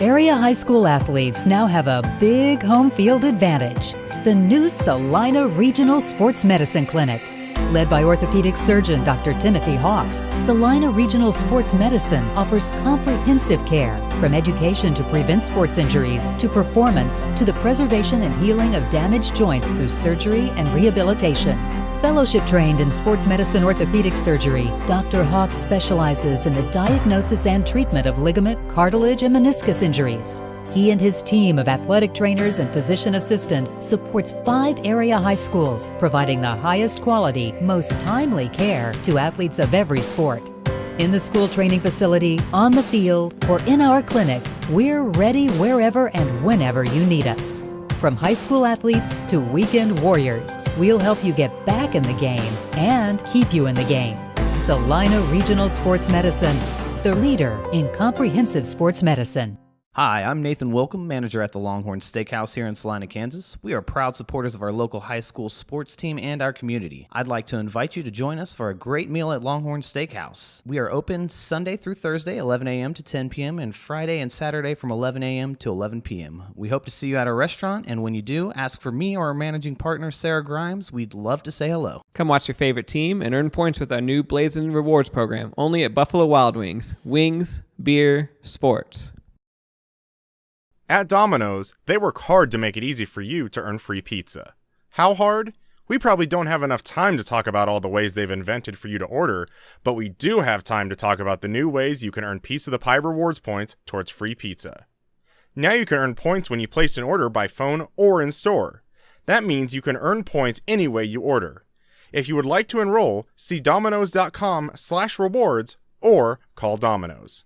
Area high school athletes now have a big home field advantage. The new Salina Regional Sports Medicine Clinic. Led by orthopedic surgeon Dr. Timothy Hawks, Salina Regional Sports Medicine offers comprehensive care, from education to prevent sports injuries, to performance, to the preservation and healing of damaged joints through surgery and rehabilitation. Fellowship trained in sports medicine orthopedic surgery, Dr. Hawks specializes in the diagnosis and treatment of ligament, cartilage, and meniscus injuries. He and his team of athletic trainers and physician assistant supports 5 area high schools, providing the highest quality, most timely care to athletes of every sport. In the school training facility, on the field, or in our clinic, we're ready wherever and whenever you need us. From high school athletes to weekend warriors, we'll help you get back in the game and keep you in the game. Salina Regional Sports Medicine, the leader in comprehensive sports medicine. Hi, I'm Nathan Wilcom, manager at the Longhorn Steakhouse here in Salina, Kansas. We are proud supporters of our local high school sports team and our community. I'd like to invite you to join us for a great meal at Longhorn Steakhouse. We are open Sunday through Thursday, 11 a.m. to 10 p.m., and Friday and Saturday from 11 a.m. to 11 p.m. We hope to see you at our restaurant, and when you do, ask for me or our managing partner, Sarah Grimes. We'd love to say hello. Come watch your favorite team and earn points with our new Blazing Rewards program, only at Buffalo Wild Wings. Wings, beer, sports. At Domino's, they work hard to make it easy for you to earn free pizza. How hard? We probably don't have enough time to talk about all the ways they've invented for you to order, but we do have time to talk about the new ways you can earn Piece of the Pie rewards points towards free pizza. Now you can earn points when you place an order by phone or in store. That means you can earn points any way you order. If you would like to enroll, see Domino's.com/rewards or call Domino's.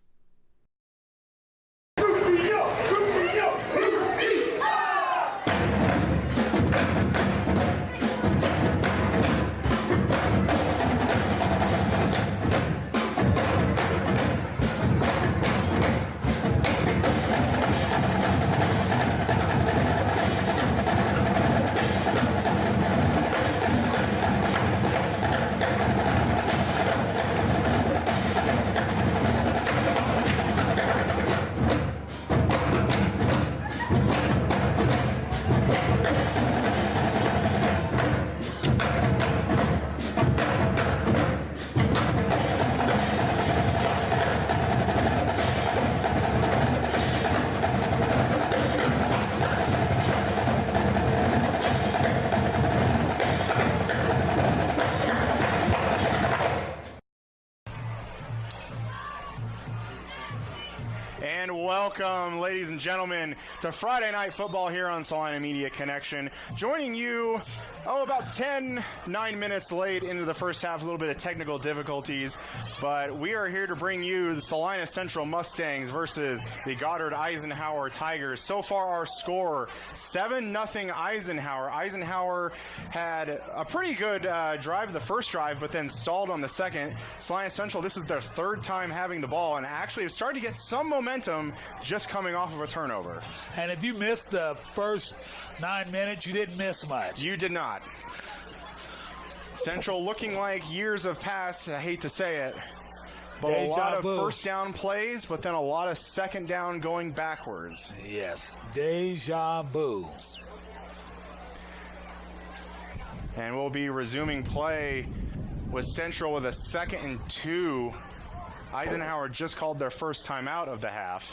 Welcome, ladies and gentlemen, to Friday Night Football here on Salina Media Connection. Joining you, about 9 minutes late into the first half, a little bit of technical difficulties, but we are here to bring you the Salina Central Mustangs versus the Goddard Eisenhower Tigers. So far, our score, 7-0 Eisenhower. Eisenhower had a pretty good drive the first drive, but then stalled on the second. Salina Central, this is their third time having the ball, and actually have started to get some momentum just coming off of a turnover. And if you missed the first 9 minutes, you didn't miss much. You did not. Central looking like years have passed, I hate to say it, but a lot of first down plays, but then a lot of second down going backwards. Yes, deja vu. And we'll be resuming play with Central with a 2nd and 2. Eisenhower just called their first timeout of the half.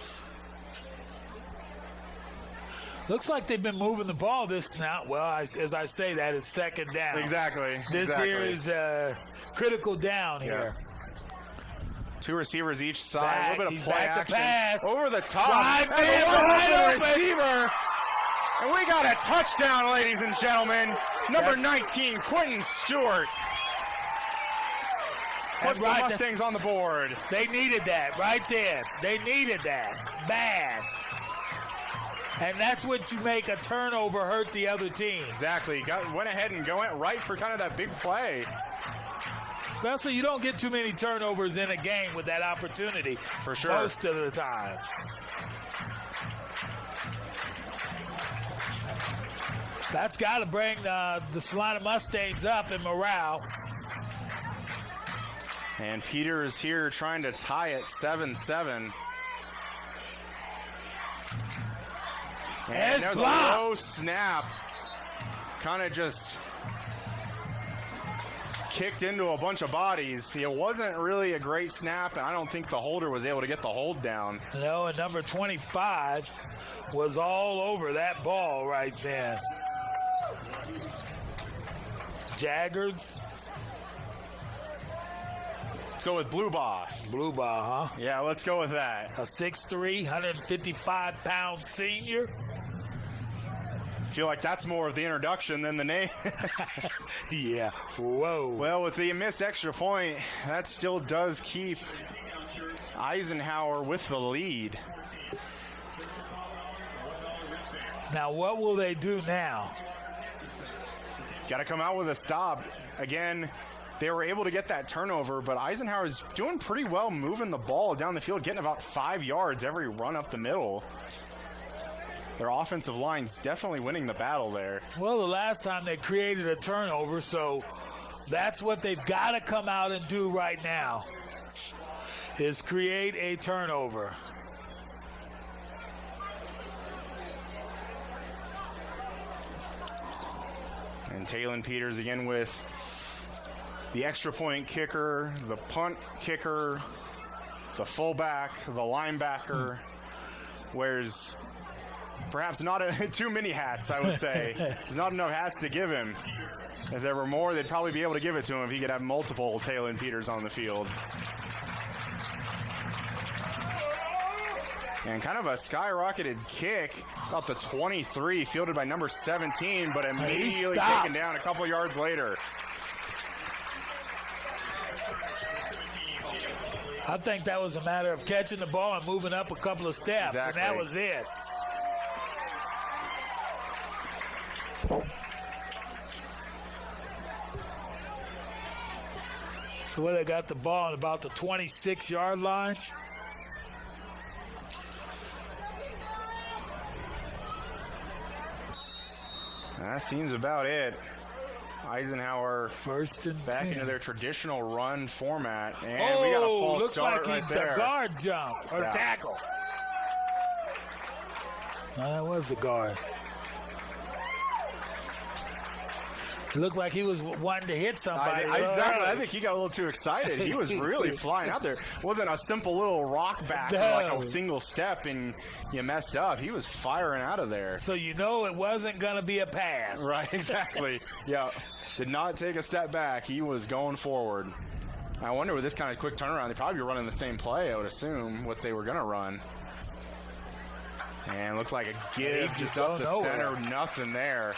Looks like they've been moving the ball this now. Well, as I say that, it's second down. Exactly. This here is a critical down here. 2 receivers each side. A little bit of play action. Pass. Over the top. Right receiver. And we got a touchdown, ladies and gentlemen. Number 19, Quentin Stewart. Puts the Mustangs on the board. They needed that right there. They needed that bad. And that's what you make a turnover hurt the other team. Exactly. Went ahead and went right for kind of that big play. Especially you don't get too many turnovers in a game with that opportunity. For sure. Most of the time. That's got to bring the Salina Mustangs up in morale. And Peter is here trying to tie it 7-7. And there's a blocked. low snap. Kind of just kicked into a bunch of bodies. It wasn't really a great snap, and I don't think the holder was able to get the hold down. No, and number 25 was all over that ball right there. Jaggers. Let's go with Blue Ball. Blue ball, huh? Yeah, let's go with that. A 6'3", 155-pound senior. Feel like that's more of the introduction than the name. Yeah. Whoa. Well, with the missed extra point, that still does keep Eisenhower with the lead. Now, what will they do now? Got to come out with a stop. Again, they were able to get that turnover, but Eisenhower's doing pretty well moving the ball down the field, getting about 5 yards every run up the middle. Their offensive line's definitely winning the battle there. Well, the last time they created a turnover, so that's what they've got to come out and do right now, is create a turnover. And Talon Peters again with the extra point kicker, the punt kicker, the fullback, the linebacker, wears perhaps not too many hats, I would say. There's not enough hats to give him. If there were more, they'd probably be able to give it to him if he could have multiple Talon Peters on the field. And kind of a skyrocketed kick, about the 23, fielded by number 17, but immediately taken down a couple yards later. I think that was a matter of catching the ball and moving up a couple of steps, Exactly. and that was it. So where they got the ball at about the 26-yard line. That seems about it. Eisenhower First and back 10. into their traditional run format. And we got a false looks start like right the there. guard jump or Yeah. tackle. No, that was the guard. It looked like he was wanting to hit somebody. Exactly. I think he got a little too excited. He was really flying out there. It wasn't a simple little rock back or like No. a single step and you messed up. He was firing out of there. So you know it wasn't going to be a pass. Right, exactly. Yeah. Did not take a step back. He was going forward. I wonder with this kind of quick turnaround, they'd probably be running the same play, I would assume, what they were going to run. And looked like a give He just just up the don't know center. it. Nothing there.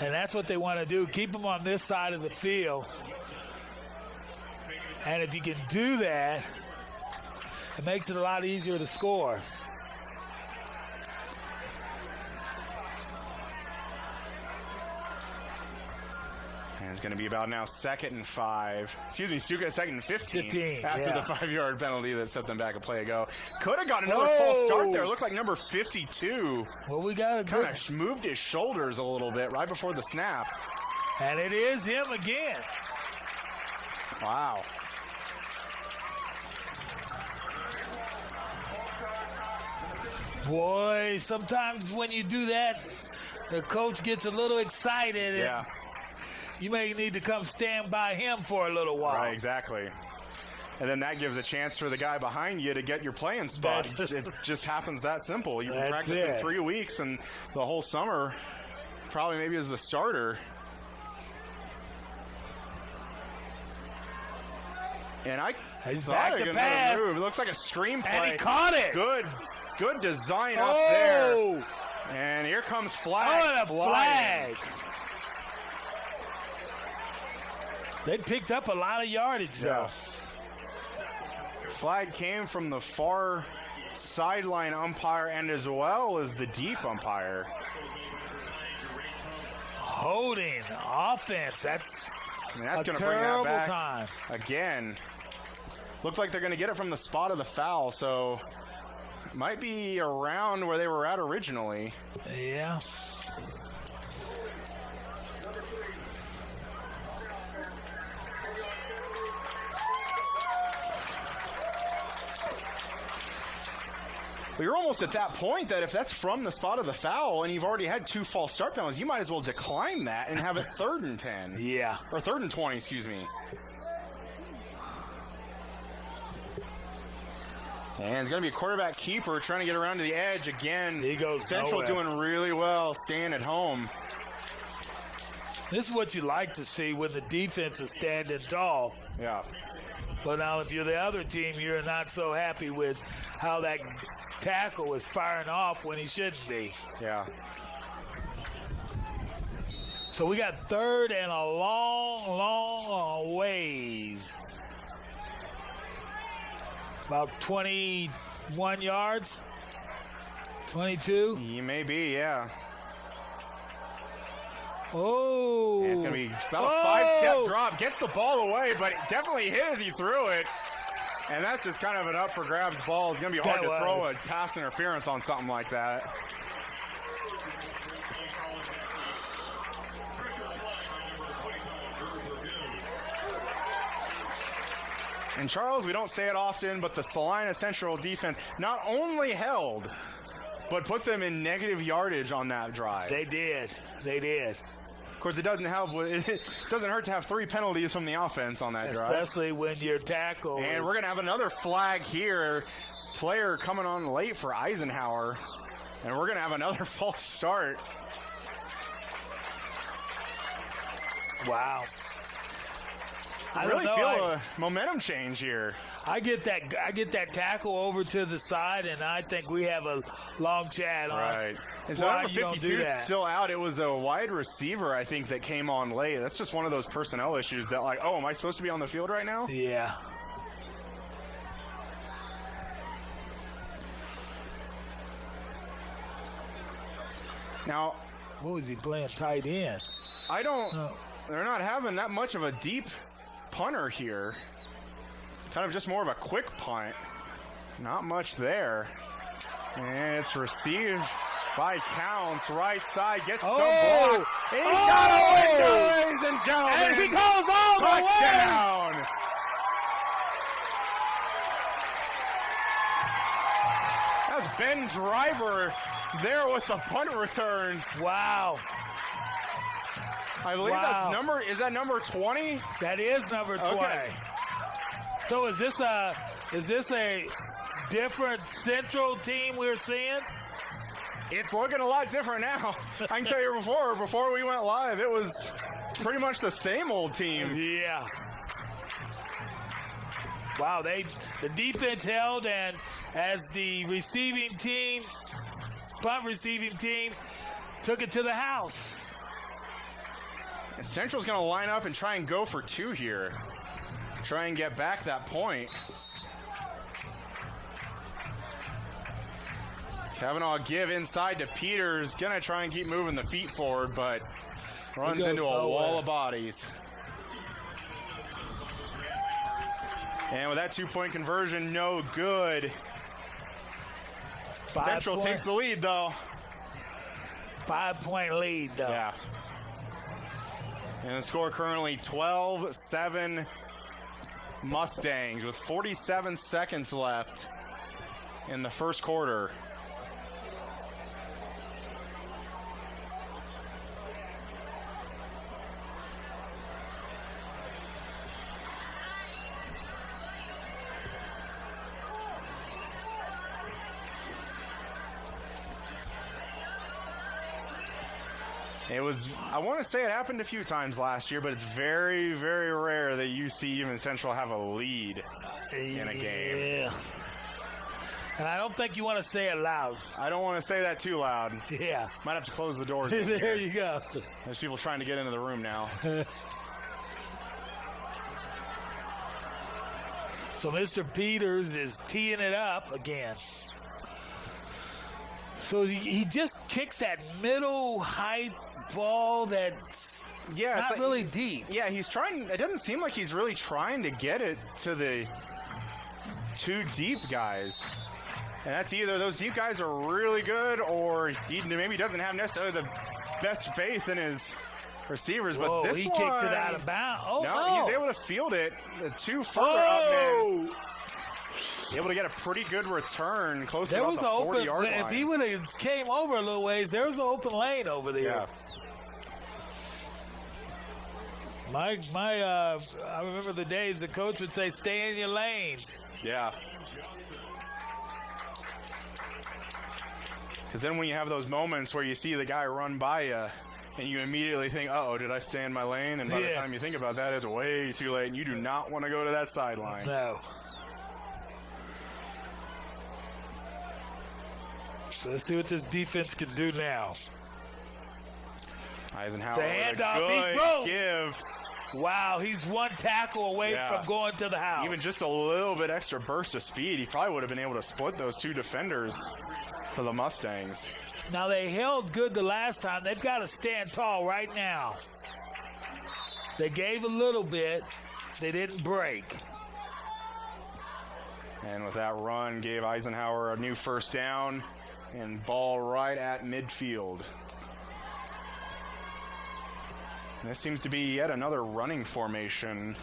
And that's what they want to do. Keep them on this side of the field. And if you can do that, it makes it a lot easier to score. And it's going to be about now 2nd and 5. Excuse me, second and 15. 15, after yeah. the 5-yard penalty that set them back a play ago. Could have got another Whoa. false start there. It looked like number 52 Well, we got a kind good, of moved his shoulders a little bit right before the snap. and it is him again. Wow. Boy, sometimes when you do that, the coach gets a little excited. And Yeah, you may need to come stand by him for a little while. right, exactly. And then that gives a chance for the guy behind you to get your playing spot. That's- It just happens that simple. You That's practice it. in 3 weeks and the whole summer, probably maybe as the starter. And He's thought back they to were gonna pass. move. It looks like a screenplay. And he caught it. Good design up there. Oh, And here comes flag. oh, and a flying. flag. They picked up a lot of yardage, though. Flag came from the far sideline umpire and as well as the deep umpire. Holding offense. That's I mean, that's a going to bring that terrible back time. again. Looked like they're going to get it from the spot of the foul, so might be around where they were at originally. Yeah. Well, you're almost at that point that if that's from the spot of the foul and you've already had 2 false start penalties, you might as well decline that and have it 3rd and 10. Yeah. Or 3rd and 20, excuse me. And it's going to be a quarterback keeper trying to get around to the edge again. He goes Central nowhere. doing really well staying at home. This is what you like to see when the defense is standing tall. Yeah. But now if you're the other team, you're not so happy with how that tackle is firing off when he shouldn't be. Yeah. So we got 3rd and a long ways. About 21 yards, 22. You may be, yeah. Oh. And it's going to be about a 5-step drop. Gets the ball away, but it definitely hit as he threw it. And that's just kind of an up for grabs ball. It's going to be hard to throw a pass interference on something like that. And Charles, we don't say it often, but the Salina Central defense not only held, but put them in negative yardage on that drive. They did. They did. Of course, it doesn't hurt to have 3 penalties from the offense on that drive. Especially when your tackle. And we're going to have another flag here. Player coming on late for Eisenhower. And we're going to have another false start. Wow. I really feel a momentum change here. I get that tackle over to the side, and I think we have a long chat on right. And so why number you don't 52 do is that. still out. It was a wide receiver, I think, that came on late. That's just one of those personnel issues that, like, oh, am I supposed to be on the field right now? Yeah. Now, What was he playing tight end? I don't. They're not having that much of a deep punter here. Kind of just more of a quick punt. Not much there. And it's received by Counts. Right side gets some block. And he got a window, ladies and gentlemen. And he goes all the way. Touchdown. That's Ben Driver there with the punt return. Wow. I believe is that number 20? That is number 20. Okay. So is this a different Central team we're seeing? It's looking a lot different now. I can tell you before we went live, it was pretty much the same old team. Yeah. Wow, the defense held, and as the punt receiving team took it to the house. And Central's going to line up and try and go for 2 here. Try and get back that point. Kavanaugh give inside to Peters. Going to try and keep moving the feet forward, but runs into a wall of bodies. And with that 2-point conversion, no good. Central takes the lead, though. 5-point lead, though. Yeah. And the score currently 12-7 Mustangs with 47 seconds left in the first quarter. I want to say it happened a few times last year, but it's very, very rare that you see even Central have a lead in a game. Yeah. And I don't think you want to say it loud. I don't want to say that too loud. Yeah. Might have to close the doors. There you go. There's people trying to get into the room now. So Mr. Peters is teeing it up again. So he just kicks that middle height ball that's not really deep. Yeah, he's trying. It doesn't seem like he's really trying to get it to the 2 deep guys. And that's either those deep guys are really good, or he maybe doesn't have necessarily the best faith in his receivers, Whoa, but this he one, kicked it out of bounds. Oh, no. He's able to field it. The two further up men. Oh! Able to get a pretty good return close to There about was the an open. 40-yard line. If he would have came over a little ways, there was an open lane over there. Yeah. I remember the days the coach would say, "Stay in your lanes." Yeah. Because then when you have those moments where you see the guy run by you, and you immediately think, "Uh-oh, did I stay in my lane?" And by the time you think about that, it's way too late, and you do not want to go to that sideline. No. So let's see what this defense can do now. Eisenhower It's with a a handoff. He good broke. give. Wow, he's one tackle away from going to the house. Even just a little bit extra burst of speed, he probably would have been able to split those two defenders for the Mustangs. Now, they held good the last time. They've got to stand tall right now. They gave a little bit. They didn't break. And with that run, gave Eisenhower a new first down and ball right at midfield. And this seems to be yet another running formation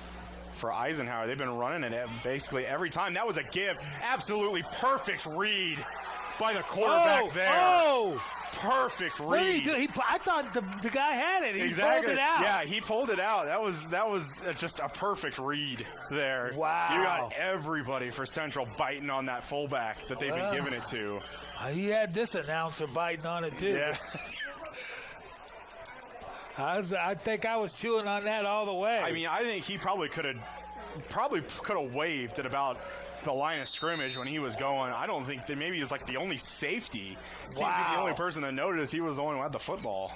for Eisenhower. They've been running it basically every time. That was a give. Absolutely perfect read by the quarterback there. Oh! Perfect read. What did he do? I thought the guy had it. He Exactly. pulled it out. Yeah, he pulled it out. That was just a perfect read there. Wow. You got everybody for Central biting on that fullback that they've been giving it to. He had this announcer biting on it, too. Yeah. I think I was chewing on that all the way. I mean, I think he probably could have waved at about the line of scrimmage when he was going. I don't think that maybe he was like the only safety. Seems to be the only person that noticed he was the one who had the football.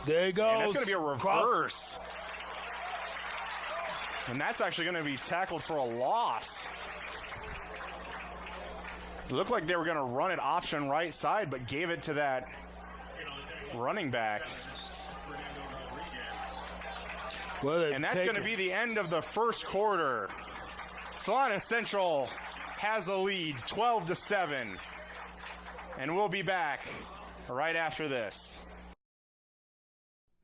There he goes. And that's going to be a reverse. And that's actually going to be tackled for a loss. It looked like they were going to run it option right side, but gave it to that running back. And that's going to be the end of the first quarter. Salina Central has a lead, 12-7. And we'll be back right after this.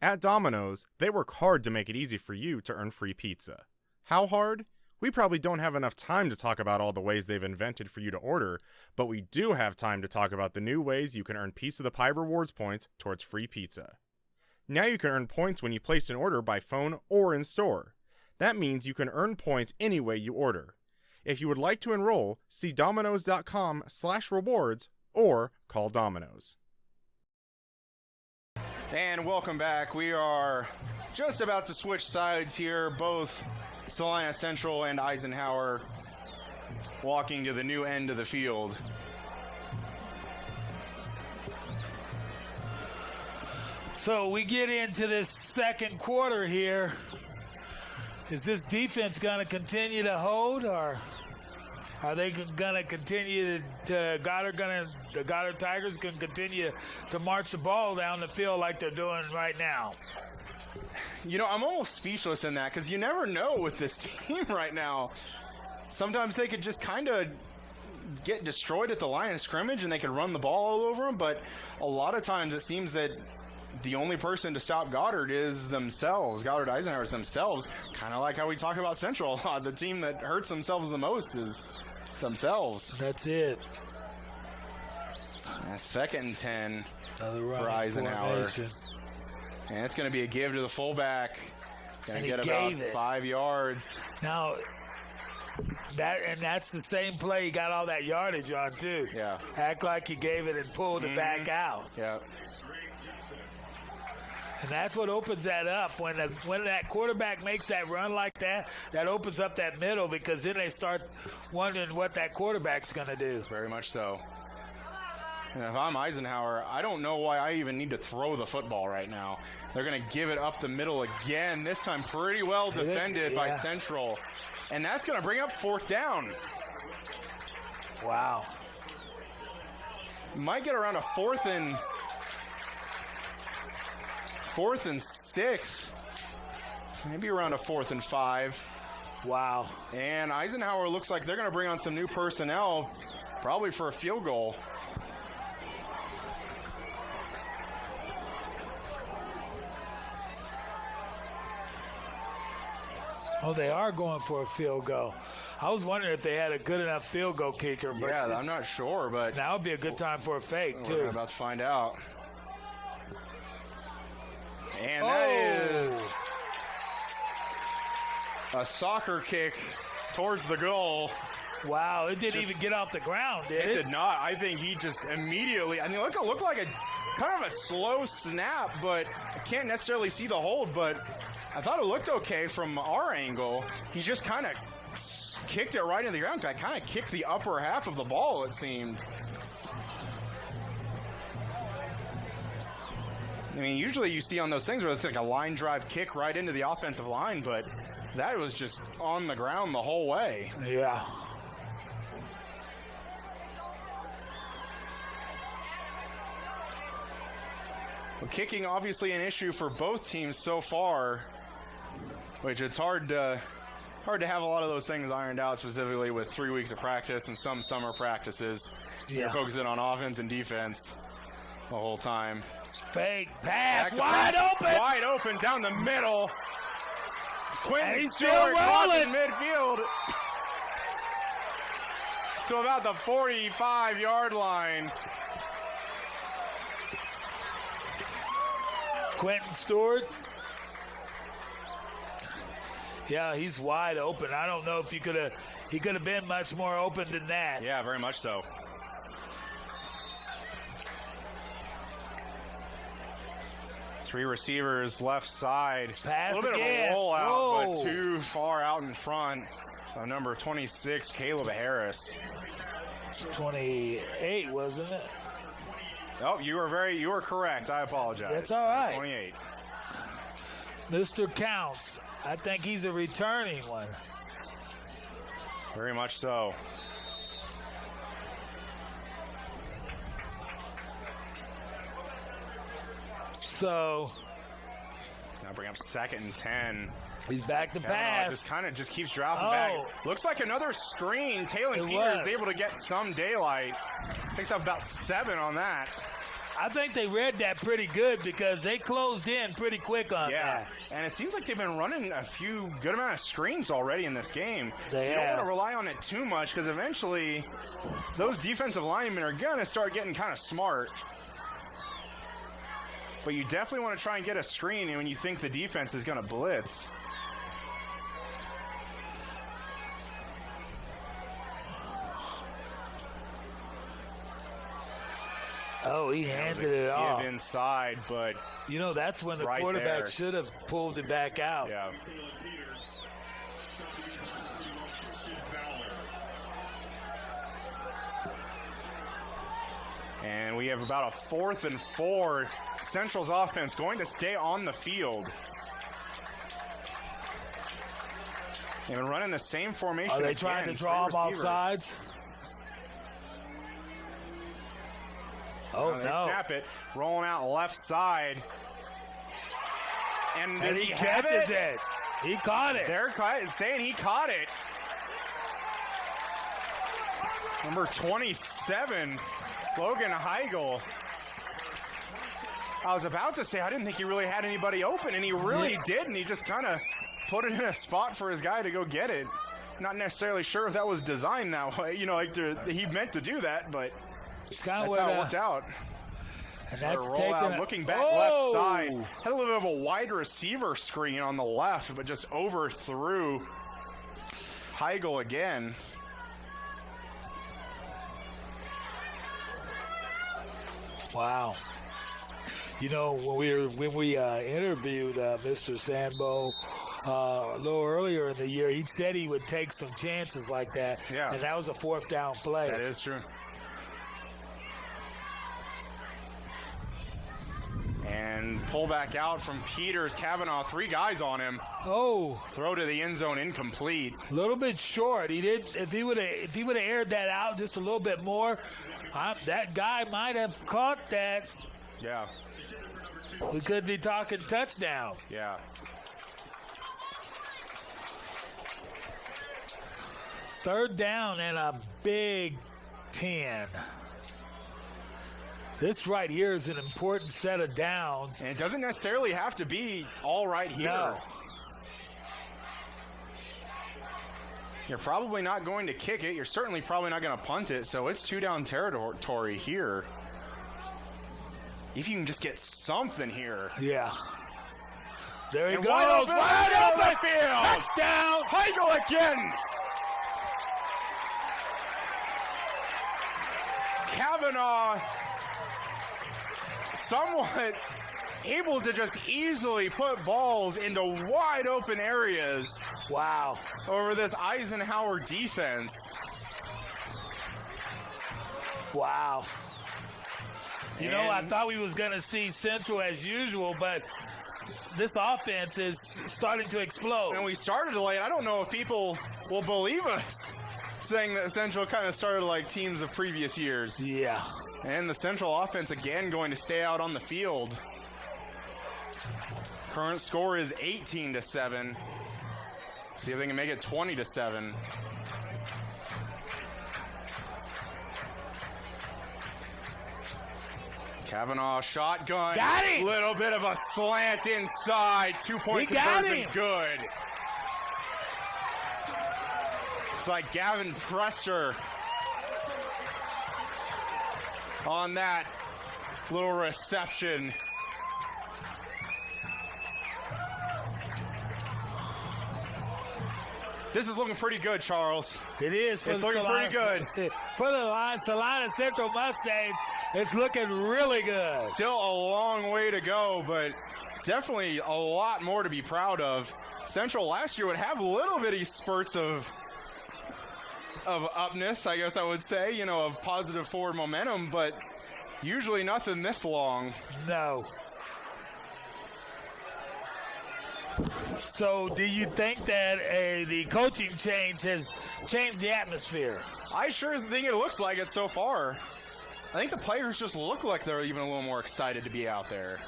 At Domino's, they work hard to make it easy for you to earn free pizza. How hard? We probably don't have enough time to talk about all the ways they've invented for you to order, but we do have time to talk about the new ways you can earn Piece of the Pie rewards points towards free pizza. Now you can earn points when you place an order by phone or in store. That means you can earn points any way you order. If you would like to enroll, see Domino's.com/rewards or call Domino's. And welcome back. We are just about to switch sides here. Both Salina Central and Eisenhower walking to the new end of the field. So we get into this second quarter here. Is this defense going to continue to hold, or are they going to continue to the Goddard Tigers can continue to march the ball down the field like they're doing right now? You know, I'm almost speechless in that because you never know with this team right now. Sometimes they could just kind of get destroyed at the line of scrimmage and they could run the ball all over them, but a lot of times it seems that the only person to stop Goddard is themselves. Goddard Eisenhower is themselves. Kind of like how we talk about Central. The team that hurts themselves the most is themselves. That's it. 2nd and 10 for Eisenhower. Formation. And it's going to be a give to the fullback. Going to get about 5 yards. Now, that's the same play he got all that yardage on, too. Yeah. Act like he gave it and pulled it back out. Yeah. And that's what opens that up. When that quarterback makes that run like that, that opens up that middle because then they start wondering what that quarterback's going to do. Very much so. And if I'm Eisenhower, I don't know why I even need to throw the football right now. They're going to give it up the middle again, this time pretty well defended by Central. And that's going to bring up 4th down. Wow. Might get around a 4th and 6. Maybe around a 4th and 5. Wow. And Eisenhower looks like they're going to bring on some new personnel, probably for a field goal. Oh, they are going for a field goal. I was wondering if they had a good enough field goal kicker. But Yeah, I'm not sure, but now would be a good time for a fake, too. we're about to find out. And that is a soccer kick towards the goal. Wow, it didn't even get off the ground, did It it? did not. I think he just immediately, I mean, it looked like a kind of a slow snap, but I can't necessarily see the hold, but I thought it looked okay from our angle. He just kind of kicked it right into the ground. I kind of kicked the upper half of the ball, it seemed. I mean, usually you see on those things where it's like a line drive kick right into the offensive line, but that was just on the ground the whole way. Yeah. Well, kicking obviously an issue for both teams so far, which it's hard to have a lot of those things ironed out, specifically with 3 weeks of practice and some summer practices. Yeah. You're focusing on offense and defense the whole time. Fake pass, Back to wide open. Wide open down the middle. And Quentin he's still Stewart rolling. crossing midfield to about the 45-yard line. Quentin Stewart. Yeah, he's wide open. I don't know if he could have been much more open than that. Yeah, very much so. Three receivers left side. Pass a little bit again. of a rollout, Whoa. but too far out in front. Number 26, Caleb Harris. 28, wasn't it? Oh, you were correct. I apologize. That's all right. 28. Mr. Counts. I think he's a returning one. Very much so. So Now bring up 2nd and 10. he's back to Kavanaugh pass. just kind of just keeps dropping Oh. back. Looks like another screen. Taylor It Peters was. able to get some daylight. Picks up about 7 on that. I think they read that pretty good because they closed in pretty quick on Yeah, that. and it seems like they've been running a few good amount of screens already in this game. They you don't have. want to rely on it too much because eventually those defensive linemen are going to start getting kind of smart. But you definitely want to try and get a screen when you think the defense is going to blitz. Oh, he handed it off. Give inside, but You know, that's when the Right quarterback there. should have pulled it back out. yeah. And we have about a 4th and 4. Central's offense going to stay on the field. They've been running the same formation. Are they again, trying to 3 draw him off receivers. sides? Oh, Now they no. snap it, rolling out left side. And did And he have catches it. He caught it. They're saying he caught it. Number 27, Logan Heigl. I was about to say, I didn't think he really had anybody open, and he really Yeah. did, and he just kind of put it in a spot for his guy to go get it. Not necessarily sure if that was designed that way. You know, like he meant to do that, but It's kind that's of how what it worked out. and Sort of that's roll taking out, a- looking back Oh! left side. Had a little bit of a wide receiver screen on the left, but just overthrew Heigl again. Wow. You know, when we interviewed Mr. Sambo a little earlier in the year, he said he would take some chances like that. Yeah. And that was a 4th down play. That is true. And pull back out from Peters. Kavanaugh, 3 guys on him. Oh, Throw to the end zone, incomplete. a little bit short. He did. If he would have aired that out just a little bit more, that guy might have caught that. Yeah, We could be talking touchdown. yeah. 3rd down and a big 10. This right here is an important set of downs. And it doesn't necessarily have to be all right here. No. You're probably not going to kick it. You're certainly probably not going to punt it. So it's 2-down territory here. If you can just get something here. Yeah. There he And goes. wide open field. Touchdown. Heigl again. Kavanaugh somewhat able to just easily put balls into wide open areas. Wow. Over this Eisenhower defense. Wow. You know, I And- thought we was going to see Central as usual, but this offense is starting to explode. And we started late. I don't know if people will believe us saying that Central kind of started like teams of previous years. Yeah. And the Central offense again going to stay out on the field. Current score is 18-7. See if they can make it 20-7. Kavanaugh shotgun. Got him! Little bit of a slant inside. 2-point He got conversion. him! Good. It's like Gavin Prester on that little reception. This is looking pretty good, Charles. It is. For It's the looking pretty good. For the Salina Central Mustangs, it's looking really good. Still a long way to go, but definitely a lot more to be proud of. Central last year would have little bitty spurts of upness, I guess I would say, you know, of positive forward momentum, but usually nothing this long. No. So, do you think that the coaching change has changed the atmosphere? I sure think it looks like it so far. I think the players just look like they're even a little more excited to be out there.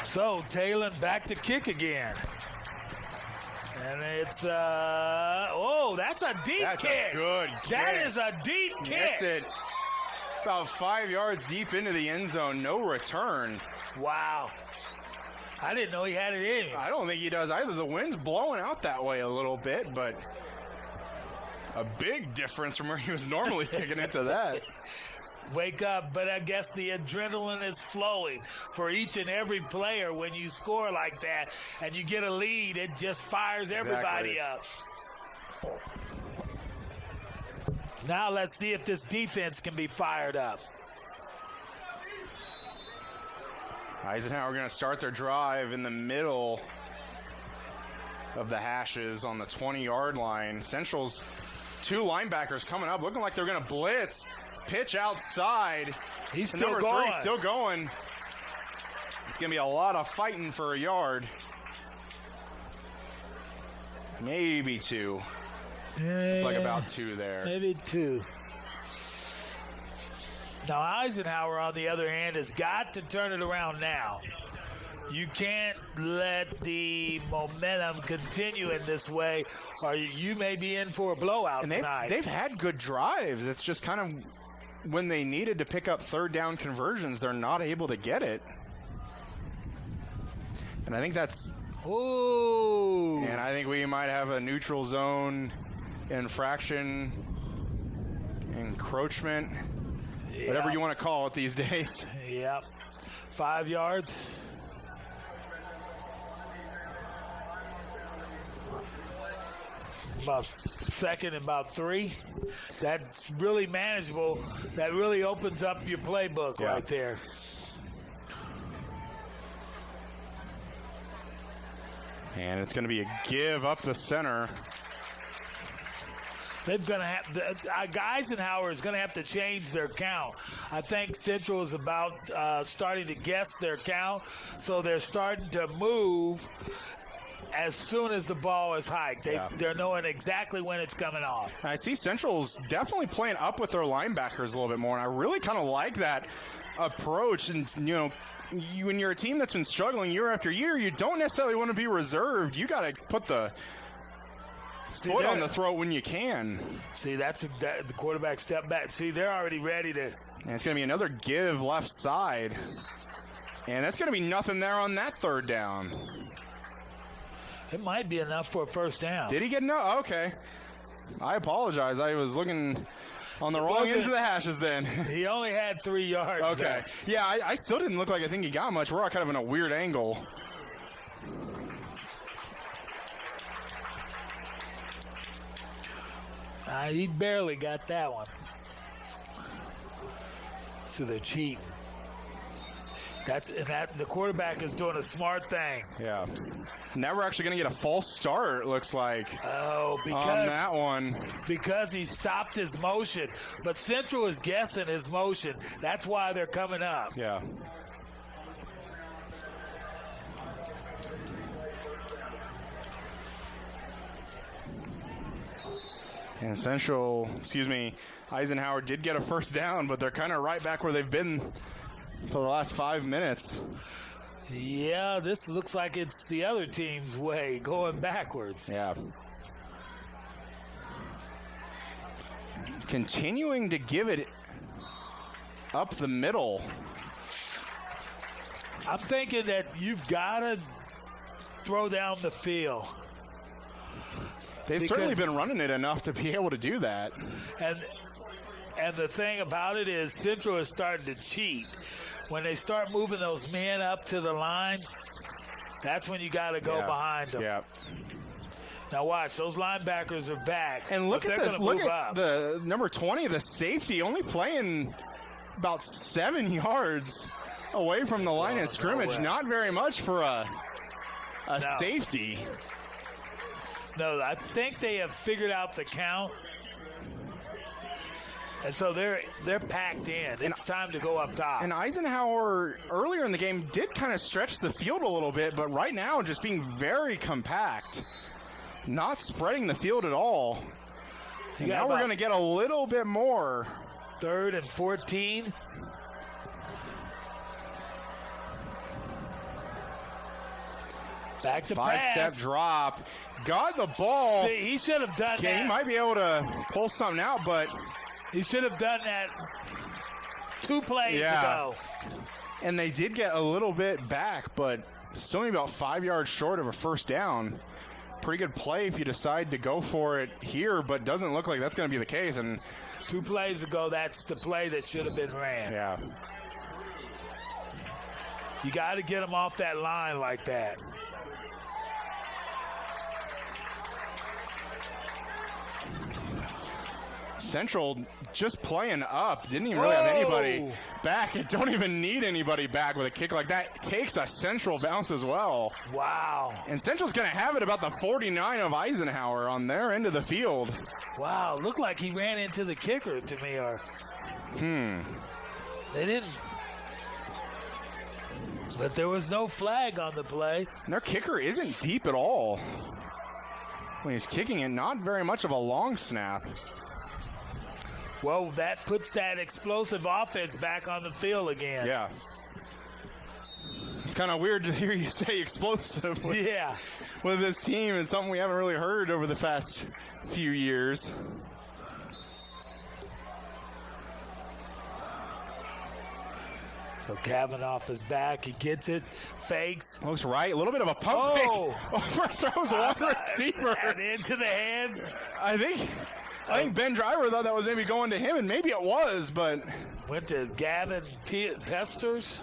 So, Talon back to kick again. And it's, oh, that's a deep That's kick. a good That kick. is a deep Gets kick. it. It's about 5 yards deep into the end zone. No return. Wow. I didn't know he had it in him. I don't think he does either. The wind's blowing out that way a little bit, but a big difference from where he was normally kicking it to that. Wake up, but I guess the adrenaline is flowing for each and every player when you score like that and you get a lead. It just fires everybody up. Now let's see if this defense can be fired up. Eisenhower going to start their drive in the middle of the hashes on the 20-yard line. Central's two linebackers coming up, looking like they're going to blitz. Pitch outside. He's And still number going. 3 still going. It's going to be a lot of fighting for a yard. Maybe 2. Like about 2 there. Maybe 2. Now Eisenhower, on the other hand, has got to turn it around now. You can't let the momentum continue in this way, or you may be in for a blowout And tonight. they've had good drives. It's just kind of when they needed to pick up third down conversions, they're not able to get it. And I think that's Ooh. And I think we might have a neutral zone infraction, encroachment, whatever you want to call it these days. Yep. 5 yards. About second and about 3. That's really manageable. That really opens up your playbook right there. And it's going to be a give up the center. They're going to have Eisenhower is going to have to change their count. I think Central is about starting to guess their count, so they're starting to move as soon as the ball is hiked. They're knowing exactly when it's coming off. I see Central's definitely playing up with their linebackers a little bit more, and I really kind of like that approach. And, you know, when you're a team that's been struggling year after year, you don't necessarily want to be reserved. You got to put the foot on the throat when you can. See, that's the quarterback step back. See, they're already ready to. And it's going to be another give left side. And that's going to be nothing there on that third down. It might be enough for a first down. Did he get no? Okay. I apologize. I was looking on the wrong ends of the hashes then. He only had 3 yards. Okay. There. Yeah, I still didn't look like I think he got much. We're all kind of in a weird angle. He barely got that one. So they're cheating. The quarterback is doing a smart thing. Yeah. Now we're actually going to get a false start, it looks like. Oh, on that one. Because he stopped his motion. But Central is guessing his motion. That's why they're coming up. Yeah. And Eisenhower did get a first down, but they're kind of right back where they've been for the last 5 minutes. Yeah, this looks like it's the other team's way, going backwards. Yeah. Continuing to give it up the middle. I'm thinking that you've got to throw down the field. They've certainly been running it enough to be able to do that. And the thing about it is Central is starting to cheat. When they start moving those men up to the line, that's when you got to go behind them. Yeah. Now watch, those linebackers are back. And look at the number 20, the safety, only playing about 7 yards away from the line of scrimmage. Not very much for a safety. No, I think they have figured out the count. And so they're packed in. It's time to go up top. And Eisenhower, earlier in the game, did kind of stretch the field a little bit, but right now just being very compact. Not spreading the field at all. And now we're going to get a little bit more. 3rd and 14. Back to pass. 5-step drop. Got the ball. See, he should have done that. He might be able to pull something out, but he should have done that 2 plays ago. And they did get a little bit back, but still only about 5 yards short of a first down. Pretty good play if you decide to go for it here, but doesn't look like that's going to be the case. And 2 plays ago, that's the play that should have been ran. Yeah. You got to get them off that line like that. Central just playing up. Didn't even really have anybody back. It don't even need anybody back with a kick like that. It takes a Central bounce as well. Wow. And Central's going to have it about the 49 of Eisenhower on their end of the field. Wow. Looked like he ran into the kicker to me. They didn't. But there was no flag on the play. And their kicker isn't deep at all. When he's kicking it, not very much of a long snap. Well, that puts that explosive offense back on the field again. Yeah. It's kind of weird to hear you say explosive with this team. It's something we haven't really heard over the past few years. So Kavanaugh is back. He gets it, fakes. Looks right. A little bit of a pump fake. Overthrows one receiver. And into the hands. I think Ben Driver thought that was maybe going to him, and maybe it was, but went to Gavin Pesters.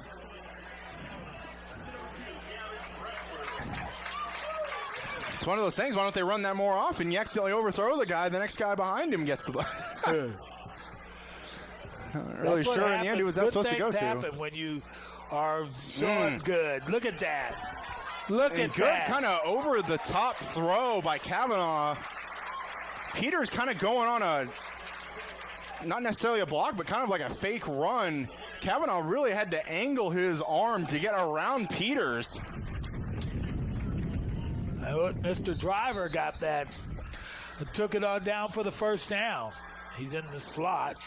It's one of those things. Why don't they run that more often? You accidentally overthrow the guy, the next guy behind him gets the ball. Not really sure in the end who was that supposed to go to. Good things happen when you are showing good. Look at that. Look at good, that. Kind of over the top throw by Kavanaugh. Peters kind of going on a, not necessarily a block, but kind of like a fake run. Kavanaugh really had to angle his arm to get around Peters. Mr. Driver got that. Took it on down for the first down. He's in the slot.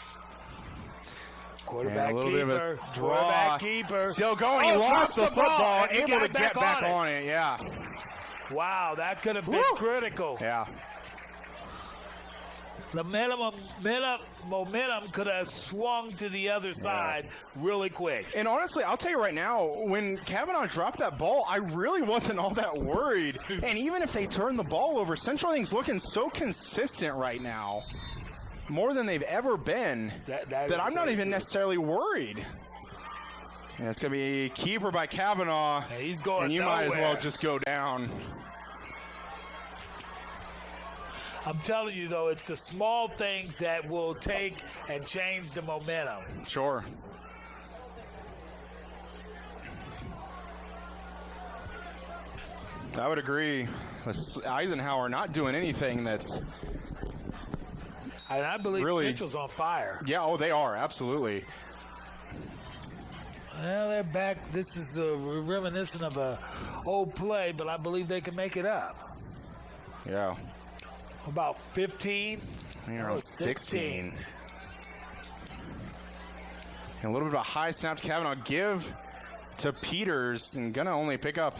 Quarterback keeper. Quarterback keeper. Still going. He lost the football. Able to get back on it. Yeah. Wow, that could have been critical. Yeah. The momentum could have swung to the other side really quick. And honestly, I'll tell you right now, when Kavanaugh dropped that ball, I really wasn't all that worried. And even if they turn the ball over, Central Inc.'s looking so consistent right now, more than they've ever been, that I'm not even necessarily worried. And it's going to be keeper by Kavanaugh. And he's going and you nowhere. might as well just go down. I'm telling you, though, it's the small things that will take and change the momentum. Sure. I would agree with Eisenhower not doing anything that's And I believe really, Central's on fire. Yeah, oh, they are, absolutely. Well, they're back. This is reminiscent of a old play, but I believe they can make it up. Yeah. About 15. You're on 16. And a little bit of a high snap to Kavanaugh. Give to Peters, and gonna only pick up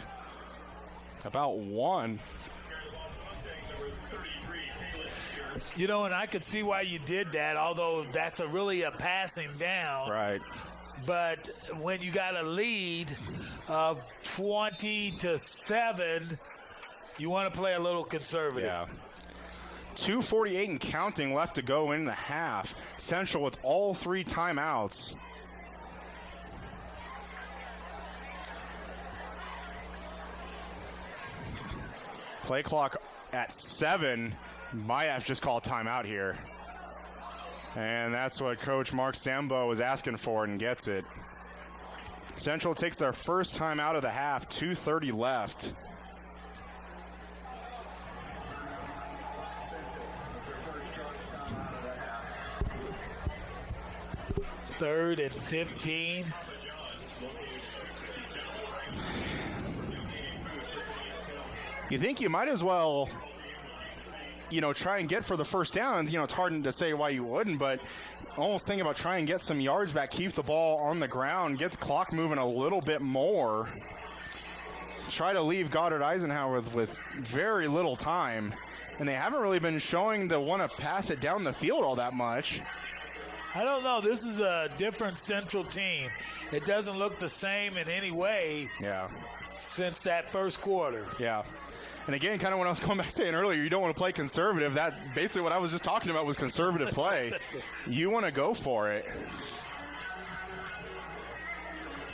about one. You know, and I could see why you did that, although that's really a passing down. Right. But when you got a lead of 20-7, you want to play a little conservative. Yeah. 2:48 and counting left to go in the half. Central with all 3 timeouts. Play clock at 7. Might have just called timeout here. And that's what Coach Mark Sambo was asking for and gets it. Central takes their first time out of the half, 2:30 left. Third and 15. You think you might as well, try and get for the first down. It's hard to say why you wouldn't, but almost think about trying and get some yards back, keep the ball on the ground, get the clock moving a little bit more. Try to leave Goddard Eisenhower with very little time, and they haven't really been showing to want to pass it down the field all that much. I don't know. This is a different Central team. It doesn't look the same in any way since that first quarter. Yeah. And again, kind of when I was going back saying earlier, you don't want to play conservative. That basically what I was just talking about was conservative play. You want to go for it.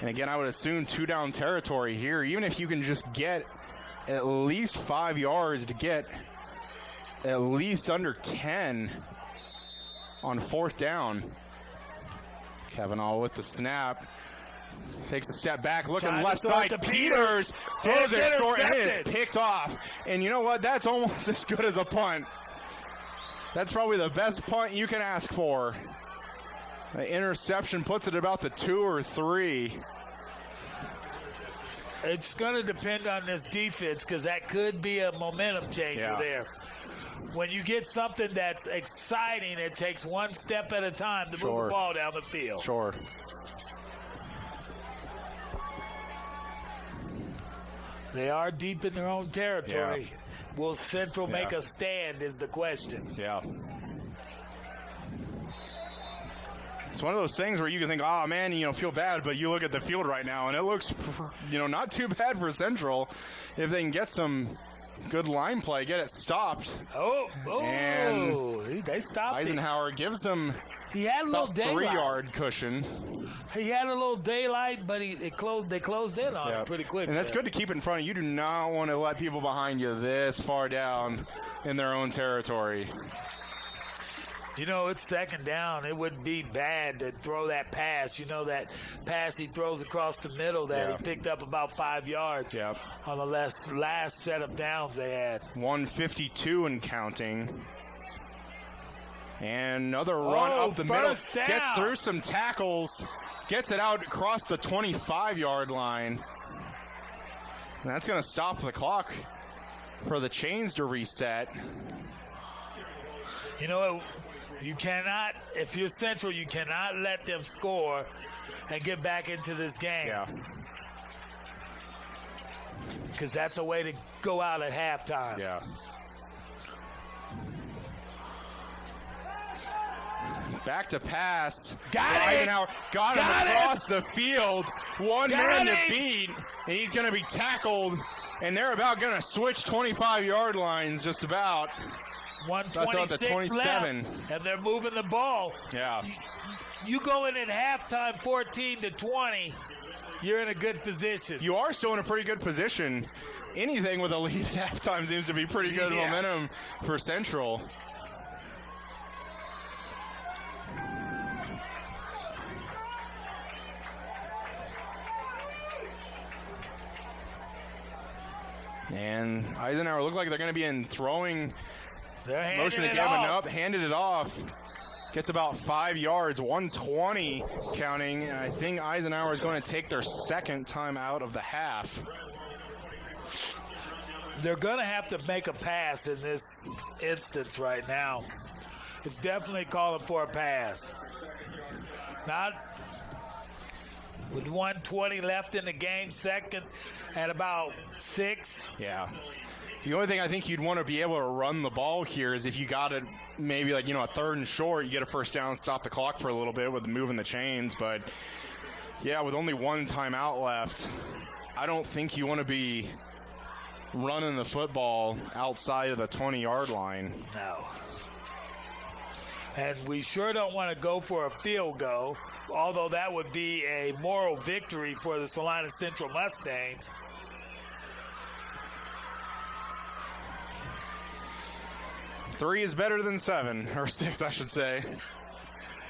And again, I would assume 2-down territory here. Even if you can just get at least 5 yards to get at least under 10 on 4th down. Kavanaugh with the snap. Takes a step back, looking left side. Peters throws it short and it's picked off. And you know what? That's almost as good as a punt. That's probably the best punt you can ask for. The interception puts it about the 2 or 3. It's going to depend on this defense because that could be a momentum changer there. When you get something that's exciting, it takes one step at a time to move the ball down the field. Sure. They are deep in their own territory. Will Central make a stand is the question. Yeah. It's one of those things where you can think, oh, man, feel bad, but you look at the field right now, and it looks, not too bad for Central if they can get some good line play, get it stopped. And they stopped Eisenhower gives him he had a little daylight. 3-yard cushion. He had a little daylight, but they closed in on it pretty quick. And that's good to keep in front of you. You do not want to let people behind you this far down in their own territory. It's 2nd down. It wouldn't be bad to throw that pass. That pass he throws across the middle that he picked up about 5 yards on the last set of downs they had. 152 and counting. And another run up the middle. Down. Gets through some tackles. Gets it out across the 25-yard line. And that's going to stop the clock for the chains to reset. You cannot, if you're Central, you cannot let them score and get back into this game. Yeah. Because that's a way to go out at halftime. Yeah. Back to pass. Got it. Eisenhower got him across the field. One man to beat, and he's going to be tackled. And they're about going to switch 25-yard lines just about. 126 left, and they're moving the ball. Yeah. You go in at halftime 14-20, you're in a good position. You are still in a pretty good position. Anything with a lead at halftime seems to be pretty good momentum for Central. And Eisenhower look like they're going to be in throwing motion to Gavin up, handed it off. Gets about 5 yards, 120 counting. And I think Eisenhower is going to take their second time out of the half. They're going to have to make a pass in this instance right now. It's definitely calling for a pass. Not with 1:20 left in the game, second at about 6. Yeah. The only thing I think you'd want to be able to run the ball here is if you got it maybe like, a third and short, you get a first down, stop the clock for a little bit with moving the chains. But, yeah, with only one timeout left, I don't think you want to be running the football outside of the 20-yard line. No. And we sure don't want to go for a field goal, although that would be a moral victory for the Salina Central Mustangs. Three is better than 7, or 6, I should say.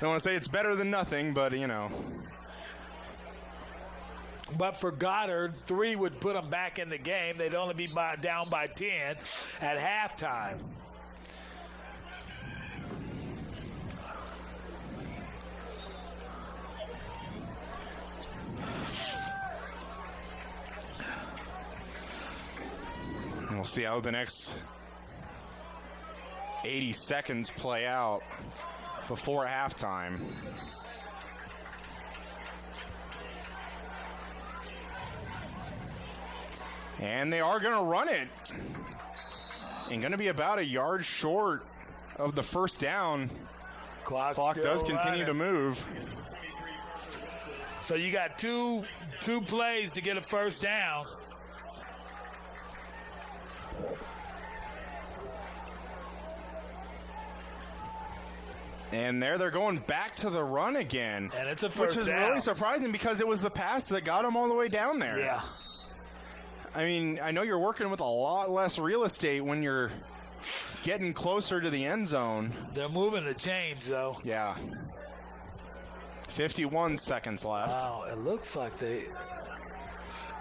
Don't want to say it's better than nothing, but, But for Goddard, 3 would put them back in the game. They'd only be down by 10 at halftime. And we'll see how the next 80 seconds play out before halftime. And they are going to run it. And going to be about a yard short of the first down. Clock does continue to move. So you got two plays to get a first down. And they're going back to the run again. And it's a first down. Which is really surprising because it was the pass that got them all the way down there. Yeah. I mean, I know you're working with a lot less real estate when you're getting closer to the end zone. They're moving the chains, though. Yeah. 51 seconds left. Wow, it looks like they...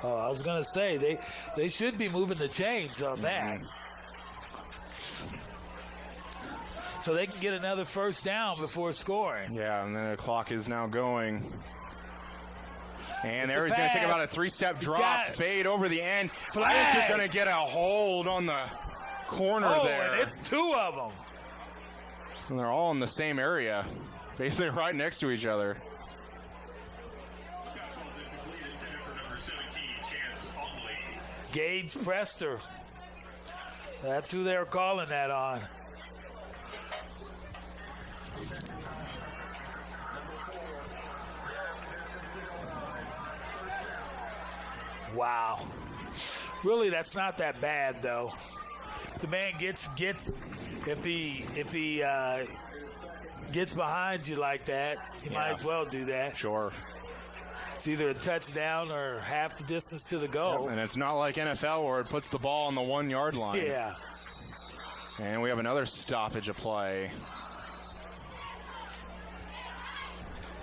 Oh, I was going to say, they should be moving the chains on that. So they can get another first down before scoring. Yeah, and then the clock is now going. And they're going to think about a 3-step drop, fade over the end. Flag is going to get a hold on the corner there. And it's 2 of them. And they're all in the same area, basically right next to each other. Gage Prester. That's who they're calling that on. Wow. Really, that's not that bad, though. The man gets if he gets behind you like that, he might as well do that. Sure. It's either a touchdown or half the distance to the goal. Yep, and it's not like NFL where it puts the ball on the 1-yard line. Yeah. And we have another stoppage of play.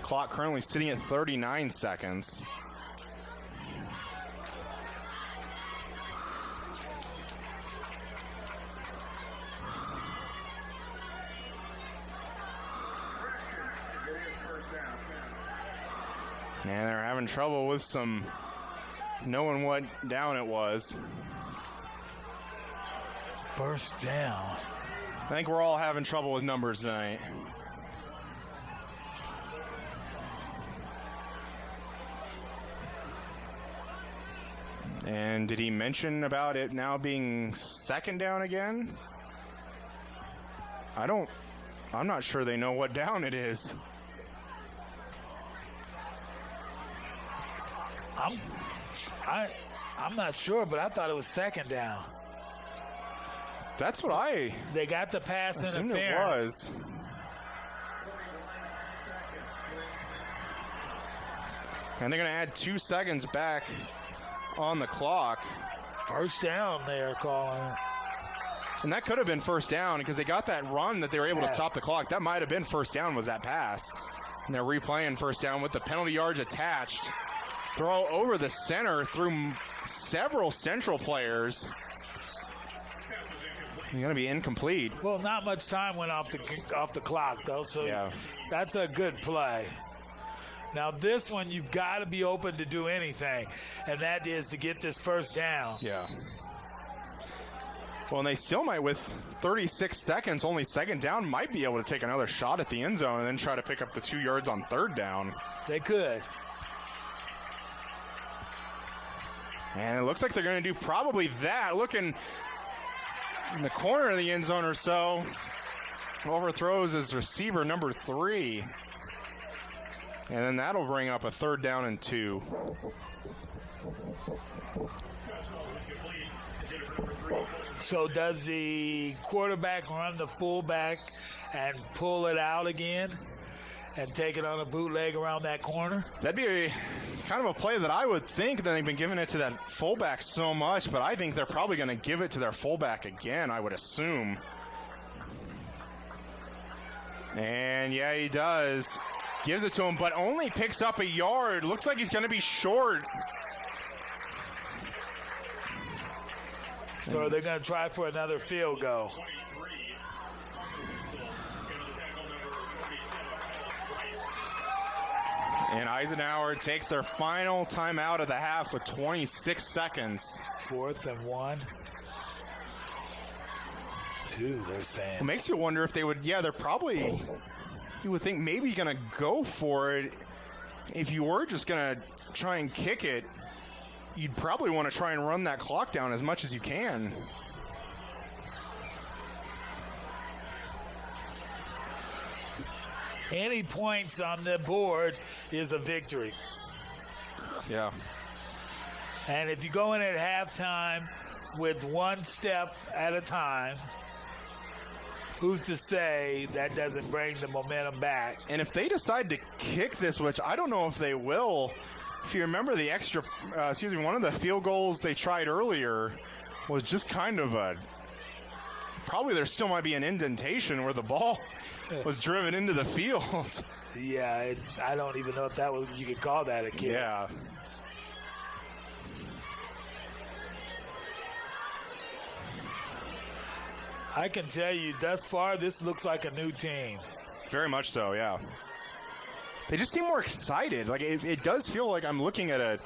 Clock currently sitting at 39 seconds. And they're having trouble with knowing what down it was. First down. I think we're all having trouble with numbers tonight. And did he mention about it now being second down again? I don't I'm not sure they know what down it is. I'm not sure, but I thought it was second down. That's what They got the pass assumed interference. it was. And they're going to add 2 seconds back on the clock. First down, they are calling it. And that could have been first down because they got that run that they were able to stop the clock. That might have been first down, was that pass. And they're replaying first down with the penalty yards attached. Throw over the center through several Central players. You're going to be incomplete. Well, not much time went off the clock, though, so that's a good play. Now, this one, you've got to be open to do anything, and that is to get this first down. Yeah. Well, and they still might, with 36 seconds, only second down, might be able to take another shot at the end zone and then try to pick up the 2 yards on third down. They could. And it looks like they're going to do probably that. Looking in the corner of the end zone or so. Overthrows his receiver number 3. And then that'll bring up a third down and 2. So does the quarterback run the fullback and pull it out again and take it on a bootleg around that corner? That'd be kind of a play that I would think that they've been giving it to that fullback so much, but I think they're probably going to give it to their fullback again, I would assume. And yeah, he does. Gives it to him, but only picks up a yard. Looks like he's going to be short. So they're going to try for another field goal. And Eisenhower takes their final timeout of the half with 26 seconds. 4th and 1. 2, they're saying. It makes you wonder if they would, they're probably, you would think maybe going to go for it. If you were just going to try and kick it, you'd probably want to try and run that clock down as much as you can. Any points on the board is a victory. Yeah. And if you go in at halftime with one step at a time, who's to say that doesn't bring the momentum back? And if they decide to kick this, which I don't know if they will, if you remember the one of the field goals they tried earlier was just kind of probably there still might be an indentation where the ball was driven into the field. Yeah, I don't even know if you could call that a kick. Yeah. I can tell you, thus far, this looks like a new team. Very much so, yeah. They just seem more excited. Like it does feel like I'm looking at a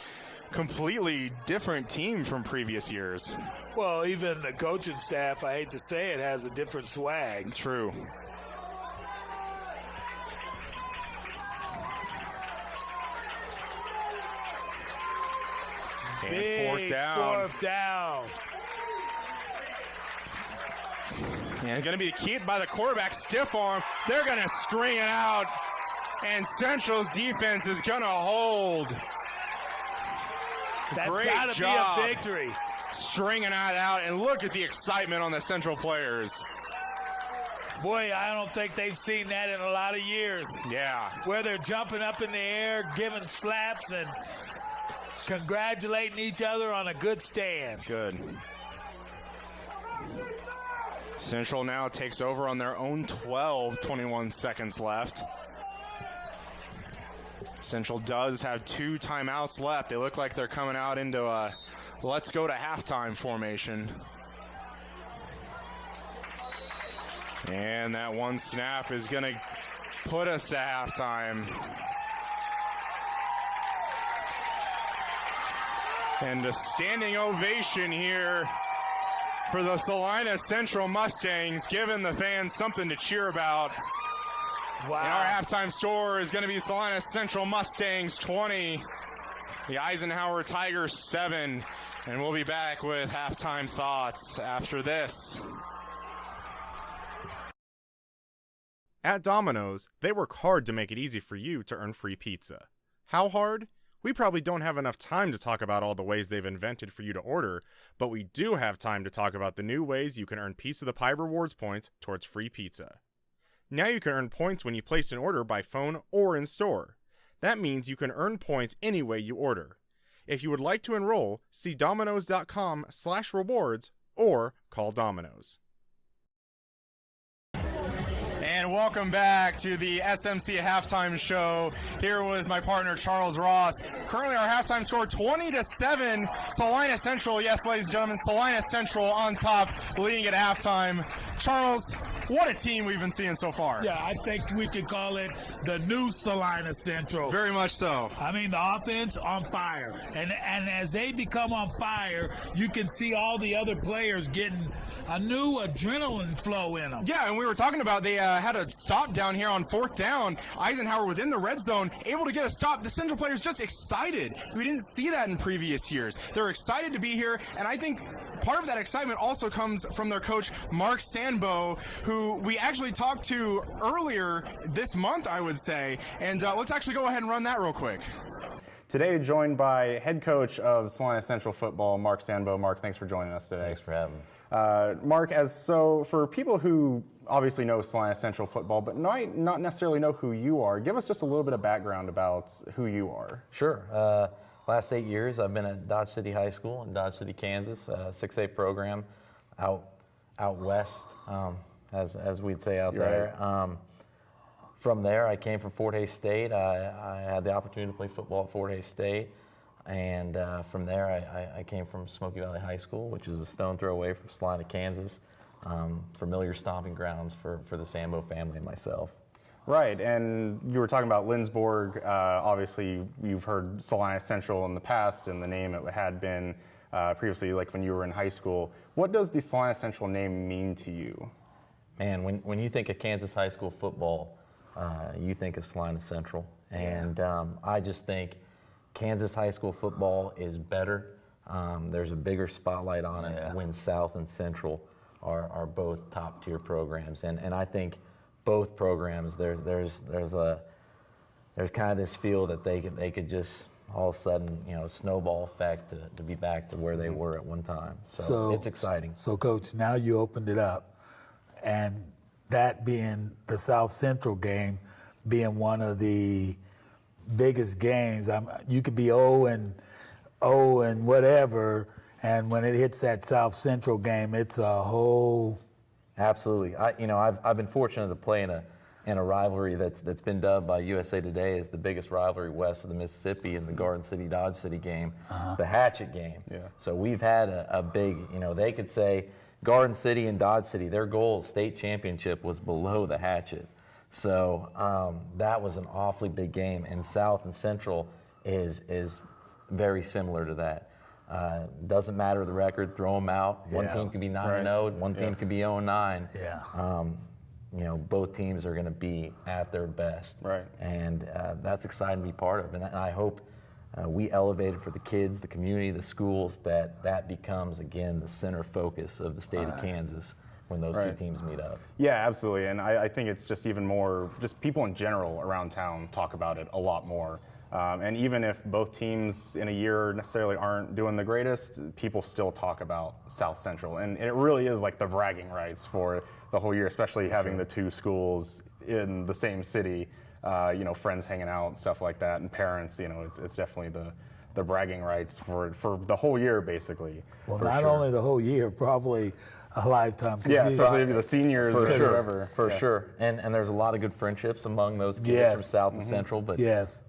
completely different team from previous years. Well, even the coaching staff, I hate to say it, has a different swag. True. Big fourth down. Fourth down. And going to be kept by the quarterback, stiff arm. They're going to string it out, and Central's defense is going to hold. That's Great got to be job a victory. Stringing that out, and look at the excitement on the Central players. Boy, I don't think they've seen that in a lot of years. Yeah. Where they're jumping up in the air, giving slaps, and congratulating each other on a good stand. Good. Central now takes over on their own 12, 21 seconds left. Central does have 2 timeouts left. They look like they're coming out into a let's go to halftime formation. And that one snap is going to put us to halftime. And a standing ovation here for the Salina Central Mustangs, giving the fans something to cheer about. Wow. And our halftime score is going to be Salina Central Mustangs 20, the Eisenhower Tigers 7. And we'll be back with halftime thoughts after this. At Domino's, they work hard to make it easy for you to earn free pizza. How hard? We probably don't have enough time to talk about all the ways they've invented for you to order, but we do have time to talk about the new ways you can earn Piece of the Pie rewards points towards free pizza. Now you can earn points when you place an order by phone or in store. That means you can earn points any way you order. If you would like to enroll, see Domino's.com/rewards or call Domino's. And welcome back to the SMC halftime show here with my partner Charles Ross. Currently our halftime score 20-7, Salina Central. Yes, ladies and gentlemen, Salina Central on top, leading at halftime. Charles, what a team we've been seeing so far. Yeah, I think we could call it the new Salina Central. Very much so. I mean, the offense on fire. And as they become on fire, you can see all the other players getting a new adrenaline flow in them. Yeah, and we were talking about they had a stop down here on 4th down. Eisenhower within the red zone, able to get a stop. The Central players just excited. We didn't see that in previous years. They're excited to be here, and I think part of that excitement also comes from their coach, Mark Sanbo, who we actually talked to earlier this month, I would say. And let's actually go ahead and run that real quick. Today, joined by head coach of Salina Central football, Mark Sanbo. Mark, thanks for joining us today. Thanks for having me. Mark, for people who obviously know Salina Central football, but might not necessarily know who you are, give us just a little bit of background about who you are. Sure. Last 8 years, I've been at Dodge City High School in Dodge City, Kansas, 6A program out west, as we'd say out there. Right. From there, I came from Fort Hays State. I had the opportunity to play football at Fort Hays State. And from there, I came from Smoky Valley High School, which is a stone throw away from Salina, Kansas. Familiar stomping grounds for the Sambo family and myself. Right, and you were talking about Lindsborg. Obviously, you've heard Salina Central in the past, and the name it had been previously, like when you were in high school. What does the Salina Central name mean to you? Man, when you think of Kansas high school football, you think of Salina Central. And I just think Kansas high school football is better. There's a bigger spotlight on it when South and Central are both top tier programs. And I think both programs, there's kind of this feel that they could just all of a sudden, snowball effect to be back to where they were at one time. So it's exciting. So Coach, now you opened it up, and that being the South Central game, being one of the biggest games, you could be 0 and whatever, and when it hits that South Central game, it's a whole. Absolutely. I've been fortunate to play in a rivalry that's been dubbed by USA Today as the biggest rivalry west of the Mississippi in the Garden City Dodge City game, the Hatchet game. Yeah. So we've had a big, they could say Garden City and Dodge City, their goal, state championship, was below the Hatchet. So that was an awfully big game, and South and Central is very similar to that. Doesn't matter the record, throw them out. One team could be 9-0, one team could be 0-9. Yeah. Both teams are going to be at their best. Right. And that's exciting to be part of. And I hope we elevate it for the kids, the community, the schools, that becomes, again, the center focus of the state of Kansas when those two teams meet up. Yeah, absolutely. And I think it's just even more, just people in general around town talk about it a lot more. And even if both teams in a year necessarily aren't doing the greatest, people still talk about South Central. And it really is like the bragging rights for the whole year, especially having the two schools in the same city, friends hanging out and stuff like that, and parents, it's definitely the bragging rights for the whole year, basically. Well, not only the whole year, probably a lifetime. Yeah, especially the seniors or whatever. For sure. And there's a lot of good friendships among those kids from South and Central. But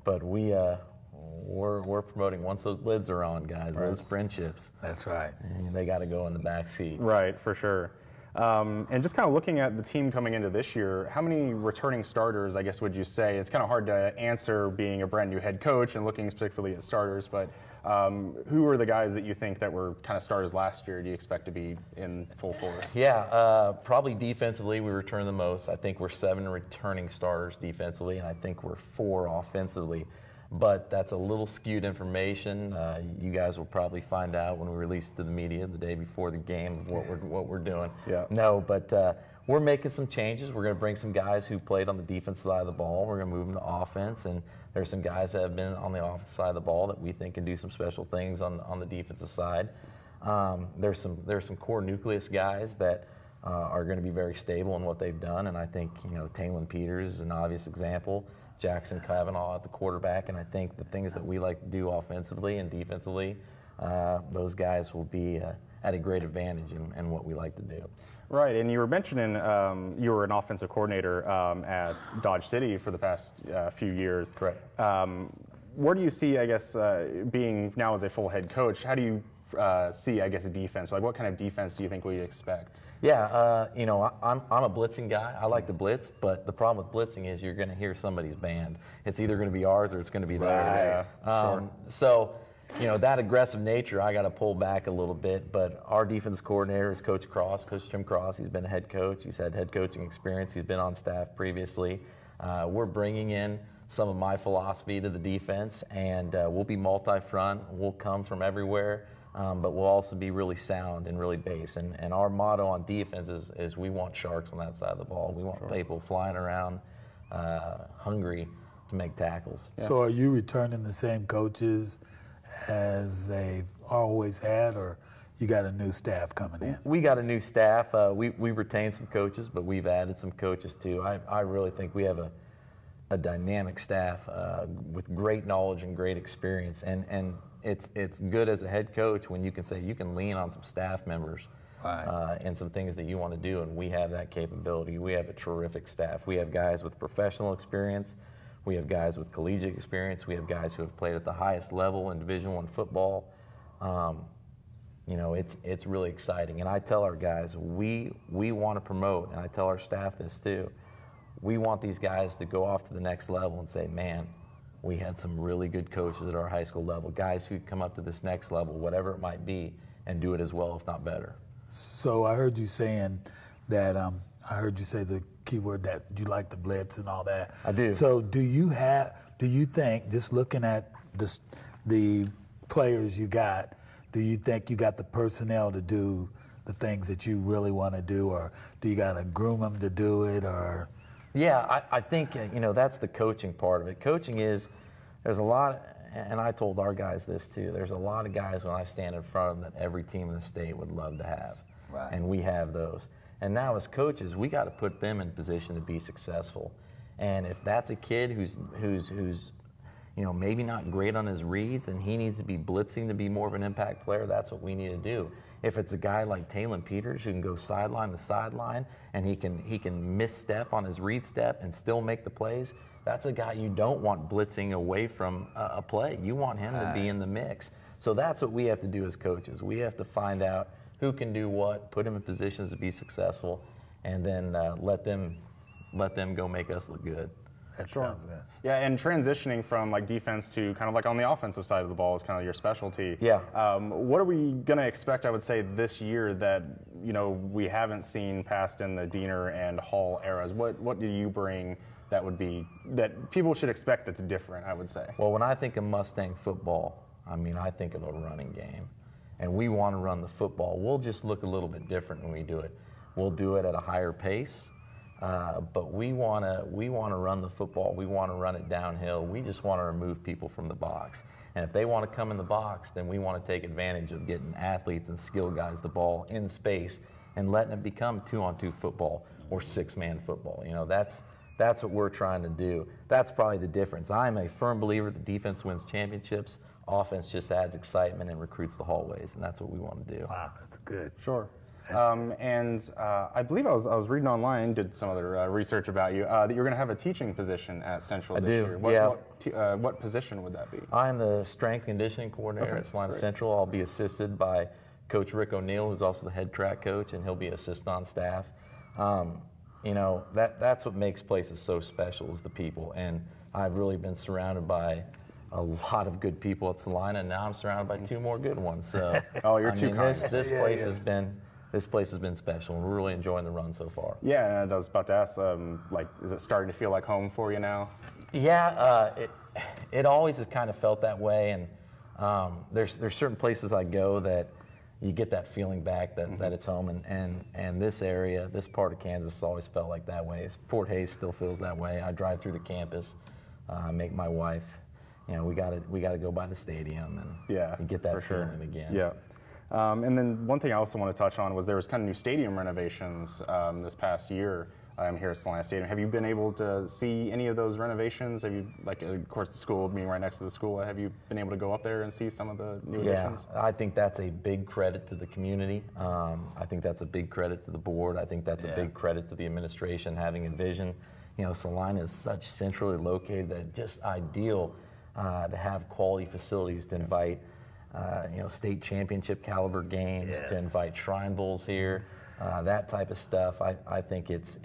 but we're promoting, once those lids are on, guys, those friendships. That's right. And they got to go in the back seat. Right, for sure. And just kind of looking at the team coming into this year, how many returning starters, I guess, would you say? It's kind of hard to answer being a brand new head coach and looking specifically at starters, but who are the guys that you think that were kind of starters last year do you expect to be in full force? Yeah, probably defensively we return the most. I think we're 7 returning starters defensively, and I think we're 4 offensively. but that's a little skewed information. You guys will probably find out when we release to the media the day before the game of what we're doing. Yeah. No, but we're making some changes. We're going to bring some guys who played on the defense side of the ball. We're going to move them to offense, and there's some guys that have been on the offensive side of the ball that we think can do some special things on the defensive side. There's some core nucleus guys that are going to be very stable in what they've done, and I think Talon Peters is an obvious example. Jackson Cavanaugh at the quarterback, and I think the things that we like to do offensively and defensively, those guys will be at a great advantage in what we like to do. Right, and you were mentioning you were an offensive coordinator at Dodge City for the past few years. Correct. Where do you see, I guess, being now as a full head coach, how do you see, I guess, a defense? Like, what kind of defense do you think we expect? Yeah, I'm a blitzing guy. I like to blitz, but the problem with blitzing is you're going to hear somebody's band. It's either going to be ours or it's going to be theirs. Sure. So, that aggressive nature, I got to pull back a little bit. But our defense coordinator is Coach Jim Cross. He's been a head coach. He's had head coaching experience. He's been on staff previously. We're bringing in some of my philosophy to the defense, and we'll be multi-front. We'll come from everywhere. But we'll also be really sound and really base. And our motto on defense is we want sharks on that side of the ball. We want people flying around hungry to make tackles. Yeah. So are you returning the same coaches as they've always had, or you got a new staff coming in? We got a new staff. We've retained some coaches, but we've added some coaches too. I really think we have a dynamic staff with great knowledge and great experience. And it's good as a head coach when you can say you can lean on some staff members and some things that you want to do, and we have that capability. We have a terrific staff. We have guys with professional experience. We have guys with collegiate experience. We have guys who have played at the highest level in Division I football. It's really exciting. And I tell our guys, we want to promote, and I tell our staff this too. We want these guys to go off to the next level and say, man, we had some really good coaches at our high school level, guys who come up to this next level, whatever it might be, and do it as well, if not better. So I heard you saying that, I heard you say the keyword that you like the blitz and all that. I do. So do you think, just looking at the players you got, do you think you got the personnel to do the things that you really want to do, or do you got to groom them to do it, or? Yeah, I think, that's the coaching part of it. Coaching is, there's a lot, and I told our guys this too, there's a lot of guys when I stand in front of them that every team in the state would love to have. Right. And we have those. And now as coaches, we got to put them in position to be successful. And if that's a kid who's maybe not great on his reads and he needs to be blitzing to be more of an impact player, that's what we need to do. If it's a guy like Talon Peters who can go sideline to sideline and he can misstep on his read step and still make the plays, that's a guy you don't want blitzing away from a play. You want him to be in the mix. So that's what we have to do as coaches. We have to find out who can do what, put them in positions to be successful, and then let them go make us look good. That sounds good. Yeah, and transitioning from like defense to kind of like on the offensive side of the ball is kind of your specialty. Yeah. What are we going to expect, I would say, this year that we haven't seen past in the Diener and Hall eras? What do you bring that people should expect that's different, I would say? Well, when I think of Mustang football, I think of a running game. And we want to run the football. We'll just look a little bit different when we do it. We'll do it at a higher pace, but we want to run the football. We want to run it downhill. We just want to remove people from the box. And if they want to come in the box, then we want to take advantage of getting athletes and skill guys the ball in space and letting it become 2-on-2 football or 6-man football. That's what we're trying to do. That's probably the difference. I'm a firm believer that defense wins championships. Offense just adds excitement and recruits the hallways, and that's what we want to do. Wow, that's good. Sure. And I believe I was reading online, did some other research about you, that you're going to have a teaching position at Central this year. What position would that be? I'm the strength conditioning coordinator at Salina Central. I'll be assisted by Coach Rick O'Neill, who's also the head track coach, and he'll be assistant on staff. That's what makes places so special is the people, and I've really been surrounded by a lot of good people at Salina, and now I'm surrounded by 2 more good ones. So, you're too kind. This place has been special, and we're really enjoying the run so far. Yeah, and I was about to ask, is it starting to feel like home for you now? Yeah, it always has kind of felt that way, and there's certain places I go that you get that feeling back that it's home, and this area, this part of Kansas always felt like that way. Fort Hays still feels that way. I drive through the campus, make my wife, we got to go by the stadium, and you get that feeling again. Yeah. And then one thing I also want to touch on was there was kind of new stadium renovations this past year here at Salina Stadium. Have you been able to see any of those renovations? Have you, of course, the school being right next to the school, have you been able to go up there and see some of the new additions? Yeah, I think that's a big credit to the community. I think that's a big credit to the board. I think that's a big credit to the administration having a vision. Salina is such centrally located that it's just ideal to have quality facilities to invite state championship caliber games, to invite Shrine Bowls here, that type of stuff. I think it's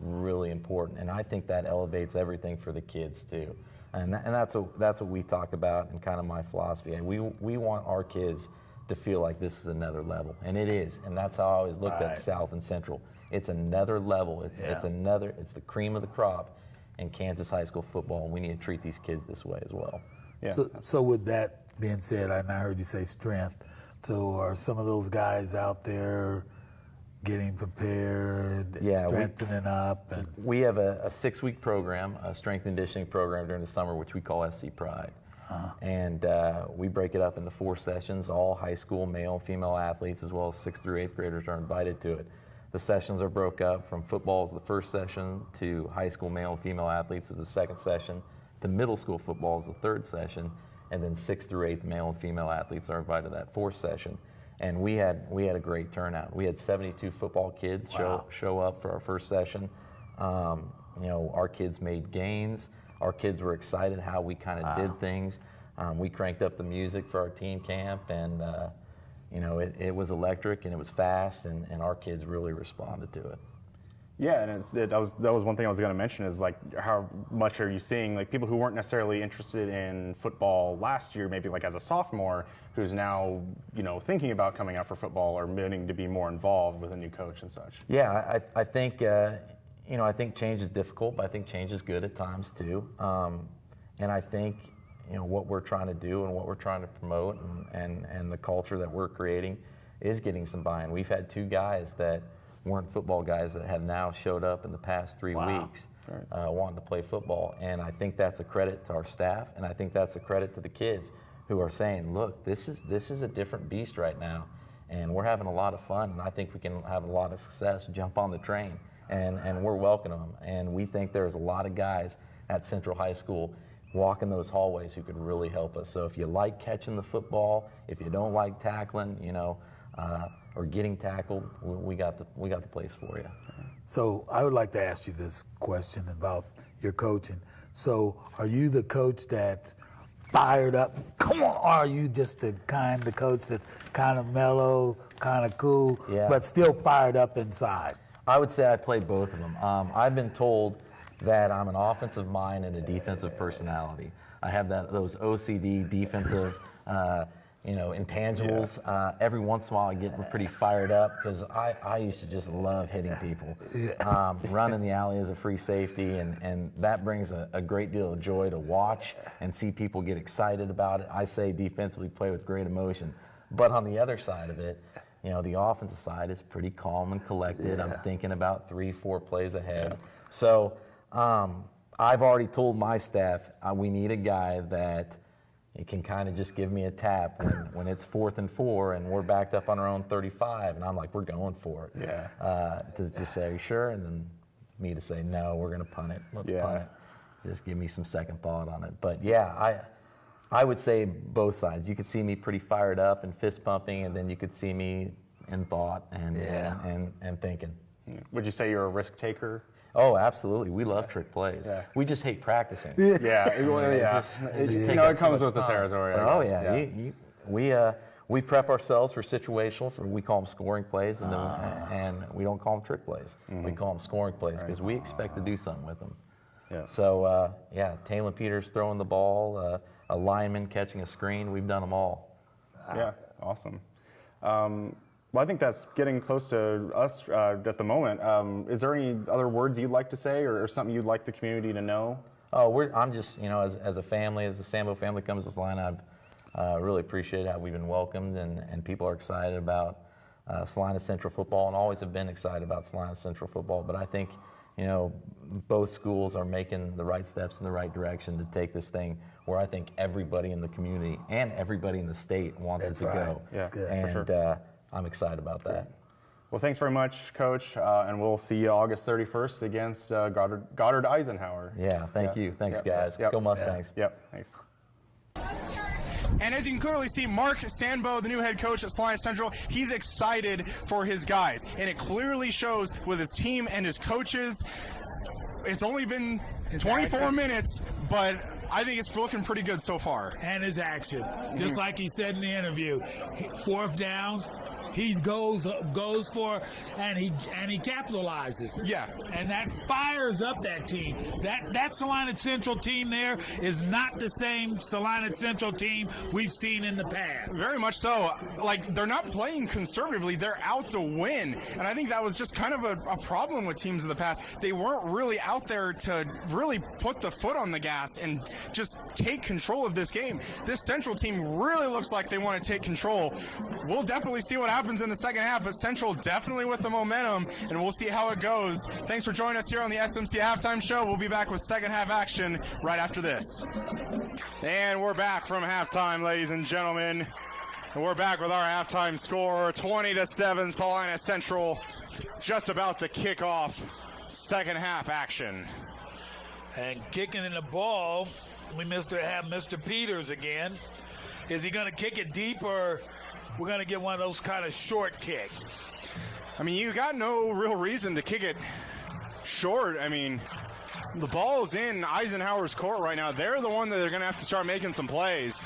really important, and I think that elevates everything for the kids too. And that's what we talk about, and kind of my philosophy. And we want our kids to feel like this is another level, and it is. And that's how I always looked at South and Central. It's another level. It's the cream of the crop in Kansas high school football, and we need to treat these kids this way as well. Yeah. So with that being said, I heard you say strength. So are some of those guys out there getting prepared, strengthening up? And we have a 6-week program, a strength and conditioning program during the summer, which we call SC Pride. And we break it up into 4 sessions. All high school male and female athletes, as well as 6th through 8th graders, are invited to it. The sessions are broke up from football is the first session, to high school male and female athletes is the second session, to middle school football is the third session, and then 6th through 8th male and female athletes are invited to that 4th session. And we had a great turnout. We had 72 football kids show up for our first session. Our kids made gains. Our kids were excited how we kind of did things. We cranked up the music for our teen camp, and it was electric, and it was fast, and our kids really responded to it. Yeah, and that was one thing I was going to mention is how much are you seeing people who weren't necessarily interested in football last year, maybe as a sophomore, who's now thinking about coming out for football or meaning to be more involved with a new coach and such. Yeah, I think I think change is difficult, but I think change is good at times too. And I think what we're trying to do and what we're trying to promote and the culture that we're creating is getting some buy-in. We've had 2 guys that weren't football guys that have now showed up in the past 3 weeks wanting to play football. And I think that's a credit to our staff, and I think that's a credit to the kids who are saying, look, this is a different beast right now, and we're having a lot of fun, and I think we can have a lot of success, jump on the train, and we're welcoming them. And we think there's a lot of guys at Central High School walking those hallways who could really help us. So if you like catching the football, if you don't like tackling, or getting tackled, we got the place for you. So I would like to ask you this question about your coaching. So are you the coach that's fired up, come on, or are you just the coach that's kind of mellow, kind of cool, but still fired up inside? I would say I play both of them. I've been told that I'm an offensive mind and a defensive personality. I have those OCD defensive intangibles. Every once in a while I get pretty fired up because I used to just love hitting people. Running the alley as a free safety, and that brings a great deal of joy to watch and see people get excited about it. I say defensively play with great emotion. But on the other side of it, the offensive side is pretty calm and collected. I'm thinking about 3-4 plays ahead. So I've already told my staff we need a guy that it can kind of just give me a tap when it's 4th and 4 and we're backed up on our own 35, and I'm like, we're going for it. To just say, are you sure? And then me to say, no, we're going to punt it. Let's punt it. Just give me some second thought on it. But I would say both sides. You could see me pretty fired up and fist pumping, and then you could see me in thought and thinking. Would you say you're a risk taker? Oh, absolutely. We love trick plays. We just hate practicing. It comes with the territory. We prep ourselves for situational. We call them scoring plays, and we don't call them trick plays. We call them scoring plays because we expect to do something with them. So Taylor Peters throwing the ball, a lineman catching a screen. We've done them all. Yeah, awesome. Well, I think that's getting close to us at the moment. Is there any other words you'd like to say or something you'd like the community to know? Oh, I'm just, as a family, as the Sambo family comes to Salina, I've really appreciated how we've been welcomed, and people are excited about Salina Central football, and always have been excited about Salina Central football. But I think, both schools are making the right steps in the right direction to take this thing where I think everybody in the community and everybody in the state wants it to go. Yeah, That's good. And for sure. I'm excited about that. Well, thanks very much, Coach, and we'll see you August 31st against Goddard Eisenhower. Yeah, thank you. Thanks, guys. Yep. Go Mustangs. Yep, thanks. And as you can clearly see, Mark Sandbo, the new head coach at Salina Central, he's excited for his guys. And it clearly shows with his team and his coaches. It's only been 24 minutes, but I think it's looking pretty good so far. And his action, just like he said in the interview, 4th down, he goes for, and he capitalizes. Yeah. And that fires up that team. That Salina Central team there is not the same Salina Central team we've seen in the past. Very much so. Like, they're not playing conservatively. They're out to win. And I think that was just kind of a problem with teams of the past. They weren't really out there to really put the foot on the gas and just take control of this game. This Central team really looks like they want to take control. We'll definitely see what happens in the second half, but Central definitely with the momentum, and we'll see how it goes. Thanks for joining us here on the SMC Halftime Show. We'll be back with second half action right after this. And we're back from halftime, ladies and gentlemen. And we're back with our halftime score, 20-7, Salina Central, just about to kick off second half action. And kicking in the ball, we have Mr. Peters again. Is he going to kick it deep, or we're going to get one of those kind of short kicks? I mean, you got no real reason to kick it short. I mean, the ball's in Eisenhower's court right now. They're the one that are going to have to start making some plays.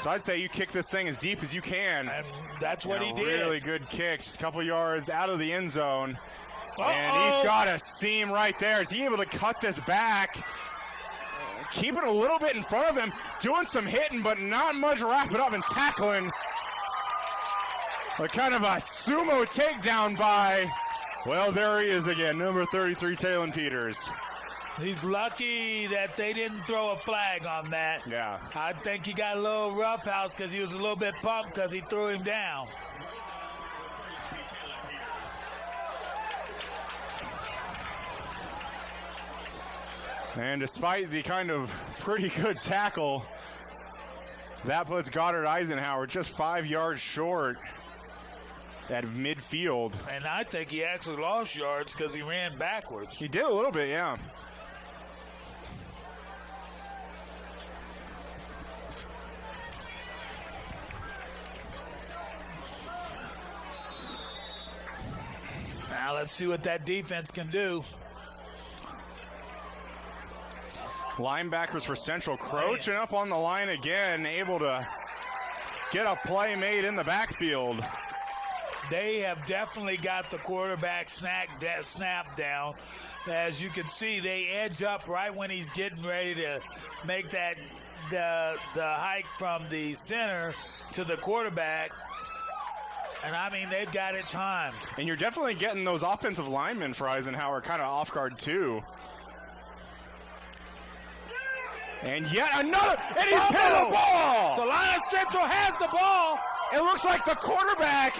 So I'd say you kick this thing as deep as you can. And that's what he did. Really good kick, just a couple yards out of the end zone. And he's got a seam right there. Is he able to cut this back? Keeping a little bit in front of him, doing some hitting, but not much wrapping up and tackling. A kind of a sumo takedown by, well, there he is again, number 33, Talon Peters. He's lucky that they didn't throw a flag on that. Yeah. I think he got a little roughhouse because he was a little bit pumped because he threw him down. And despite the kind of pretty good tackle, that puts Goddard Eisenhower just 5 yards short at midfield. And I think he actually lost yards because he ran backwards. He did a little bit, yeah. Now let's see what that defense can do. Linebackers for Central crouching up on the line again, able to get a play made in the backfield. They have definitely got the quarterback snap down. As you can see, they edge up right when he's getting ready to make that the hike from the center to the quarterback. And, I mean, they've got it timed. And you're definitely getting those offensive linemen for Eisenhower kind of off guard, too. And yet another, and he's hit the ball! Salina Central has the ball. It looks like the quarterback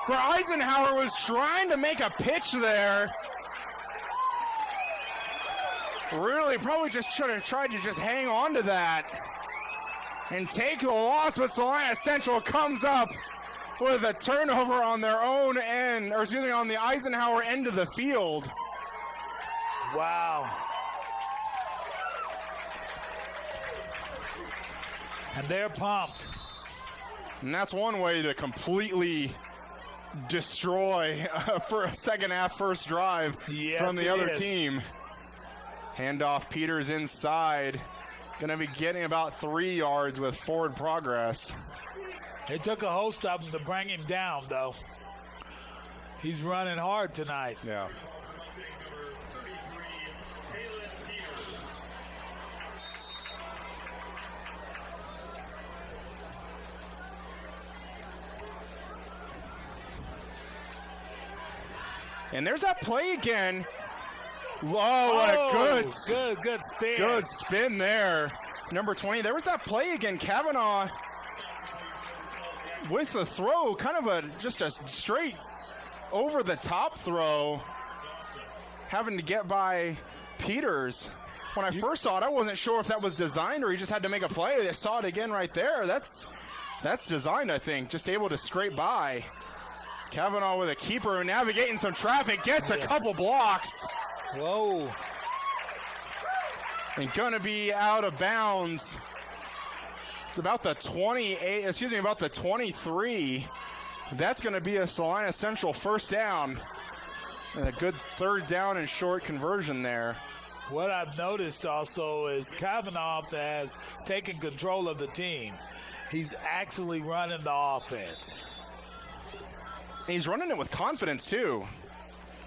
for Eisenhower was trying to make a pitch there. Really, probably just should have tried to just hang on to that and take the loss, but Salina Central comes up with a turnover on their own end, or excuse me, on the Eisenhower end of the field. Wow. And they're pumped. And that's one way to completely destroy for a second half first drive from the other team. Handoff, Peters inside. Going to be getting about 3 yards with forward progress. It took a host of them to bring him down, though. He's running hard tonight. Yeah. And there's that play again. Oh, what a good spin. good spin there. Number 20. There was that play again. Kavanaugh with the throw, kind of just a straight over the top throw, having to get by Peters. When I first saw it, I wasn't sure if that was designed or he just had to make a play. I saw it again right there. That's designed, I think. Just able to scrape by. Kavanaugh with a keeper navigating some traffic, gets a couple blocks. Whoa. And gonna be out of bounds. About the 23. That's gonna be a Salina Central first down. And a good third down and short conversion there. What I've noticed also is Kavanaugh has taken control of the team. He's actually running the offense. He's running it with confidence, too.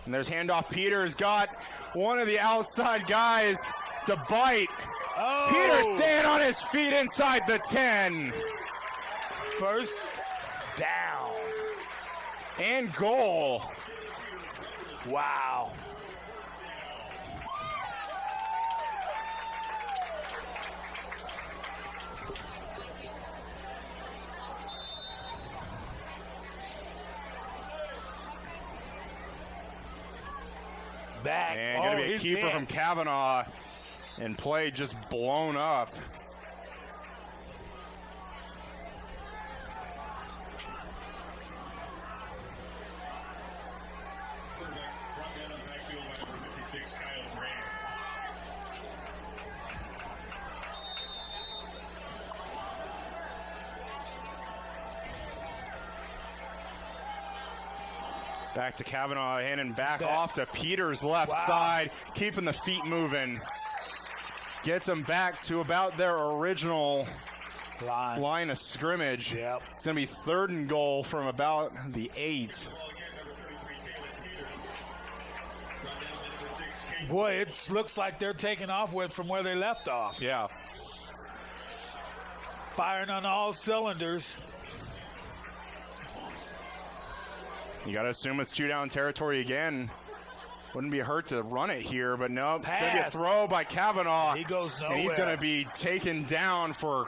And there's handoff. Peters got one of the outside guys to bite. Oh. Peters staying on his feet inside the 10. First down. And goal. Wow. Back. And going to be a keeper from Kavanaugh. And play just blown up. Back to Kavanaugh, handing back off to Peters left side, keeping the feet moving. Gets them back to about their original line of scrimmage. Yep. It's going to be 3rd and goal from about the 8. Boy, it looks like they're taking off from where they left off. Yeah. Firing on all cylinders. You got to assume it's 2-down territory again. Wouldn't be hurt to run it here, but no. Going to be a throw by Kavanaugh. He goes nowhere. And he's going to be taken down for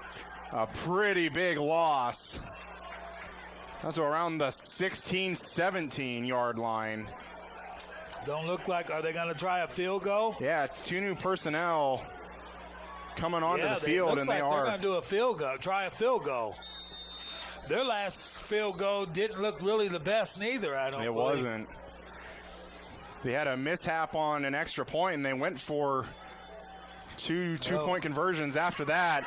a pretty big loss. That's around the 16, 17 yard line. Don't look like, are they going to try a field goal? Yeah, 2 new personnel coming onto the field, and they're going to do a field goal, try a field goal. Their last field goal didn't look really the best neither, I don't believe. It wasn't. They had a mishap on an extra point, and they went for two-point conversions after that.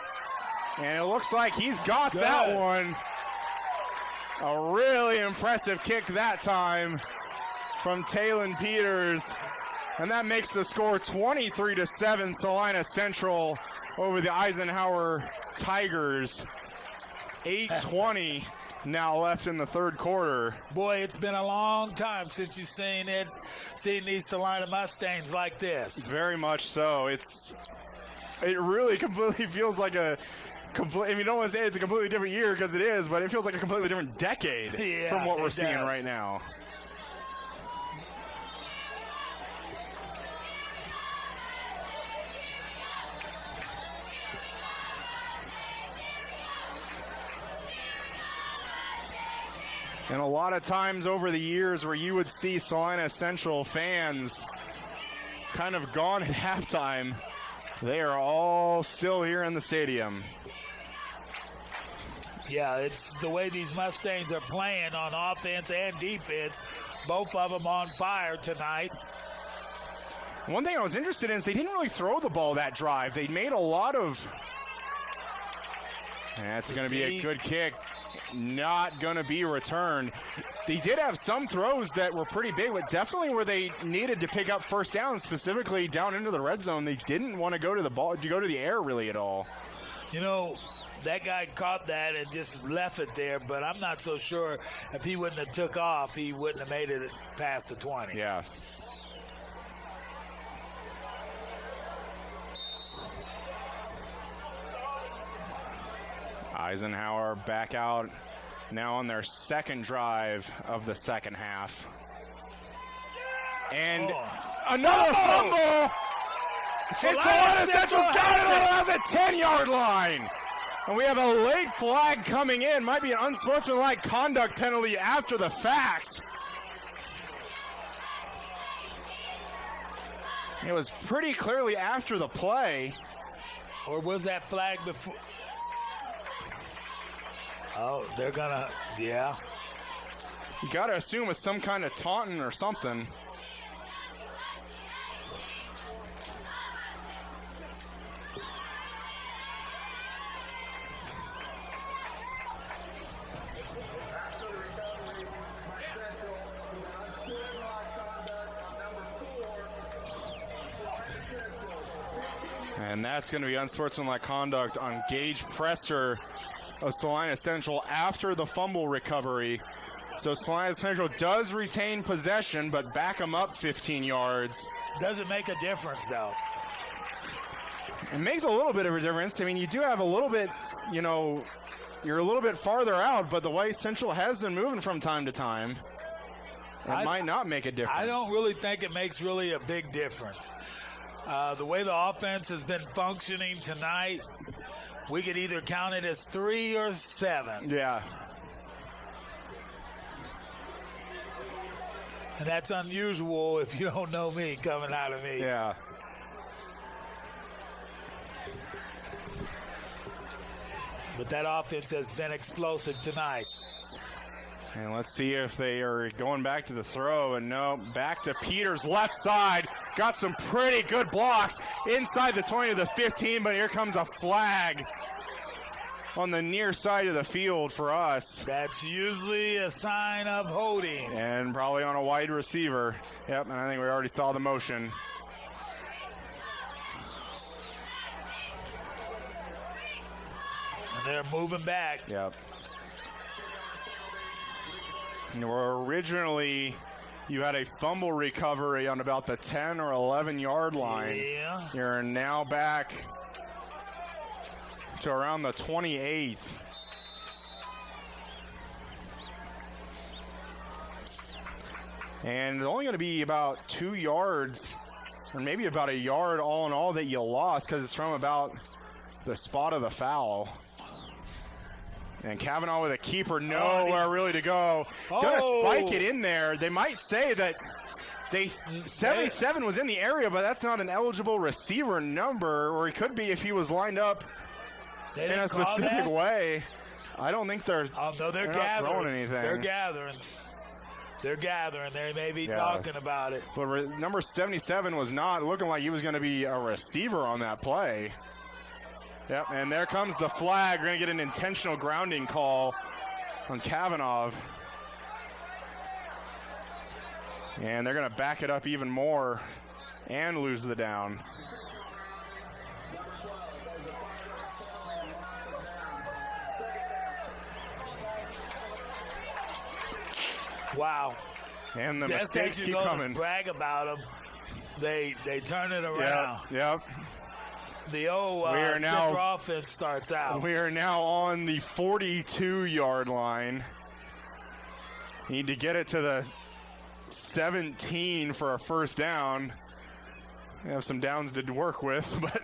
And it looks like he's got that one. A really impressive kick that time from Talon Peters. And that makes the score 23-7 Salina Central over the Eisenhower Tigers. 8:20 now left in the third quarter. Boy, it's been a long time since you've seen these Salina Mustangs like this. Very much so. It really completely feels like I mean, you don't want to say it's a completely different year because it is, but it feels like a completely different decade from what we're seeing right now. And a lot of times over the years where you would see Salina Central fans kind of gone at halftime, they are all still here in the stadium. Yeah, it's the way these Mustangs are playing on offense and defense. Both of them on fire tonight. One thing I was interested in is they didn't really throw the ball that drive. They made a lot of... That's going to be a good kick. Not going to be returned. They did have some throws that were pretty big, but definitely where they needed to pick up first down, specifically down into the red zone. They didn't want to go to the ball, to go to the air really at all. You know, that guy caught that and just left it there, but I'm not so sure if he wouldn't have took off, he wouldn't have made it past the 20. Yeah. Eisenhower back out now on their second drive of the second half. And Another fumble. Salina Central's got it around the 10-yard line. And we have a late flag coming in. Might be an unsportsmanlike conduct penalty after the fact. It was pretty clearly after the play. Or was that flag before? Oh, they're gonna, yeah. You gotta assume it's some kind of taunting or something. And that's going to be unsportsmanlike conduct on Gage Presser of Salina Central after the fumble recovery. So Salina Central does retain possession, but back them up 15 yards. Doesn't make a difference, though. It makes a little bit of a difference. I mean, you do have a little bit, you know, you're a little bit farther out, but the way Central has been moving from time to time, it might not make a difference. I don't really think it makes really a big difference. The way the offense has been functioning tonight, we could either count it as 3 or 7. Yeah. And that's unusual if you don't know me coming out of me. Yeah. But that offense has been explosive tonight. And let's see if they are going back to the throw. And no, back to Peters, left side. Got some pretty good blocks inside the 20 to the 15, but here comes a flag on the near side of the field for us. That's usually a sign of holding. And probably on a wide receiver. Yep, and I think we already saw the motion. And they're moving back. Yep. Originally, you had a fumble recovery on about the 10 or 11 yard line. Yeah. You're now back to around the 28. And it's only going to be about 2 yards, or maybe about a yard all in all that you lost, because it's from about the spot of the foul. And Kavanaugh with a keeper, nowhere really to go. Gonna spike it in there. They might say that 77 was in the area, but that's not an eligible receiver number, or he could be if he was lined up in a specific way. I don't think they're they're not gathering. throwing anything. They're gathering. They're gathering. They may be talking about it. But number 77 was not looking like he was going to be a receiver on that play. Yep, and there comes the flag. We're going to get an intentional grounding call on Kavanaugh. And they're going to back it up even more and lose the down. Wow. And the mistakes keep coming. Brag about them. They turn it around. Yep. The old sticker offense starts out. We are now on the 42-yard line. Need to get it to the 17 for a first down. We have some downs to work with, but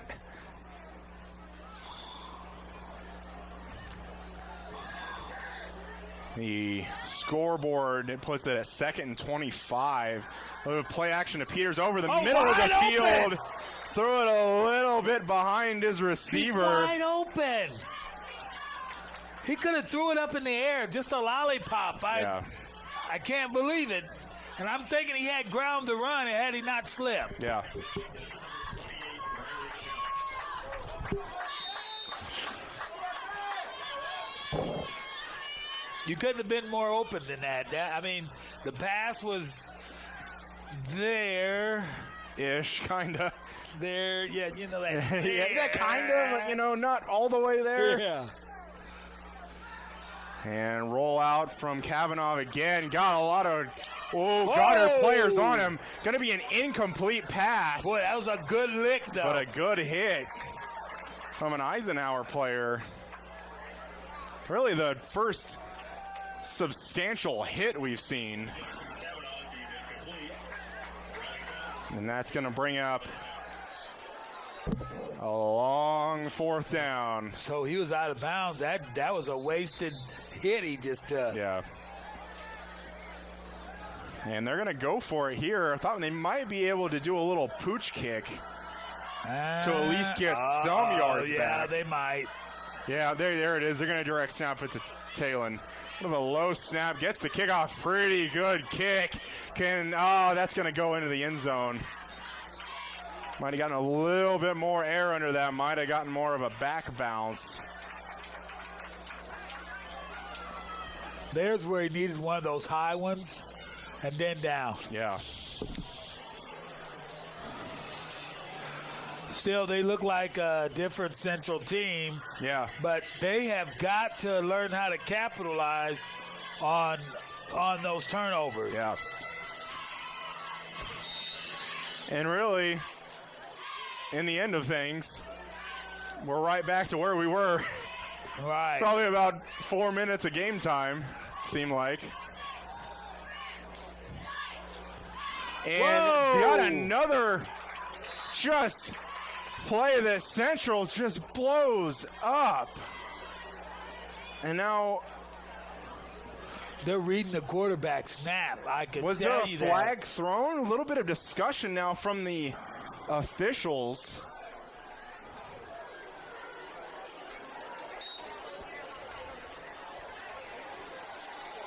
the scoreboard, it puts it at 2nd and 25. A little play action to Peters over the middle of the field. Throw it a little bit behind his receiver. He's wide open. He could have threw it up in the air, just a lollipop. I can't believe it. And I'm thinking he had ground to run had he not slipped. Yeah. You couldn't have been more open than that. I mean, the pass was there-ish, kind of. There, yeah, you know that. Yeah, kind of, you know, not all the way there. Yeah. And roll out from Kavanaugh again. Got a lot of Goddard players on him. Going to be an incomplete pass. Boy, that was a good lick, though. But a good hit from an Eisenhower player. Really the first substantial hit we've seen. And that's going to bring up a long 4th down. So he was out of bounds. That was a wasted hit. He just yeah. And they're going to go for it here. I thought they might be able to do a little pooch kick to at least get some yards yeah, back. they might. Yeah, there it is. They're going to direct snap it to Talon. A little bit of a low snap. Gets the kickoff. Pretty good kick. That's going to go into the end zone. Might have gotten a little bit more air under that. Might have gotten more of a back bounce. There's where he needed one of those high ones and then down. Yeah. Still, they look like a different Central team. Yeah. But they have got to learn how to capitalize on those turnovers. Yeah. And really, in the end of things, we're right back to where we were. Right. Probably about 4 minutes of game time, seemed like. And got another just play that Central just blows up. And now they're reading the quarterback snap. I can was tell there a you flag thrown? A little bit of discussion now from the officials.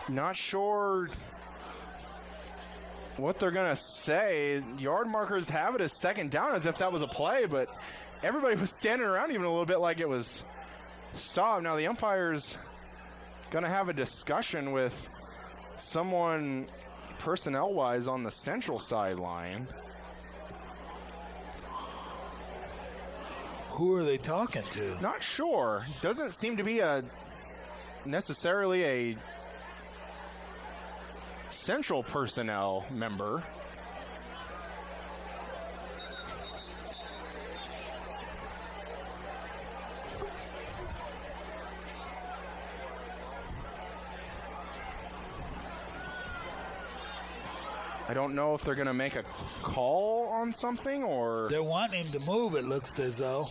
Not sure what they're going to say. Yard markers have it as 2nd down as if that was a play, but everybody was standing around even a little bit like it was stopped. Now the umpire's going to have a discussion with someone personnel-wise on the Central sideline. Who are they talking to? Not sure. Doesn't seem to be necessarily a Central personnel member. I don't know if they're going to make a call on something or... They're wanting him to move, it looks as though.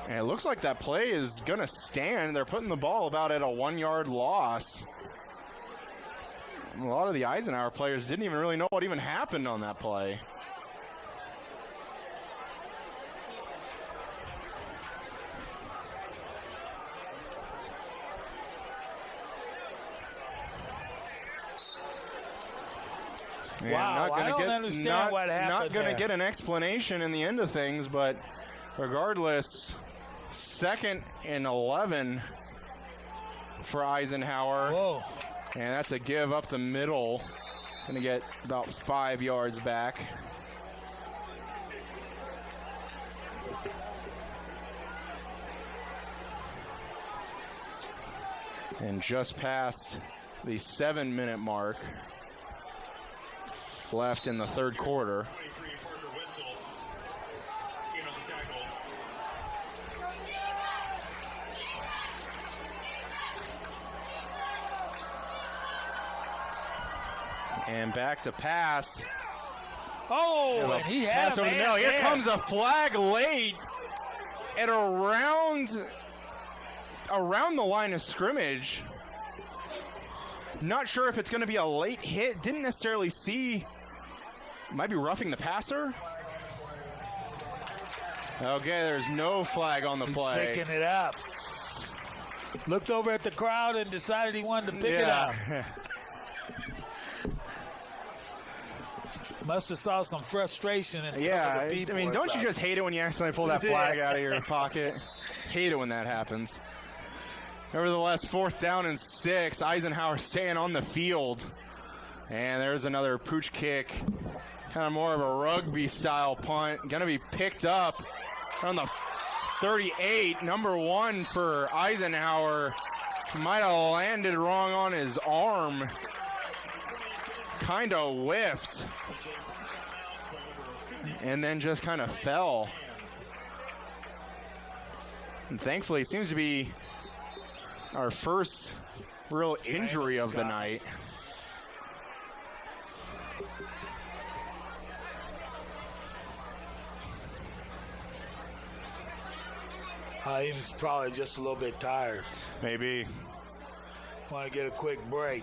And it looks like that play is going to stand. They're putting the ball about at a 1-yard loss. A lot of the Eisenhower players didn't even really know what even happened on that play. And Wow, I don't understand what happened Not going to there. get an explanation in the end of things, but regardless, 2nd and 11 for Eisenhower. Whoa. And that's a give up the middle. Going to get about 5 yards back. And just past the 7-minute mark left in the 3rd quarter. And back to pass. Oh, and he had Pass a over the man middle. Here there. comes a flag late at around the line of scrimmage. Not sure if it's going to be a late hit. Didn't necessarily see. Might be roughing the passer. Okay, there's no flag on the play. Picking it up. Looked over at the crowd and decided he wanted to pick it up. Must have saw some frustration in front of the people. I mean, don't you just hate it when you accidentally pull that flag out of your pocket? Hate it when that happens. Nevertheless, 4th down and 6. Eisenhower staying on the field. And there's another pooch kick. Kind of more of a rugby-style punt. Going to be picked up on the 38. Number 1 for Eisenhower. Might have landed wrong on his arm. Kind of whiffed. And then just kind of fell. And thankfully, it seems to be our first real injury of the night. He was probably just a little bit tired. Maybe. Want to get a quick break.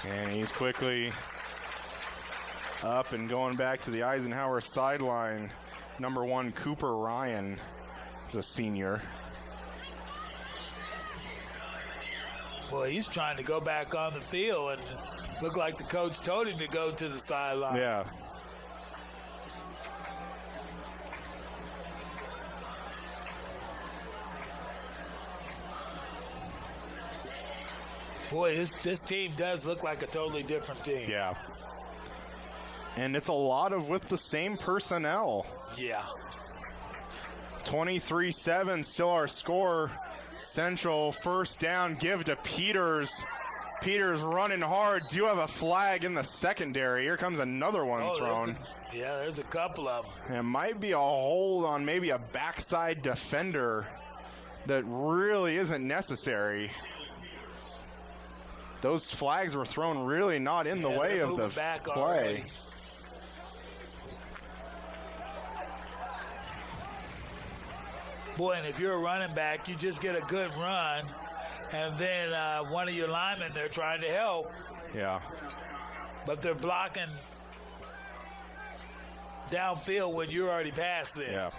And he's quickly up and going back to the Eisenhower sideline. Number 1, Cooper Ryan is a senior. Well, he's trying to go back on the field, and looked like the coach told him to go to the sideline. Yeah. Boy, this team does look like a totally different team. Yeah. And it's a lot of with the same personnel. Yeah. 23-7, still our score. Central first down, give to Peters. Peters running hard. Do have a flag in the secondary. Here comes another one thrown. There's a couple of them. It might be a hold on maybe a backside defender that really isn't necessary. Those flags were thrown really not in the way of the back play. Already. Boy, and if you're a running back, you just get a good run, and then one of your linemen, they're trying to help. Yeah. But they're blocking downfield when you're already past them. Yeah.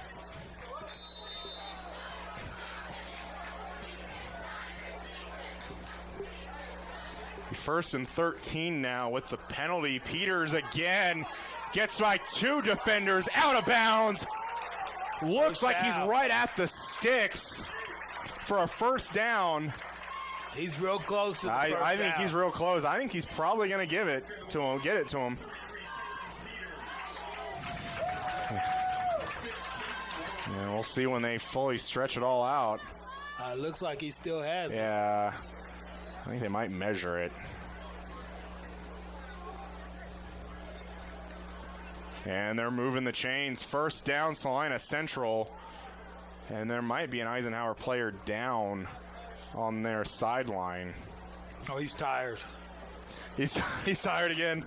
First and 13 now with the penalty. Peters again gets by 2 defenders out of bounds. Looks like he's right at the sticks for a first down. He's real close to the first I think down. he's real close. I think he's probably going to give it to him, get it to him. And we'll see when they fully stretch it all out. Looks like he still has it. Yeah. I think they might measure it. And they're moving the chains. First down, Salina Central. And there might be an Eisenhower player down on their sideline. Oh, he's tired. He's tired again.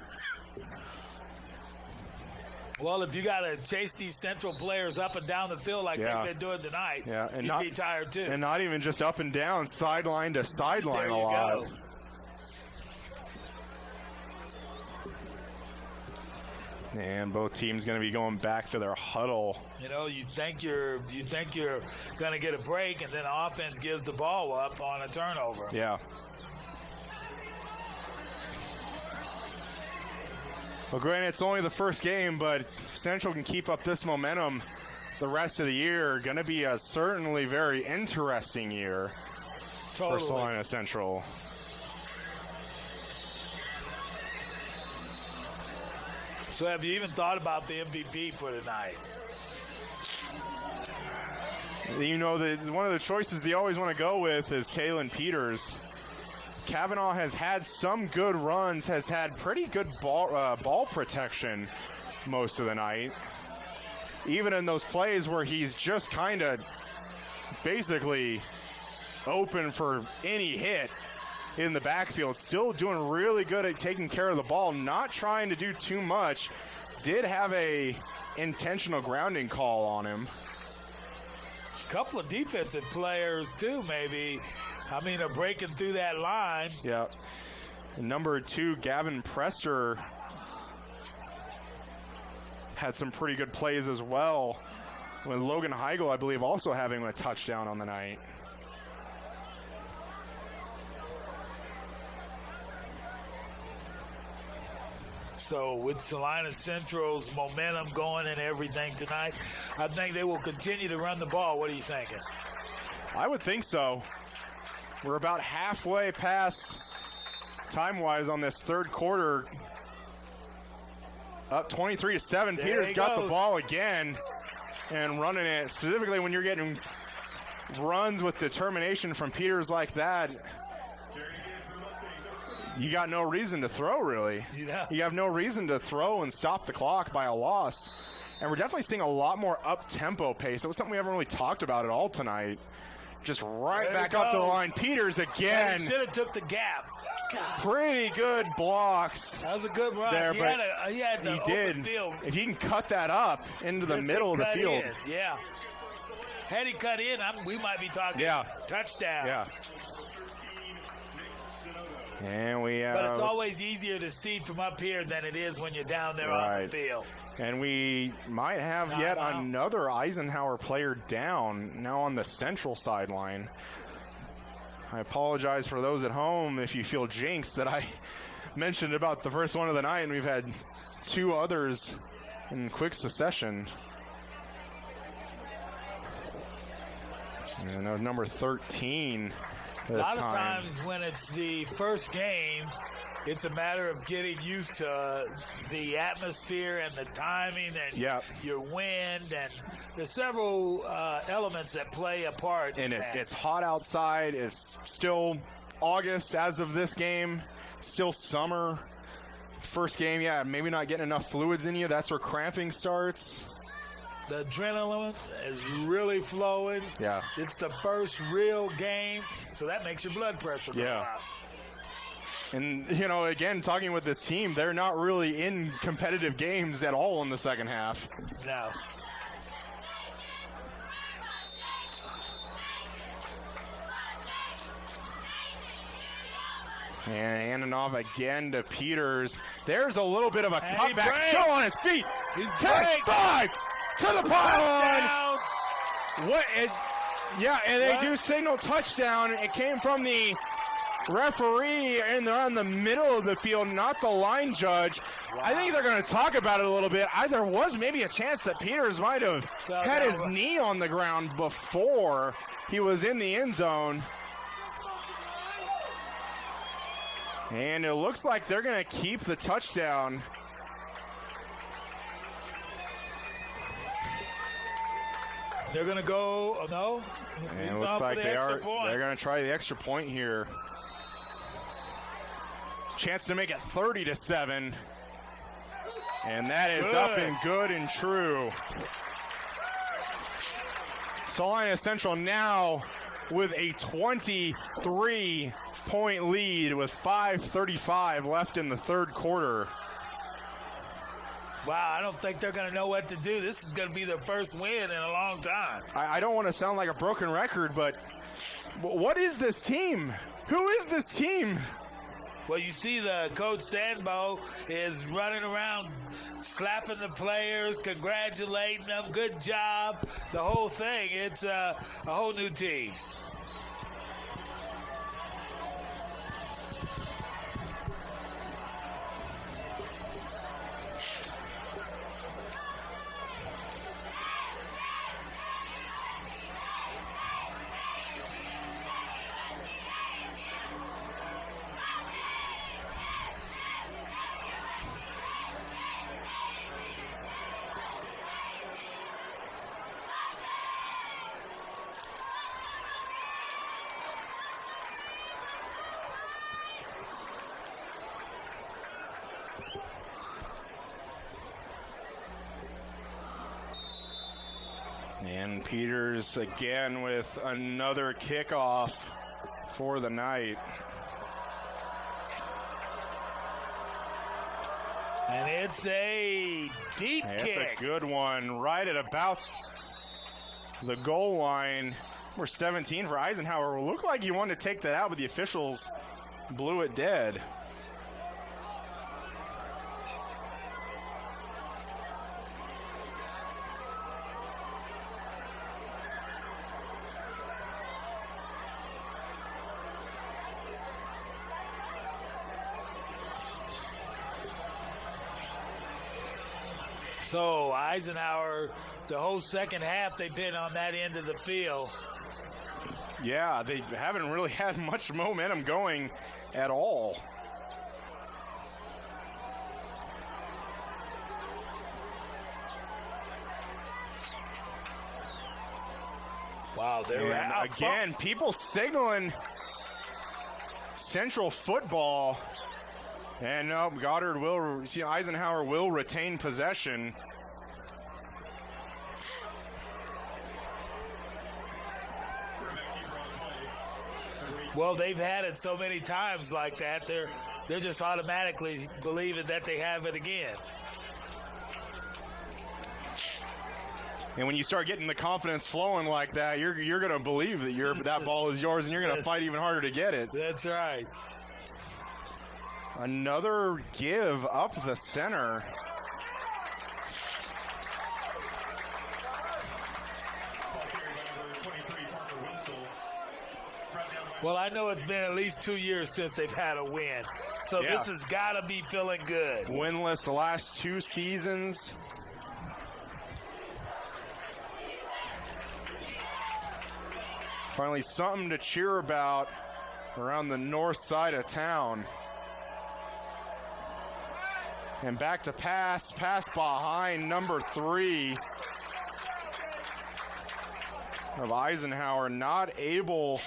Well, if you got to chase these Central players up and down the field like they've been doing tonight, and you'd be tired too. And not even just up and down, sideline to sideline there a lot. Go. And both teams going to be going back to their huddle. You know, you think you're going to get a break, and then the offense gives the ball up on a turnover. Yeah. Well, granted, it's only the first game, but Central can keep up this momentum the rest of the year. Going to be a certainly very interesting year for Salina Central. So have you even thought about the MVP for tonight? You know, one of the choices they always want to go with is Taylon Peters. Kavanaugh has had some good runs, has had pretty good ball protection most of the night. Even in those plays where he's just kind of basically open for any hit in the backfield, still doing really good at taking care of the ball, not trying to do too much. Did have a intentional grounding call on him. A couple of defensive players too, maybe. I mean, are breaking through that line. Yeah. Number 2, Gavin Prester, had some pretty good plays as well. With Logan Heigl, I believe, also having a touchdown on the night. So with Salina Central's momentum going and everything tonight, I think they will continue to run the ball. What are you thinking? I would think so. We're about halfway past time-wise on this third quarter. Up 23-7. Peters got the ball again and running it. Specifically when you're getting runs with determination from Peters like that, you got no reason to throw, really. Yeah. You have no reason to throw and stop the clock by a loss. And we're definitely seeing a lot more up-tempo pace. It was something we haven't really talked about at all tonight. Just right back up to the line. Peters again. Should have took the gap. God. Pretty good blocks. That was a good run. There, he but had the he open did. field. If he can cut that up into the middle of the Cut field. in, yeah. Had he cut in, we might be talking touchdown. Yeah. And we But it's always easier to see from up here than it is when you're down there on the field. And we might have yet another Eisenhower player down now on the central sideline. I apologize for those at home if you feel jinxed that I mentioned about the first one of the night, and we've had 2 others in quick succession. And number 13 this A lot time. of times when it's the first game, it's a matter of getting used to the atmosphere and the timing and your wind, and there's several elements that play a part. And in that. it's hot outside. It's still August as of this game. Still summer. First game, maybe not getting enough fluids in you. That's where cramping starts. The adrenaline is really flowing. Yeah. It's the first real game, so that makes your blood pressure go up. And, again, talking with this team, they're not really in competitive games at all in the second half. No. And Antonov again to Peters. There's a little bit of a cutback. Still on his feet. He's 10-5 to the pylon. And they do signal touchdown. It came from the referee, and they're on the middle of the field, not the line judge. Wow. I think they're going to talk about it a little bit. There was maybe a chance that Peters might have had his knee on the ground before he was in the end zone. And it looks like they're going to keep the touchdown. They're going to go, no? And it looks like they're going to try the extra point here. Chance to make it 30-7. And that is up and good and true. Salina Central now with a 23-point lead with 5:35 left in the third quarter. Wow, I don't think they're going to know what to do. This is going to be their first win in a long time. I don't want to sound like a broken record, but what is this team? Who is this team? Well, you see the Coach Sandbo is running around slapping the players, congratulating them, good job, the whole thing. It's a whole new team. And Peters again with another kickoff for the night. And it's a deep kick. It's a good one right at about the goal line. Number 17 for Eisenhower. It looked like he wanted to take that out, but the officials blew it dead. So Eisenhower, the whole second half, they've been on that end of the field. Yeah, they haven't really had much momentum going at all. Wow, they're out. Again, people signaling Central football. And no, Eisenhower will retain possession. Well, they've had it so many times like that, they're just automatically believing that they have it again. And when you start getting the confidence flowing like that, you're going to believe that that ball is yours, and you're going to fight even harder to get it. That's right. Another give up the center. Well, I know it's been at least 2 years since they've had a win, so Yeah. This has got to be feeling good. Winless the last 2 seasons. Finally, something to cheer about around the north side of town. And back to pass behind number 3 of Eisenhower, not able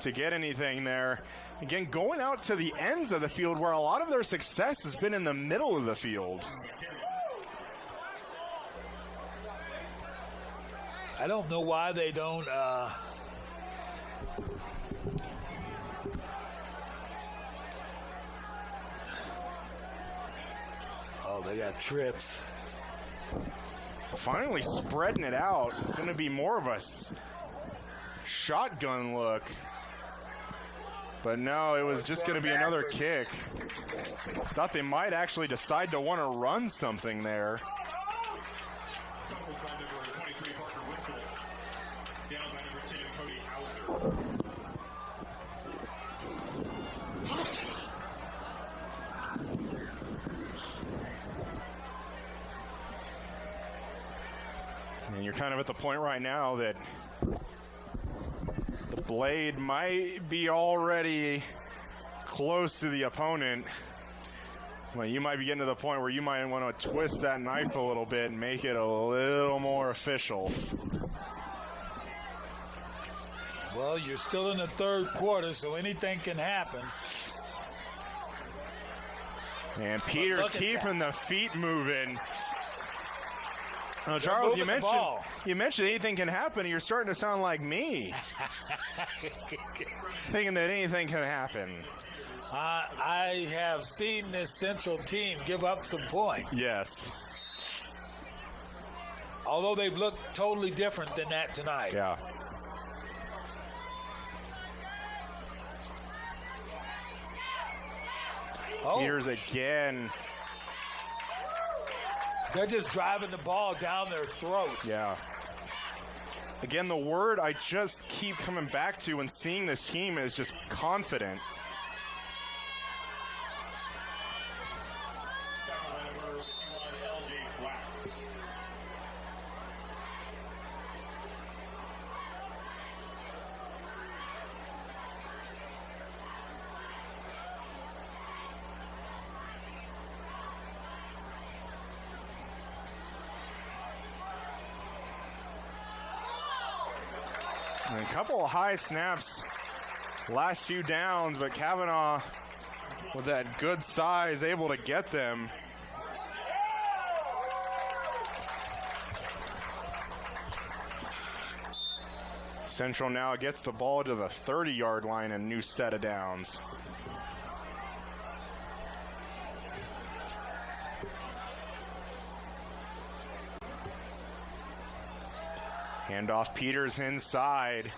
to get anything there. Again, going out to the ends of the field where a lot of their success has been in the middle of the field. I don't know why they don't oh, they got trips. Finally spreading it out. Going to be more of a shotgun look. But no, it was just going to be another kick. Thought they might actually decide to want to run something there. And you're kind of at the point right now that the blade might be already close to the opponent. Well, you might be getting to the point where you might want to twist that knife a little bit and make it a little more official. Well, you're still in the third quarter, so anything can happen. And Peters keeping the feet moving. Now, Charles, you mentioned anything can happen, and you're starting to sound like me. Thinking that anything can happen. I have seen this Central team give up some points. Yes. Although they've looked totally different than that tonight. Yeah. Oh. Peters again. They're just driving the ball down their throats. Yeah. Again, the word I just keep coming back to when seeing this team is just confident. And a couple of high snaps last few downs, but Kavanaugh with that good size able to get them. Central now gets the ball to the 30-yard line, a new set of downs. Handoff Peters inside.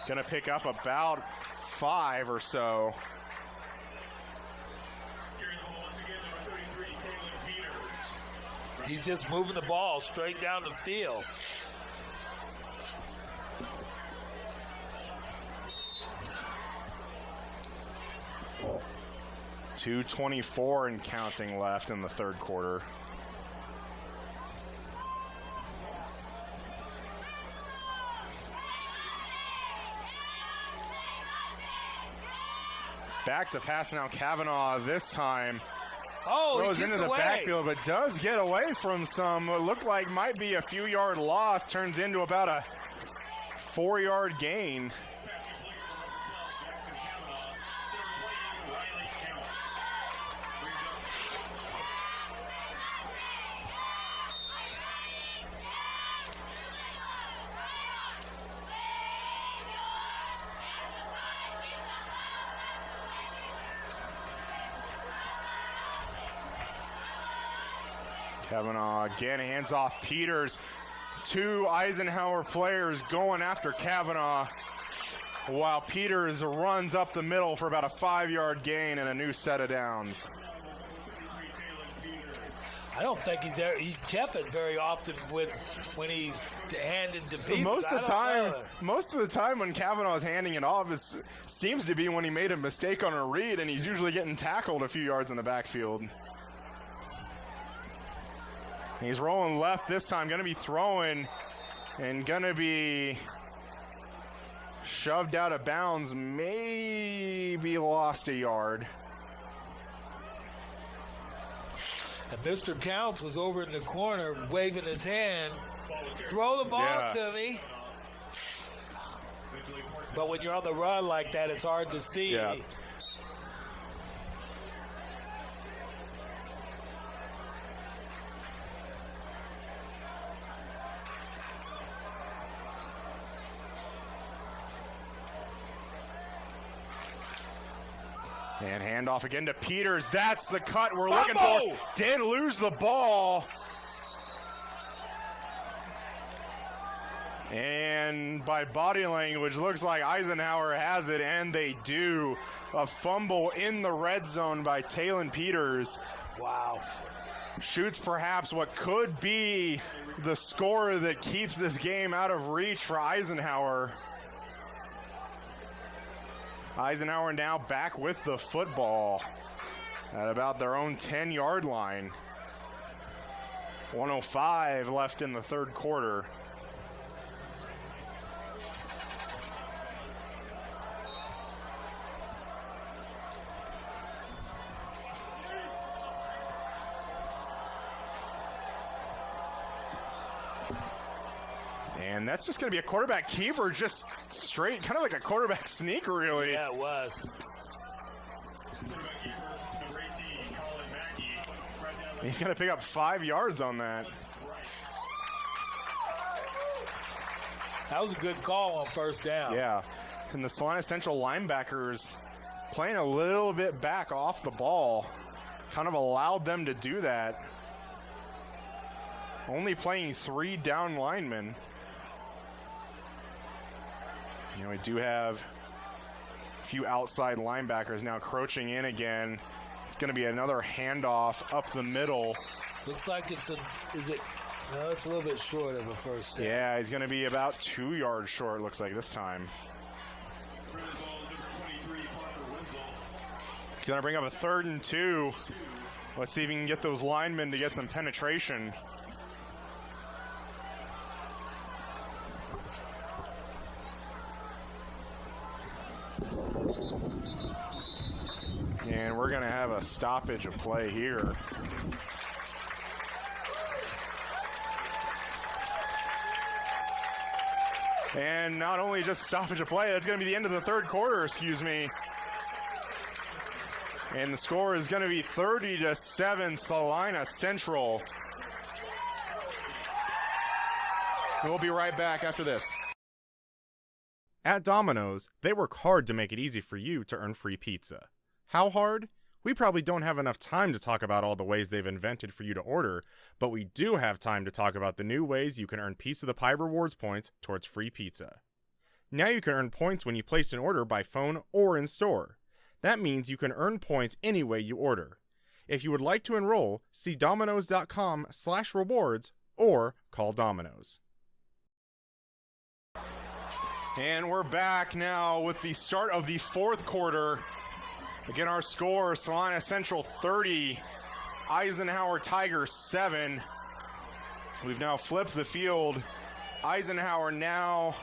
Gonna pick up about 5 or so. He's just moving the ball straight down the field. .224 and counting left in the third quarter. Back to pass now, Kavanaugh this time. Oh, goes into the backfield, but does get away from some what looked like might be a few-yard loss. Turns into about a 4-yard gain. Kavanaugh again, hands off Peters. 2 Eisenhower players going after Kavanaugh, while Peters runs up the middle for about a 5-yard gain and a new set of downs. I don't think he's kept it very often when he handed to Peters. Most of the time when Kavanaugh's handing it off, it seems to be when he made a mistake on a read, and he's usually getting tackled a few yards in the backfield. He's rolling left this time, going to be throwing and going to be shoved out of bounds, maybe lost a yard. And Mr. Counts was over in the corner waving his hand. Throw the ball to me. But when you're on the run like that, it's hard to see. Yeah. And handoff again to Peters. That's the cut we're looking for. Did lose the ball. And by body language, looks like Eisenhower has it, and they do. A fumble in the red zone by Talon Peters. Wow. Shoots perhaps what could be the score that keeps this game out of reach for Eisenhower. Eisenhower now back with the football at about their own 10-yard line. 1:05 left in the third quarter. And that's just going to be a quarterback keeper, just straight, kind of like a quarterback sneak, really. Yeah, it was. He's going to pick up 5 yards on that. That was a good call on first down. Yeah. And the Salina Central linebackers playing a little bit back off the ball kind of allowed them to do that. Only playing 3 down linemen. You know, we do have a few outside linebackers now crouching in again. It's going to be another handoff up the middle. Looks like it's no, it's a little bit short of a first down. Yeah, he's going to be about 2 yards short, looks like this time. He's going to bring up a 3rd and 2. Let's see if he can get those linemen to get some penetration. And we're going to have a stoppage of play here. And not only just stoppage of play, that's going to be the end of the third quarter, excuse me. And the score is going to be 30-7 Salina Central. We'll be right back after this. At Domino's, they work hard to make it easy for you to earn free pizza. How hard? We probably don't have enough time to talk about all the ways they've invented for you to order, but we do have time to talk about the new ways you can earn Piece of the Pie rewards points towards free pizza. Now you can earn points when you place an order by phone or in store. That means you can earn points any way you order. If you would like to enroll, see Domino's.com/rewards or call Domino's. And we're back now with the start of the fourth quarter. Again, our score, Salina Central 30, Eisenhower Tigers 7. We've now flipped the field. Eisenhower now,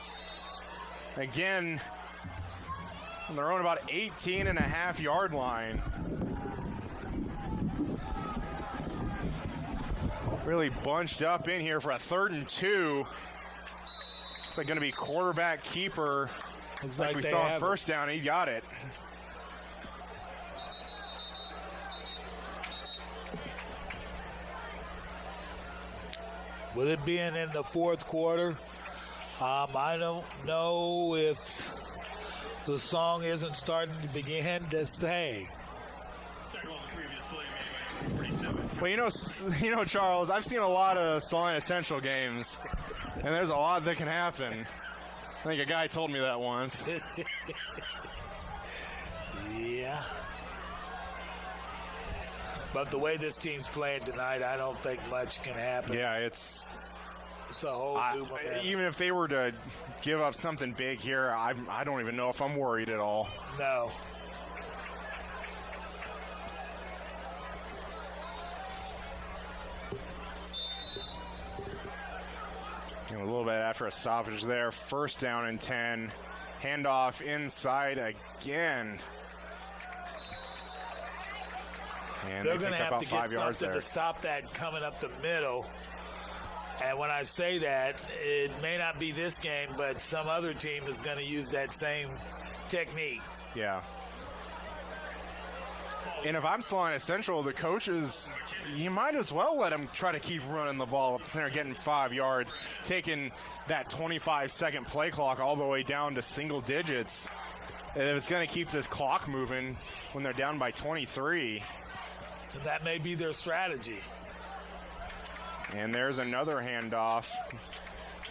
again, on their own about 18.5-yard line. Really bunched up in here for a 3rd and 2. It's like going to be quarterback keeper. Looks like we saw on first down. He got it. With it being in the fourth quarter, I don't know if the song isn't starting to begin to sing. Tackle on the previous play made by number 47. Well, you know, Charles, I've seen a lot of Salina Central games, and there's a lot that can happen. I think a guy told me that once. Yeah. But the way this team's playing tonight, I don't think much can happen. Yeah, it's a whole new momentum. even if they were to give up something big here, I don't even know if I'm worried at all. No. And a little bit after a stoppage there, first down and 10. Handoff inside again. And they're going to have to get something to stop that coming up the middle. And when I say that, it may not be this game, but some other team is going to use that same technique. Yeah. And if I'm Salina Central, the coaches, you might as well let them try to keep running the ball up center, getting 5 yards, taking that 25-second play clock all the way down to single digits. If it's going to keep this clock moving when they're down by 23. And that may be their strategy. And there's another handoff.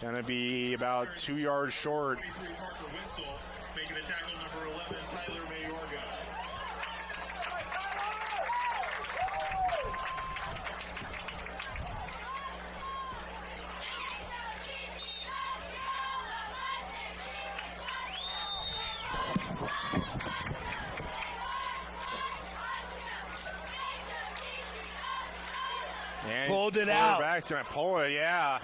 Going to be about 2 yards short. Making the tackle, number 11, Tyler Mayorga. And pulled it out. Quarterback's going to pull it, yeah.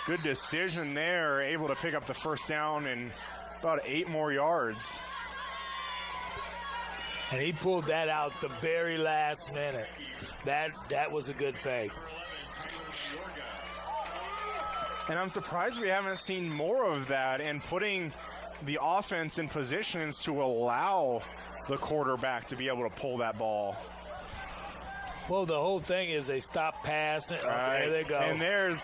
Good decision there. Able to pick up the first down and about 8 more yards. And he pulled that out the very last minute. That was a good fake. And I'm surprised we haven't seen more of that and putting the offense in positions to allow the quarterback to be able to pull that ball. Well, the whole thing is they stop passing. Right. There they go. And there's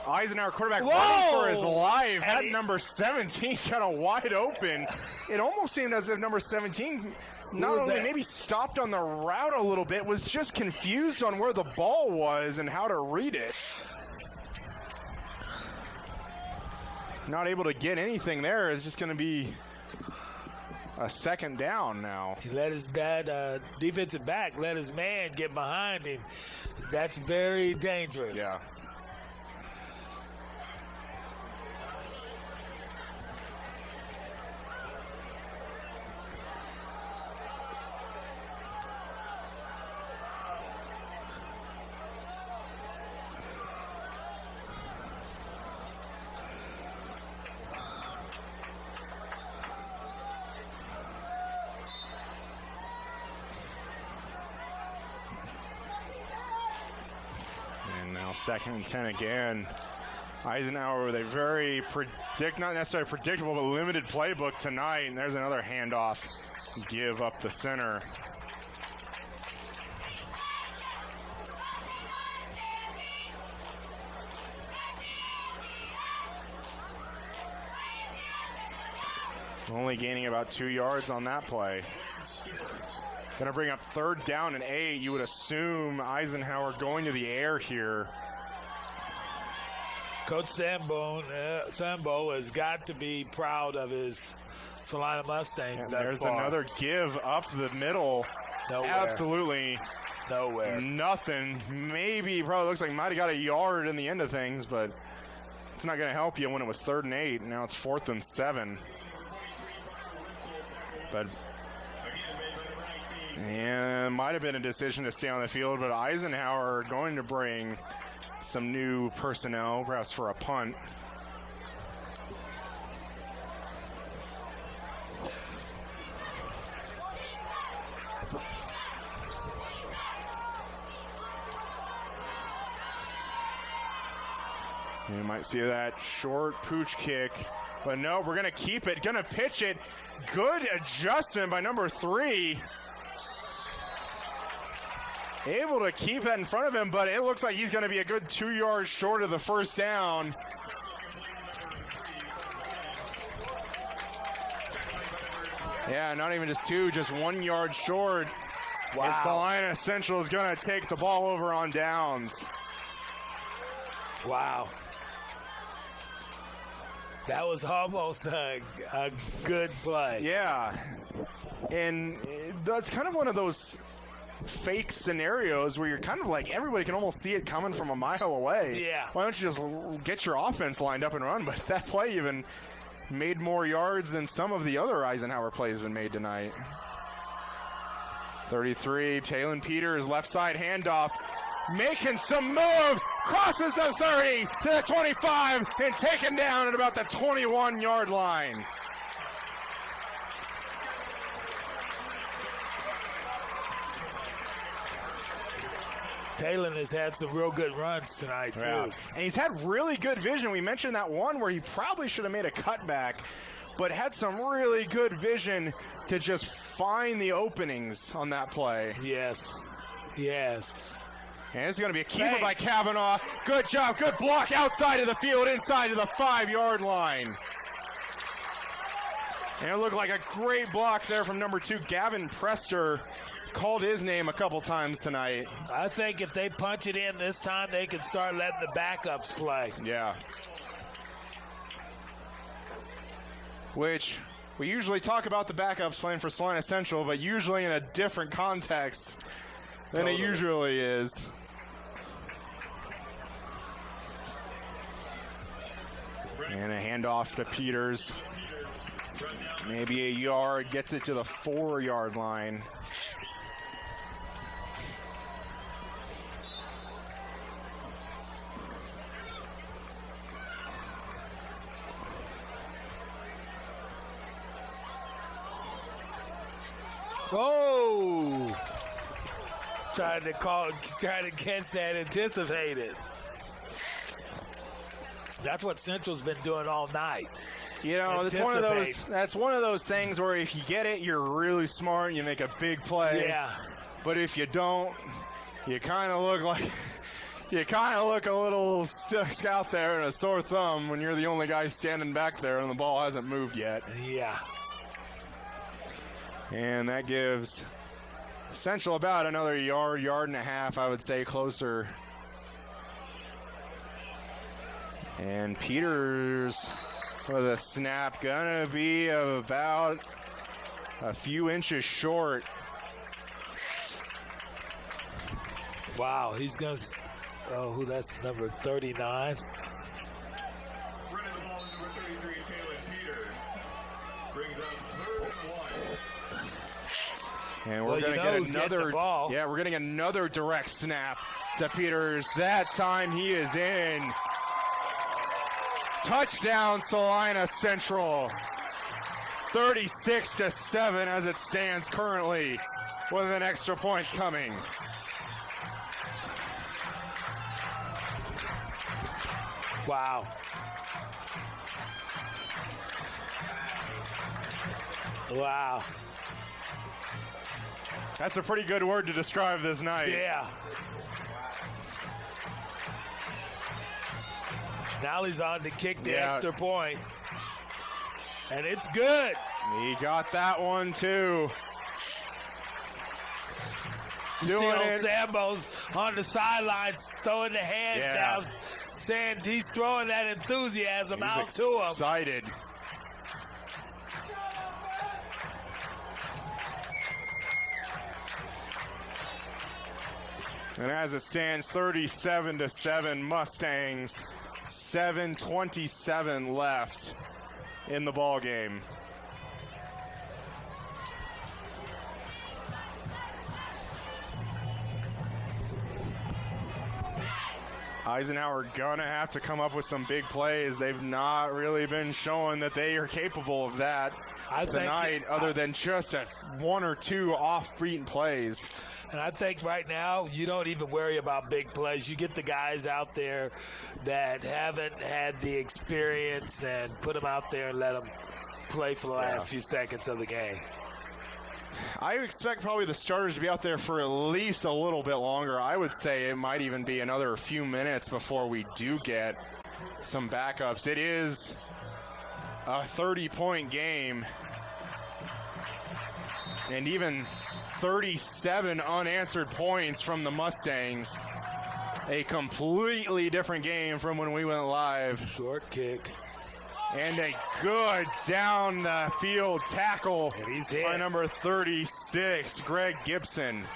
Eisenhower, quarterback, Whoa! running for his life. Had number 17 kind of wide open. It almost seemed as if number 17 not only maybe stopped on the route a little bit, was just confused on where the ball was and how to read it. Not able to get anything there. It's just going to be a second down now. He let his defensive back, let his man get behind him. That's very dangerous. Yeah. Second and 10 again. Eisenhower with a very not necessarily predictable, but limited playbook tonight. And there's another handoff. Give up the center. Only gaining about 2 yards on that play. Going to bring up third down and 8. You would assume Eisenhower going to the air here. Coach Sambo has got to be proud of his Salina Mustangs. There's another give up the middle. Nowhere. Absolutely nowhere. Nothing. Maybe probably looks like might have got a yard in the end of things, but it's not going to help you when it was 3rd and 8. Now it's 4th and 7. But and might have been a decision to stay on the field, but Eisenhower going to bring some new personnel, perhaps for a punt. You might see that short pooch kick, but no, we're going to keep it, going to pitch it. Good adjustment by number 3. Able to keep that in front of him, but it looks like he's going to be a good 2 yards short of the first down. Yeah, not even just 2, just 1 yard short. And Salina Central is going to take the ball over on downs. Wow. That was almost a good play. Yeah. And that's kind of one of those fake scenarios where you're kind of like, everybody can almost see it coming from a mile away. Yeah. Why don't you just get your offense lined up and run? But that play even made more yards than some of the other Eisenhower plays been made tonight. 33, Taylon Peters, left side handoff, making some moves, crosses the 30 to the 25, and taken down at about the 21-yard line. Taylon has had some real good runs tonight, too. Yeah. And he's had really good vision. We mentioned that one where he probably should have made a cutback, but had some really good vision to just find the openings on that play. Yes. Yes. And it's going to be a keeper by Kavanaugh. Good job. Good block outside of the field, inside of the 5-yard line. And it looked like a great block there from number 2, Gavin Prester. Called his name a couple times tonight. I think if they punch it in this time, they can start letting the backups play. Yeah. Which we usually talk about the backups playing for Salina Central, but usually in a different context than it usually is. And a handoff to Peters. Maybe a yard, gets it to the 4-yard line. Oh! Trying to catch that, anticipated. That's what Central's been doing all night. You know, it's one of those. That's one of those things where if you get it, you're really smart. You make a big play. Yeah. But if you don't, you kind of look like a little stuck out there and a sore thumb when you're the only guy standing back there and the ball hasn't moved yet. Yeah. And that gives Central about another yard and a half, I would say, closer. And Peters with a snap, gonna be about a few inches short. Wow, he's gonna. Oh, that's number 39. Running the ball is number 33, Taylon Peters. Brings up 3rd and 1. And we're going to get another. Yeah, we're getting another direct snap to Peters. That time he is in. Touchdown, Salina Central. 36-7 as it stands currently, with an extra point coming. Wow. Wow. That's a pretty good word to describe this night. Yeah. Now he's on to kick the extra point. And it's good. He got that one too. Doing it. Sambo's on the sidelines throwing the hands down, saying he's throwing that enthusiasm out to him. Excited. And as it stands, 37-7 Mustangs, 7:27 left in the ball game. Eisenhower gonna have to come up with some big plays. They've not really been showing that they are capable of that tonight, other than just one or two off-beat plays. And I think right now you don't even worry about big plays. You get the guys out there that haven't had the experience and put them out there and let them play for the last few seconds of the game. I expect probably the starters to be out there for at least a little bit longer. I would say it might even be another few minutes before we do get some backups. It is a 30-point game. And even 37 unanswered points from the Mustangs. A completely different game from when we went live. Short kick. And a good down the field tackle And he's hit. by number 36, Greg Gibson.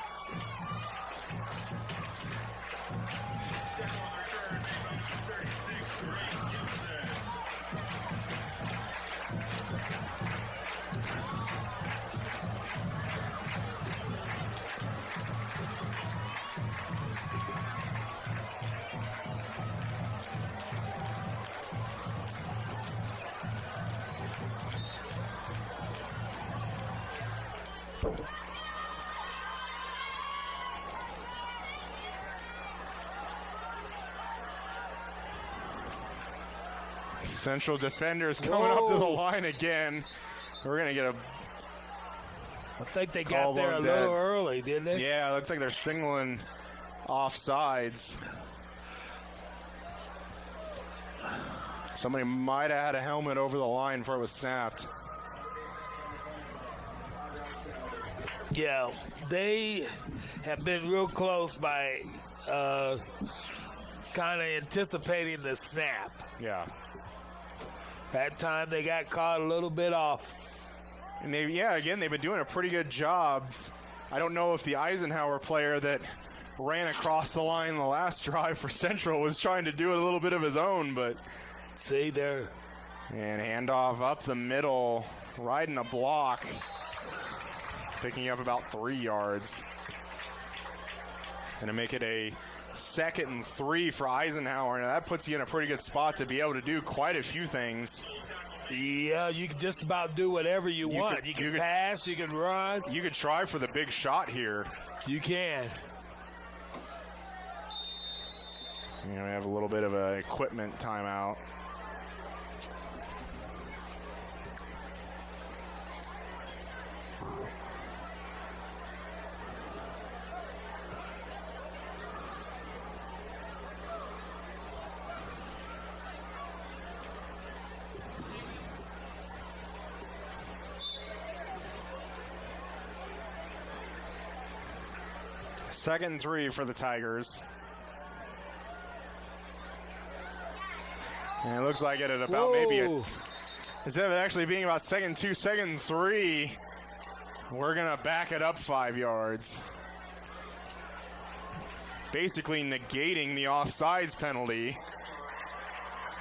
Central defenders coming up to the line again. We're going to get a I think they Call got there a on little dead. early, didn't they? Yeah, it looks like they're signaling offsides. Somebody might have had a helmet over the line before it was snapped. Yeah, they have been real close by kind of anticipating the snap. Yeah. That time they got caught a little bit off. And again, they've been doing a pretty good job. I don't know if the Eisenhower player that ran across the line the last drive for Central was trying to do a little bit of his own, but see there. And handoff up the middle, riding a block, picking up about 3 yards. Gonna make it a 2nd and 3 for Eisenhower. Now that puts you in a pretty good spot to be able to do quite a few things. Yeah, you can just about do whatever you want. You can pass, you can run. You could try for the big shot here. You can. We have a little bit of an equipment timeout. Second and 3 for the Tigers. And it looks like it at about instead of it actually being about 2nd and 2, 2nd and 3, we're going to back it up 5 yards. Basically negating the offsides penalty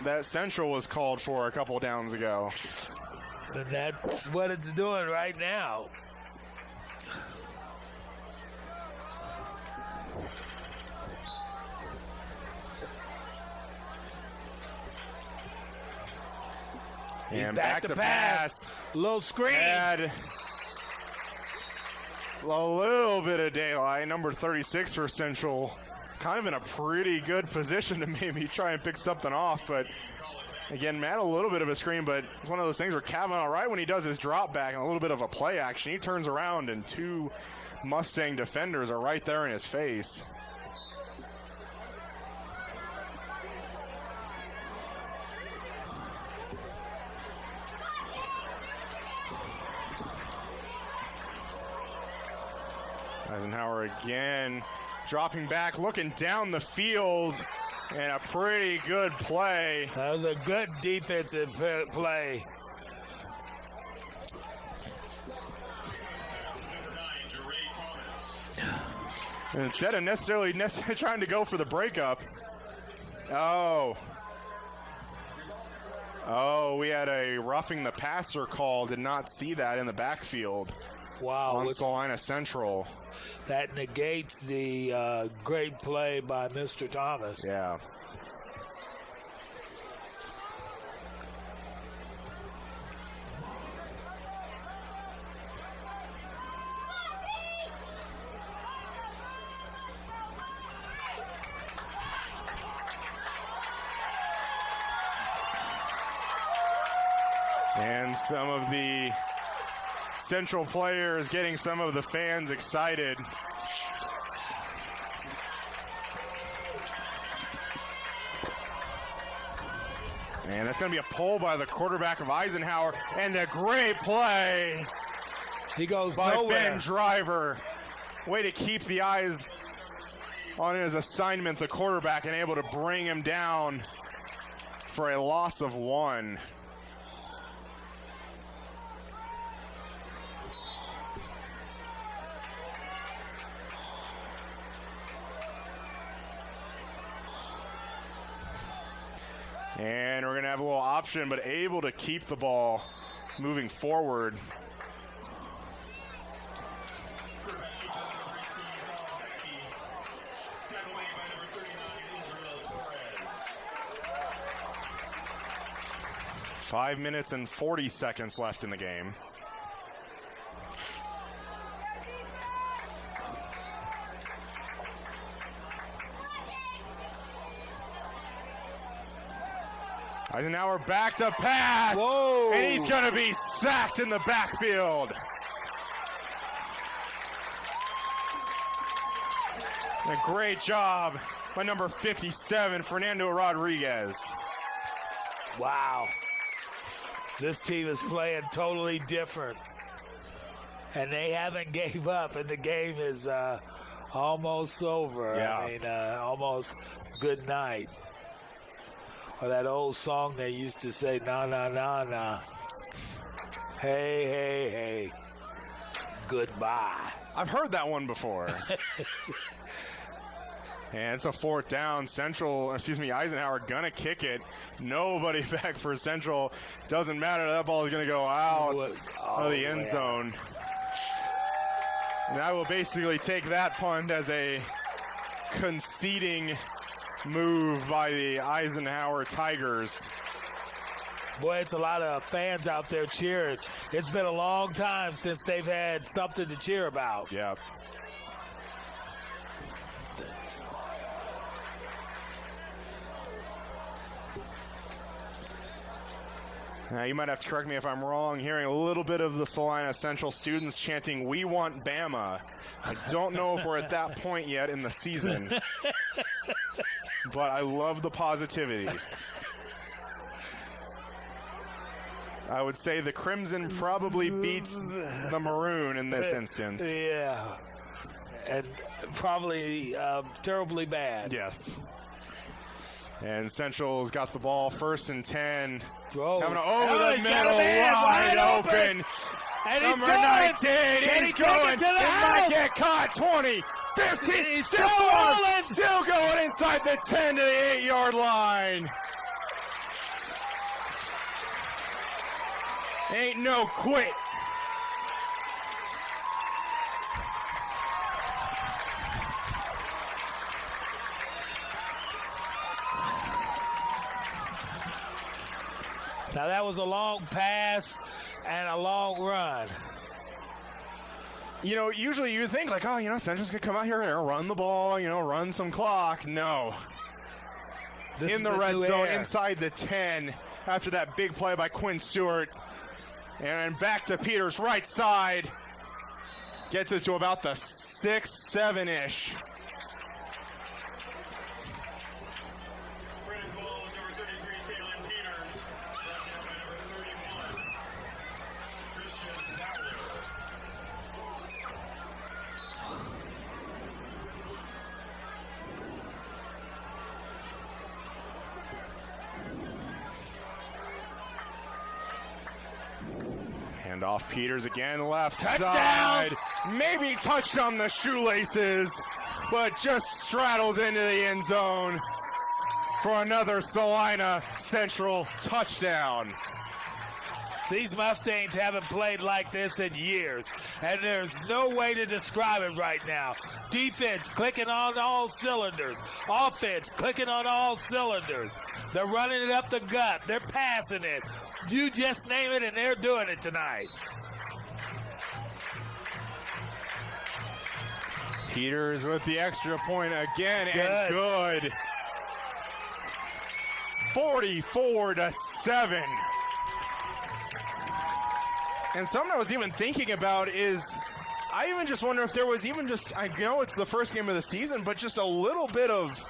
that Central was called for a couple downs ago. And that's what it's doing right now. And back to pass. Little screen. Had a little bit of daylight. Number 36 for Central. Kind of in a pretty good position to maybe try and pick something off. But again, Matt, a little bit of a screen, but it's one of those things where Kavanaugh, right when he does his drop back and a little bit of a play action, he turns around and 2 Mustang defenders are right there in his face. Eisenhower again dropping back, looking down the field, and a pretty good play. That was a good defensive play. And instead of necessarily trying to go for the breakup, we had a roughing the passer call. Did not see that in the backfield. Wow. On Salina Central. That negates the great play by Mr. Thomas. Yeah. And some of the Central players getting some of the fans excited. And that's going to be a pull by the quarterback of Eisenhower. And a great play. He goes by nowhere. Ben Driver. way to keep the eyes on his assignment, the quarterback, and able to bring him down for a loss of 1. And we're going to have a little option, but able to keep the ball moving forward. Five minutes and 40 seconds left in the game. Eisenhower back to pass. Whoa. And he's going to be sacked in the backfield. A great job by number 57, Fernando Rodriguez. Wow. This team is playing totally different. And they haven't gave up, and the game is almost over. Yeah. I mean, almost good night. Or that old song they used to say, nah, nah, nah, nah. Hey, hey, hey. Goodbye. I've heard that one before. And it's a 4th down. Eisenhower gonna kick it. Nobody back for Central. Doesn't matter. That ball is gonna go out of the end zone. And I will basically take that punt as a conceding move by the Eisenhower Tigers. Boy, it's a lot of fans out there cheering. It's been a long time since they've had something to cheer about. Yeah. Now, you might have to correct me if I'm wrong, hearing a little bit of the Salina Central students chanting, "We want Bama." I don't know if we're at that point yet in the season, but I love the positivity. I would say the Crimson probably beats the Maroon in this instance. Yeah. And probably terribly bad. Yes. And Central's got the ball 1st and 10. Oh, Having over the middle, wide open. And Number he's 19, he's going. To the he might house. get caught. 20, 15, He's still still going. rolling. Still going inside the 10 to the 8-yard line. Ain't no quit. Now, that was a long pass and a long run. You know, usually you think like, oh, Central's going to come out here and run the ball, run some clock. No. In the red zone, inside the 10, after that big play by Quinn Stewart. And back to Peters, right side. Gets it to about the 6, 7-ish. Hand off Peters again, left side. Maybe touched on the shoelaces, but just straddles into the end zone for another Salina Central touchdown. These Mustangs haven't played like this in years, and there's no way to describe it right now. Defense clicking on all cylinders. Offense clicking on all cylinders. They're running it up the gut. They're passing it. You just name it, and they're doing it tonight. Peters with the extra point again, and good. 44-7. And something I was even thinking about is I even just wonder if there was even just, I know it's the first game of the season, but just a little bit of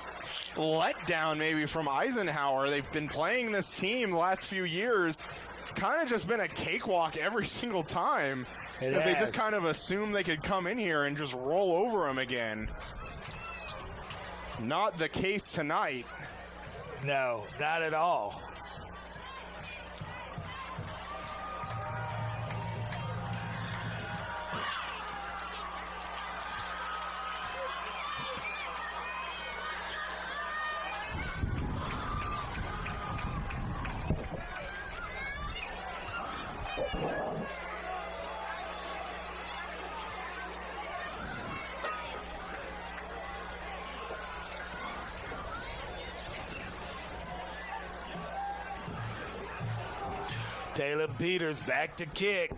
letdown maybe from Eisenhower. They've been playing this team the last few years, kind of just been a cakewalk every single time. They just kind of assumed they could come in here and just roll over them again. Not the case tonight. No, not at all. Taylor Peters back to kick.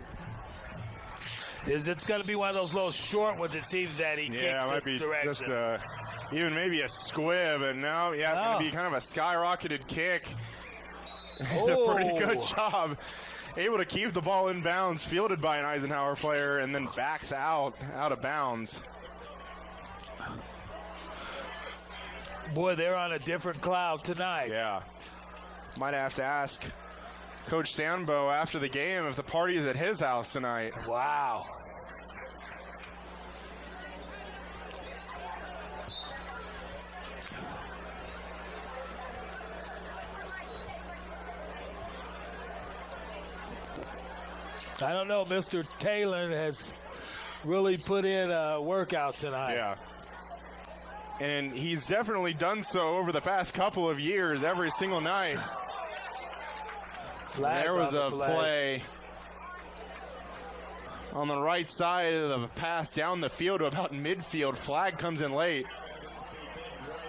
It's going to be one of those little short ones. It seems that he kicks it might this be direction. just even maybe a squib, and now, it's going to be kind of a skyrocketed kick. A pretty good job. Able to keep the ball in bounds, fielded by an Eisenhower player, and then backs out of bounds. Boy, they're on a different cloud tonight. Yeah. Might have to ask Coach Sambo after the game if the party is at his house tonight. Wow. I don't know. Mr. Taylor has really put in a workout tonight. Yeah. And he's definitely done so over the past couple of years, every single night. There was a play on the right side of the pass down the field to about midfield. Flag comes in late.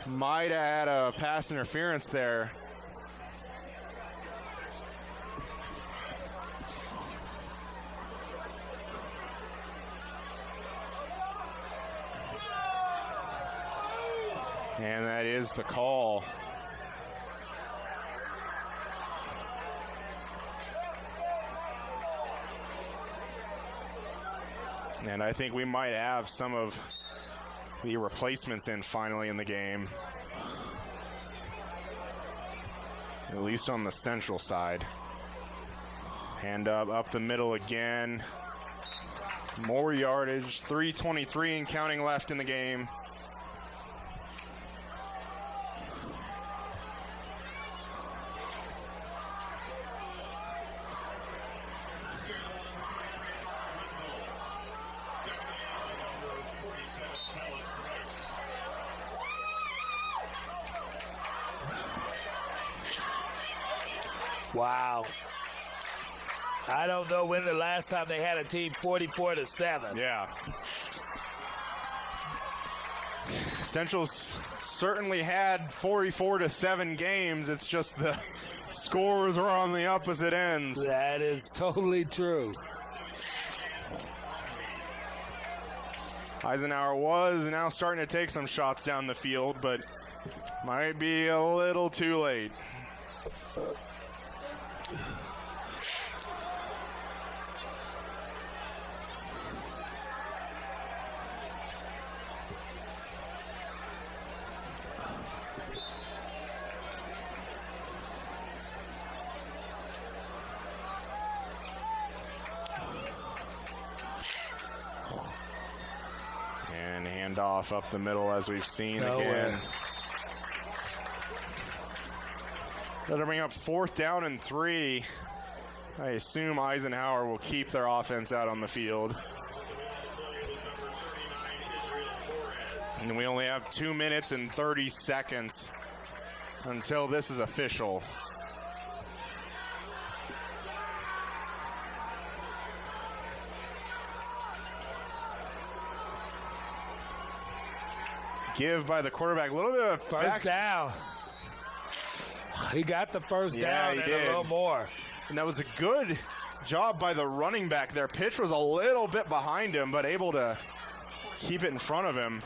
Might have had a pass interference there. And that is the call. And I think we might have some of the replacements in finally in the game. At least on the central side. Hand up the middle again. More yardage, 3:23 and counting left in the game. Wow. I don't know when the last time they had a team 44-7. Yeah. Central's certainly had 44-7 games. It's just the scores are on the opposite ends. That is totally true. Eisenhower was now starting to take some shots down the field, but might be a little too late. And handoff up the middle as we've seen again. That'll bring up 4th down and 3. I assume Eisenhower will keep their offense out on the field. And we only have 2 minutes and 30 seconds until this is official. Give by the quarterback. A little bit of first down. He got the first down and a little more. And that was a good job by the running back. Their pitch was a little bit behind him, but able to keep it in front of him.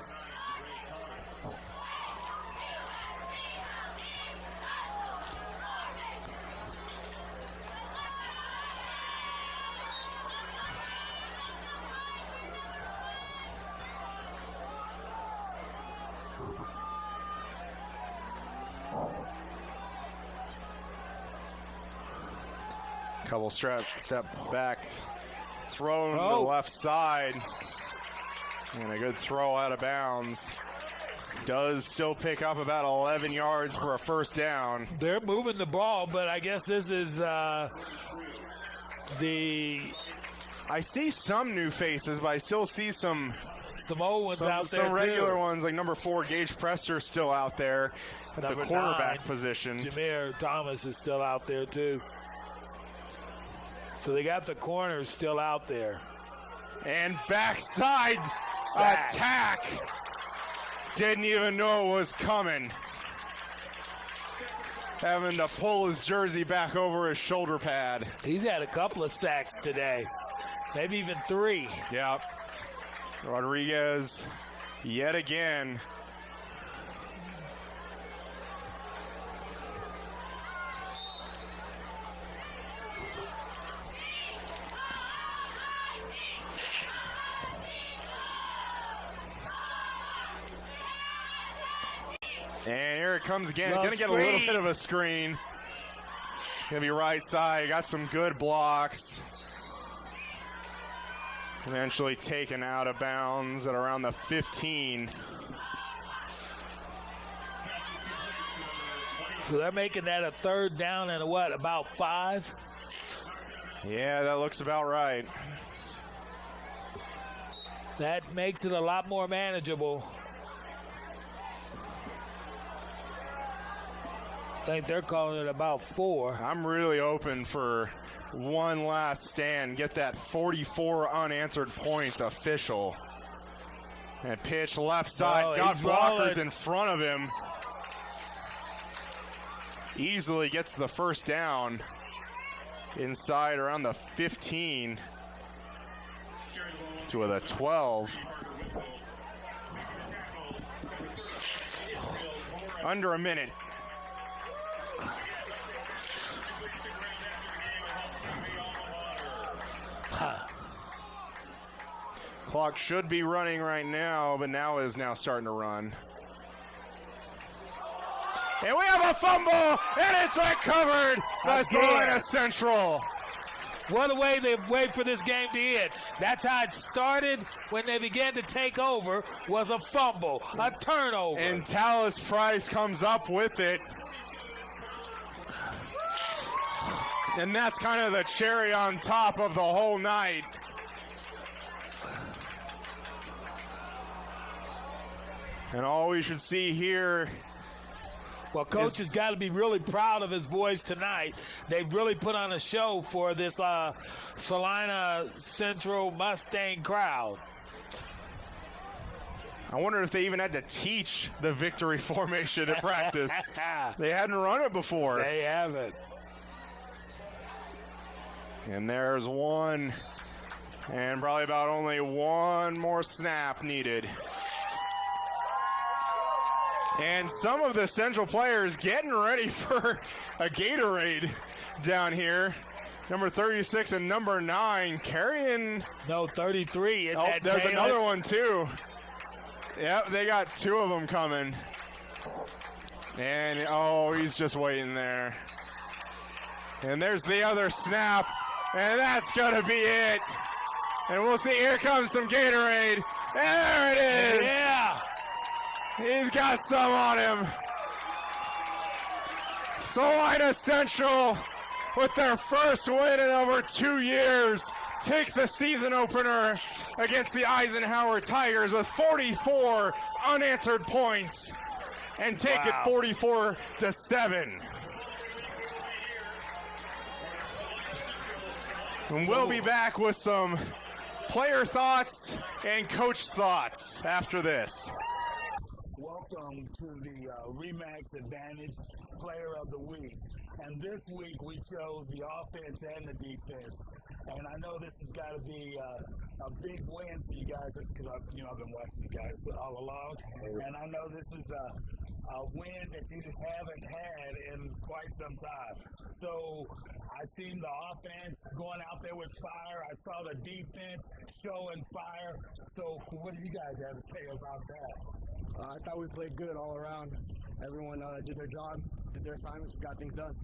Couple step back, throw to the left side, and a good throw out of bounds. Does still pick up about 11 yards for a first down. They're moving the ball, but I guess this is I see some new faces, but I still see some old ones out there, some regular too. ones, like number 4, Gage Prester, still out there at Number the cornerback 9, position. Jameer Thomas is still out there, too. So they got the corners still out there. And backside attack. Didn't even know it was coming. Having to pull his jersey back over his shoulder pad. He's had a couple of sacks today, maybe even 3. Yep. Rodriguez yet again. And here it comes again. Going to get a little bit of a screen. Going to be right side. Got some good blocks. Eventually taken out of bounds at around the 15. So they're making that a third down and about 5? Yeah, that looks about right. That makes it a lot more manageable. I think they're calling it about 4. I'm really open for one last stand. Get that 44 unanswered points official. And pitch left side. Got blockers in front of him. Easily gets the first down. Inside around the 15 to the 12. Under a minute. Clock should be running right now, but now is starting to run. And we have a fumble, and it's recovered by Salina Central. What a way they wait for this game to end. That's how it started when they began to take over, was a fumble, a turnover. And Tallis Price comes up with it. And that's kind of the cherry on top of the whole night. And all we should see here. Well, Coach has got to be really proud of his boys tonight. They've really put on a show for this Salina Central Mustang crowd. I wonder if they even had to teach the victory formation at practice. They hadn't run it before. They haven't. And there's one. And probably about only one more snap needed. And some of the Central players getting ready for a Gatorade down here. Number 36 and number 9 carrying. No, 33. There's another one too. Yep, they got 2 of them coming. And he's just waiting there. And there's the other snap. And that's gonna be it. And we'll see, here comes some Gatorade. There it is. Yeah. He's got some on him. Salina Central, with their first win in over 2 years, take the season opener against the Eisenhower Tigers with 44 unanswered points and take it 44-7. And we'll be back with some player thoughts and coach thoughts after this. Welcome to the Remax Advantage Player of the Week. And this week we chose the offense and the defense. And I know this has got to be a big win for you guys because I've been watching you guys all along. And I know this is a win that you haven't had in quite some time. So I've seen the offense going out there with fire. I saw the defense showing fire. So what do you guys have to say about that? I thought we played good all around. Everyone did their job, did their assignments, got things done.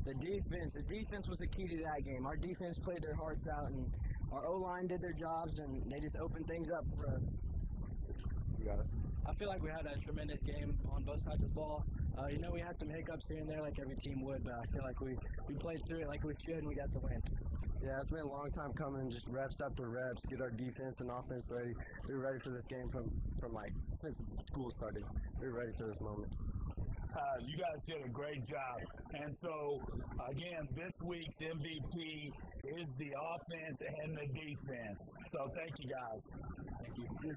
The defense was the key to that game. Our defense played their hearts out, and our O-line did their jobs, and they just opened things up for us. You got it. I feel like we had a tremendous game on both sides of the ball. We had some hiccups here and there like every team would, but I feel like we played through it like we should, and we got the win. Yeah, it's been a long time coming, just reps after reps, get our defense and offense ready. We were ready for this game from since school started. We were ready for this moment. You guys did a great job. And so, again, this week's MVP is the offense and the defense. So thank you, guys. Thank you.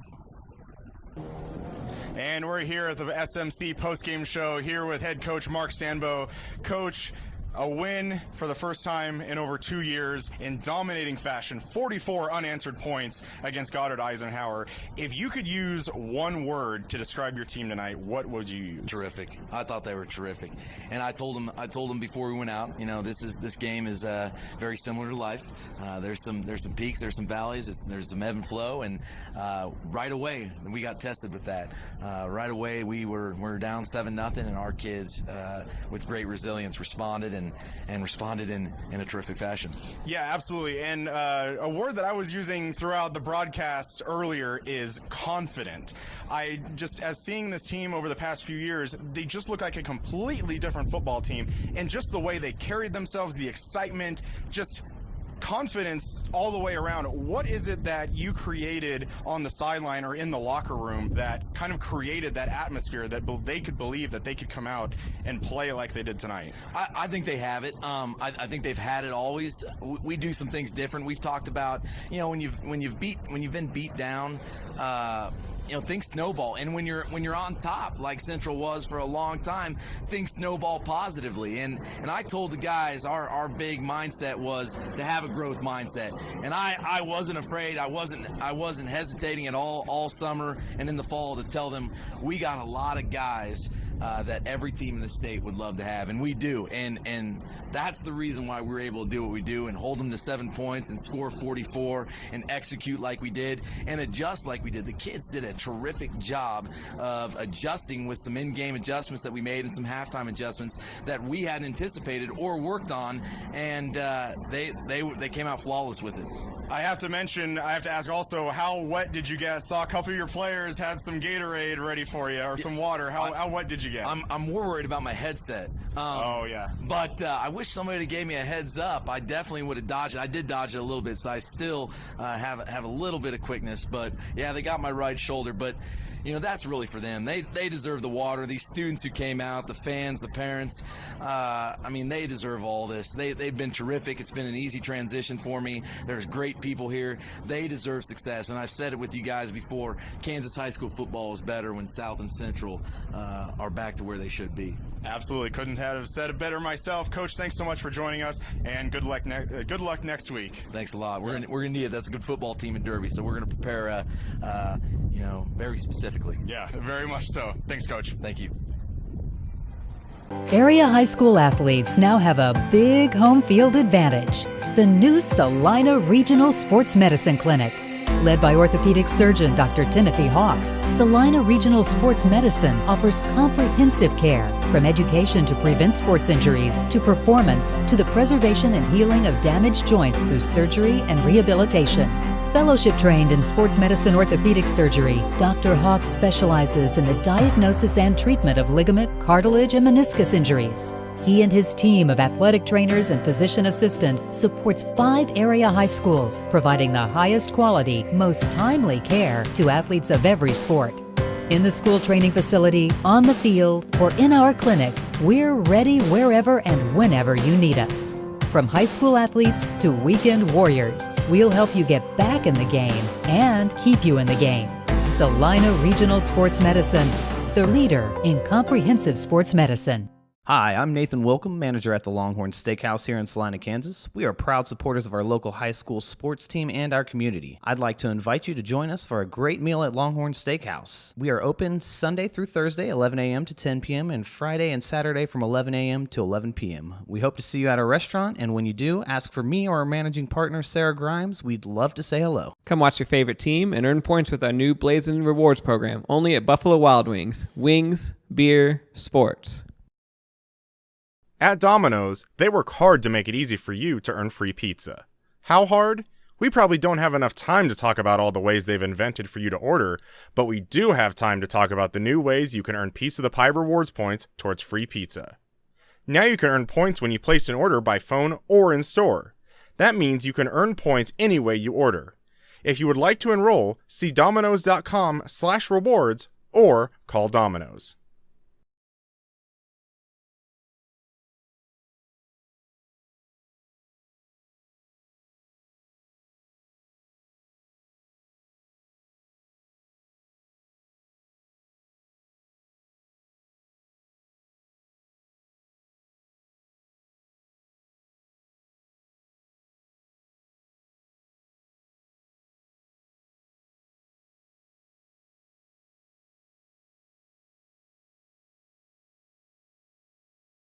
And we're here at the SMC postgame show here with head coach Mark Sanbo. Coach, a win for the first time in over 2 years in dominating fashion, 44 unanswered points against Goddard Eisenhower. If you could use one word to describe your team tonight, what would you use? Terrific. I thought they were terrific, and I told them before we went out. This game is very similar to life. There's some peaks, there's some valleys, there's some ebb and flow, and right away we got tested with that. Right away we were down 7-0, and our kids with great resilience responded and responded in a terrific fashion. Yeah, absolutely. And a word that I was using throughout the broadcast earlier is confident. As seeing this team over the past few years, they just look like a completely different football team. And just the way they carried themselves, the excitement, just confidence all the way around. What is it that you created on the sideline or in the locker room that kind of created that atmosphere that they could believe that they could come out and play like they did tonight? I think they have it. I think they've had it always. We do some things different. We've talked about, when you've been beat down, things snowball, and when you're on top like Central was for a long time, things snowball positively. And I told the guys our big mindset was to have a growth mindset, and I wasn't afraid. I wasn't hesitating at all summer and in the fall to tell them we got a lot of guys that every team in the state would love to have, and we do, and that's the reason why we're able to do what we do and hold them to 7 points and score 44 and execute like we did and adjust like we did. The kids did a terrific job of adjusting with some in-game adjustments that we made and some halftime adjustments that we hadn't anticipated or worked on, and they came out flawless with it. I have to ask also, how wet did you get? Saw a couple of your players had some Gatorade ready for you, or some water. How wet did you get? I'm more worried about my headset. But I wish somebody gave me a heads up. I definitely would have dodged it. I did dodge it a little bit, so I still have a little bit of quickness. But yeah, they got my right shoulder. But that's really for them. They deserve the water. These students who came out, the fans, the parents, they deserve all this. They've been terrific. It's been an easy transition for me. There's great people here. They deserve success. And I've said it with you guys before, Kansas high school football is better when South and Central are back to where they should be. Absolutely. Couldn't have said it better myself. Coach, thanks so much for joining us, and good luck next week. Thanks a lot. We're gonna need it. That's a good football team in Derby, so we're going to prepare very specifically. Yeah, very much so. Thanks, Coach. Thank you. Area high school athletes now have a big home field advantage. The new Salina Regional Sports Medicine Clinic. Led by orthopedic surgeon Dr. Timothy Hawks, Salina Regional Sports Medicine offers comprehensive care, from education to prevent sports injuries, to performance, to the preservation and healing of damaged joints through surgery and rehabilitation. Fellowship trained in sports medicine orthopedic surgery, Dr. Hawks specializes in the diagnosis and treatment of ligament, cartilage, and meniscus injuries. He and his team of athletic trainers and physician assistant supports 5 area high schools, providing the highest quality, most timely care to athletes of every sport. In the school training facility, on the field, or in our clinic, we're ready wherever and whenever you need us. From high school athletes to weekend warriors, we'll help you get back in the game and keep you in the game. Salina Regional Sports Medicine, the leader in comprehensive sports medicine. Hi, I'm Nathan Wilcom, manager at the Longhorn Steakhouse here in Salina, Kansas. We are proud supporters of our local high school sports team and our community. I'd like to invite you to join us for a great meal at Longhorn Steakhouse. We are open Sunday through Thursday, 11 a.m. to 10 p.m., and Friday and Saturday from 11 a.m. to 11 p.m. We hope to see you at our restaurant, and when you do, ask for me or our managing partner, Sarah Grimes. We'd love to say hello. Come watch your favorite team and earn points with our new Blazing Rewards program, only at Buffalo Wild Wings. Wings, beer, sports. At Domino's, they work hard to make it easy for you to earn free pizza. How hard? We probably don't have enough time to talk about all the ways they've invented for you to order, but we do have time to talk about the new ways you can earn Piece of the Pie rewards points towards free pizza. Now you can earn points when you place an order by phone or in store. That means you can earn points any way you order. If you would like to enroll, see Domino's.com/rewards or call Domino's.